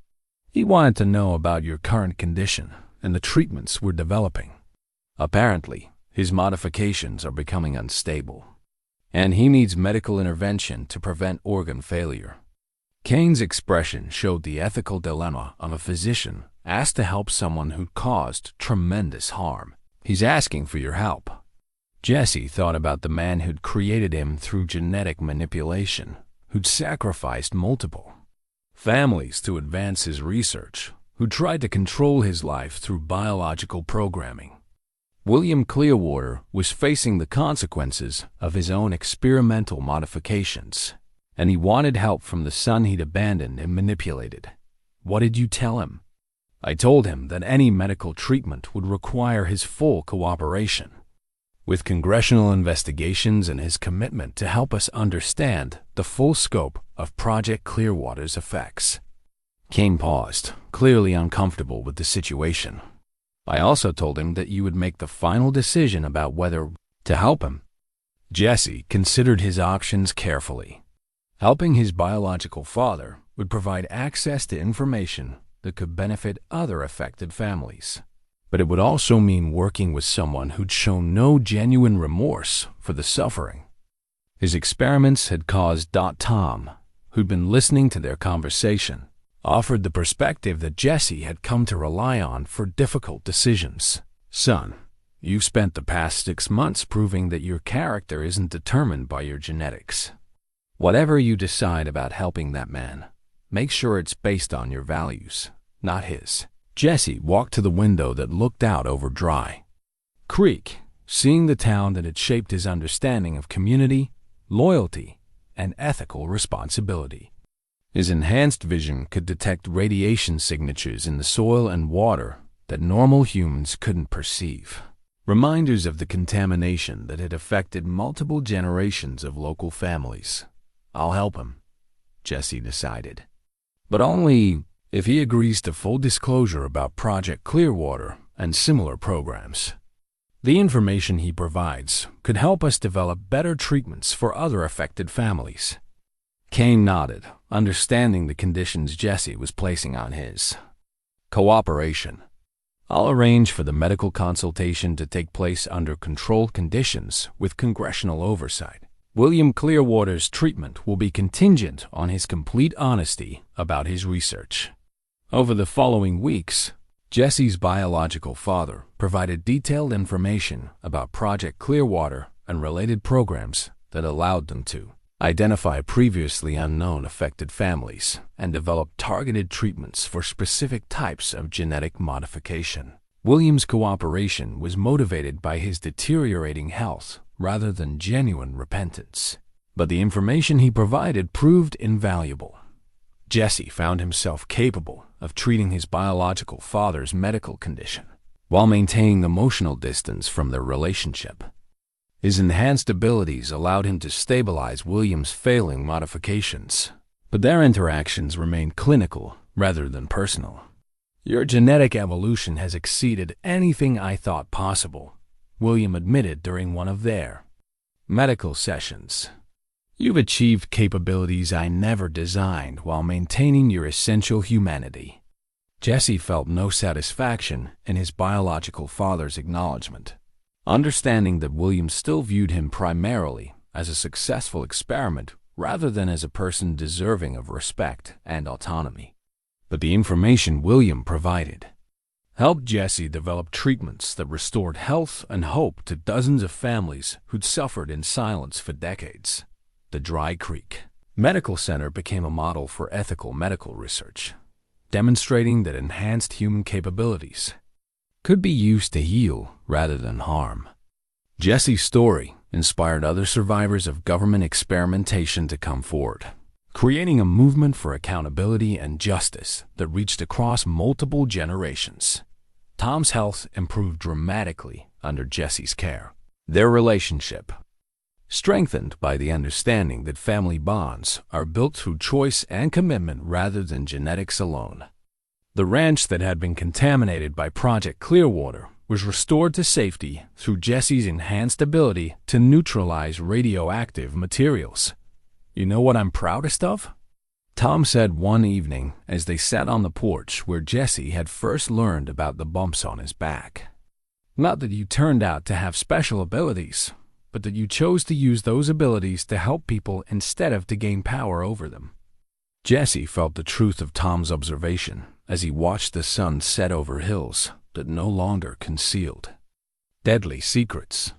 He wanted to know about your current condition and the treatments we're developing. Apparently, his modifications are becoming unstable, and he needs medical intervention to prevent organ failure. Kane's expression showed the ethical dilemma of a physician asked to help someone who'd caused tremendous harm. "He's asking for your help." Jesse thought about the man who'd created him through genetic manipulation, who'd sacrificed multiple families to advance his research, who tried to control his life through biological programming. William Clearwater was facing the consequences of his own experimental modifications, and he wanted help from the son he'd abandoned and manipulated. "What did you tell him?" "I told him that any medical treatment would require his full cooperation. With congressional investigations and his commitment to help us understand the full scope of Project Clearwater's effects." Kane paused, clearly uncomfortable with the situation. "I also told him that you would make the final decision about whether to help him." Jesse considered his options carefully. Helping his biological father would provide access to information that could benefit other affected families, but it would also mean working with someone who'd shown no genuine remorse for the suffering his experiments had caused. Tom, who'd been listening to their conversation, offered the perspective that Jesse had come to rely on for difficult decisions. "Son, you've spent the past 6 months proving that your character isn't determined by your genetics. Whatever you decide about helping that man, make sure it's based on your values, not his." Jesse walked to the window that looked out over Dry Creek, seeing the town that had shaped his understanding of community, loyalty, and ethical responsibility. His enhanced vision could detect radiation signatures in the soil and water that normal humans couldn't perceive, reminders of the contamination that had affected multiple generations of local families. "I'll help him," Jesse decided, "but only if he agrees to full disclosure about Project Clearwater and similar programs. The information he provides could help us develop better treatments for other affected families. Kane nodded, understanding the conditions Jesse was placing on his. Cooperation. I'll arrange for the medical consultation to take place under controlled conditions with congressional oversight. William Clearwater's treatment will be contingent on his complete honesty about his research. Over the following weeks, Jesse's biological father provided detailed information about Project Clearwater and related programs that allowed them to identify previously unknown affected families and develop targeted treatments for specific types of genetic modification. William's cooperation was motivated by his deteriorating health rather than genuine repentance, but the information he provided proved invaluable. Jesse found himself capable of treating his biological father's medical condition while maintaining emotional distance from their relationship. His enhanced abilities allowed him to stabilize William's failing modifications, but their interactions remained clinical rather than personal. Your genetic evolution has exceeded anything I thought possible, William admitted during one of their medical sessions. You've achieved capabilities I never designed while maintaining your essential humanity. Jesse felt no satisfaction in his biological father's acknowledgement, understanding that William still viewed him primarily as a successful experiment rather than as a person deserving of respect and autonomy. But the information William provided helped Jesse develop treatments that restored health and hope to dozens of families who'd suffered in silence for decades. The Dry Creek Medical Center became a model for ethical medical research, demonstrating that enhanced human capabilities could be used to heal rather than harm. Jesse's story inspired other survivors of government experimentation to come forward, creating a movement for accountability and justice that reached across multiple generations. Tom's health improved dramatically under Jesse's care. Their relationship, strengthened by the understanding that family bonds are built through choice and commitment rather than genetics alone. The ranch that had been contaminated by Project Clearwater was restored to safety through Jesse's enhanced ability to neutralize radioactive materials. You know what I'm proudest of? Tom said one evening as they sat on the porch where Jesse had first learned about the bumps on his back. Not that you turned out to have special abilities, but that you chose to use those abilities to help people instead of to gain power over them. Jesse felt the truth of Tom's observation as he watched the sun set over hills that no longer concealed deadly secrets.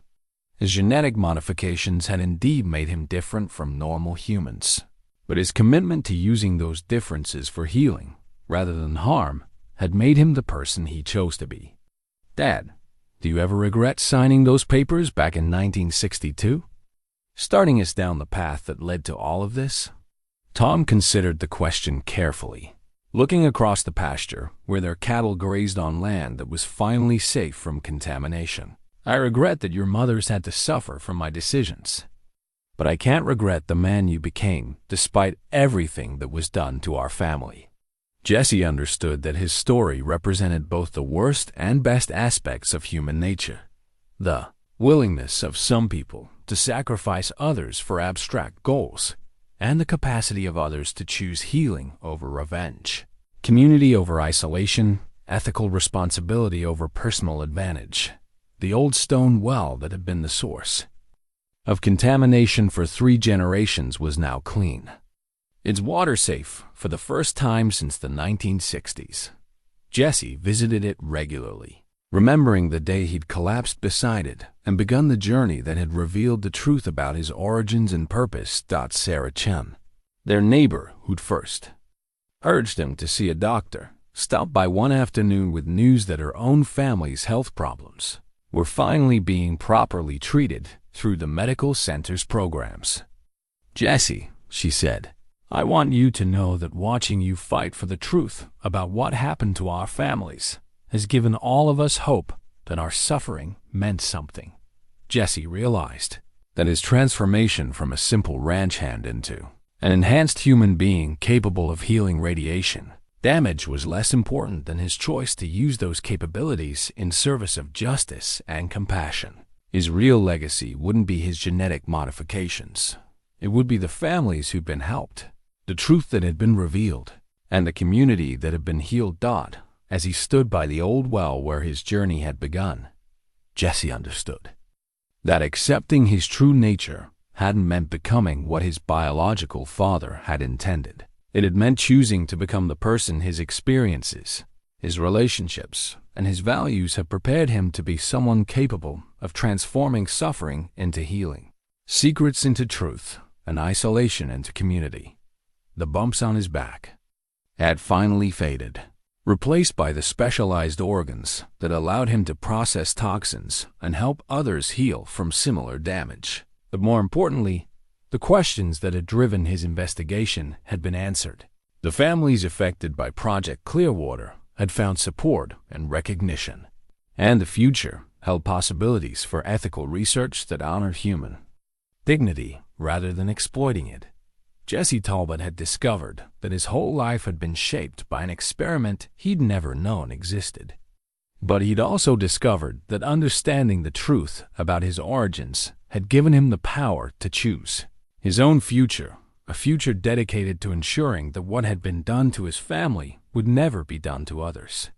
His genetic modifications had indeed made him different from normal humans, but his commitment to using those differences for healing rather than harm had made him the person he chose to be. Dad, do you ever regret signing those papers back in 1962? Starting us down the path that led to all of this, Tom considered the question carefully, looking across the pasture where their cattle grazed on land that was finally safe from contamination. I regret that your mothers had to suffer from my decisions, but I can't regret the man you became despite everything that was done to our family. Jesse understood that his story represented both the worst and best aspects of human nature. The willingness of some people to sacrifice others for abstract goals, and the capacity of others to choose healing over revenge, community over isolation, ethical responsibility over personal advantage. The old stone well that had been the source of contamination for 3 generations was now clean. It's water safe for the first time since the 1960s. Jesse visited it regularly, remembering the day he'd collapsed beside it and begun the journey that had revealed the truth about his origins and purpose. Sarah Chen, their neighbor who'd first urged him to see a doctor, stopped by one afternoon with news that her own family's health problems were finally being properly treated through the medical center's programs. Jesse, she said, I want you to know that watching you fight for the truth about what happened to our families has given all of us hope that our suffering meant something. Jesse realized that his transformation from a simple ranch hand into an enhanced human being capable of healing radiation Damage was less important than his choice to use those capabilities in service of justice and compassion. His real legacy wouldn't be his genetic modifications. It would be the families who'd been helped, the truth that had been revealed, and the community that had been healed. As he stood by the old well where his journey had begun, Jesse understood that accepting his true nature hadn't meant becoming what his biological father had intended. It had meant choosing to become the person his experiences, his relationships, and his values had prepared him to be, someone capable of transforming suffering into healing, secrets into truth, and isolation into community. The bumps on his back had finally faded, replaced by the specialized organs that allowed him to process toxins and help others heal from similar damage. But more importantly, the questions that had driven his investigation had been answered. The families affected by Project Clearwater had found support and recognition, and the future held possibilities for ethical research that honored human dignity rather than exploiting it. Jesse Talbot had discovered that his whole life had been shaped by an experiment he'd never known existed. But he'd also discovered that understanding the truth about his origins had given him the power to choose his own future, a future dedicated to ensuring that what had been done to his family would never be done to others.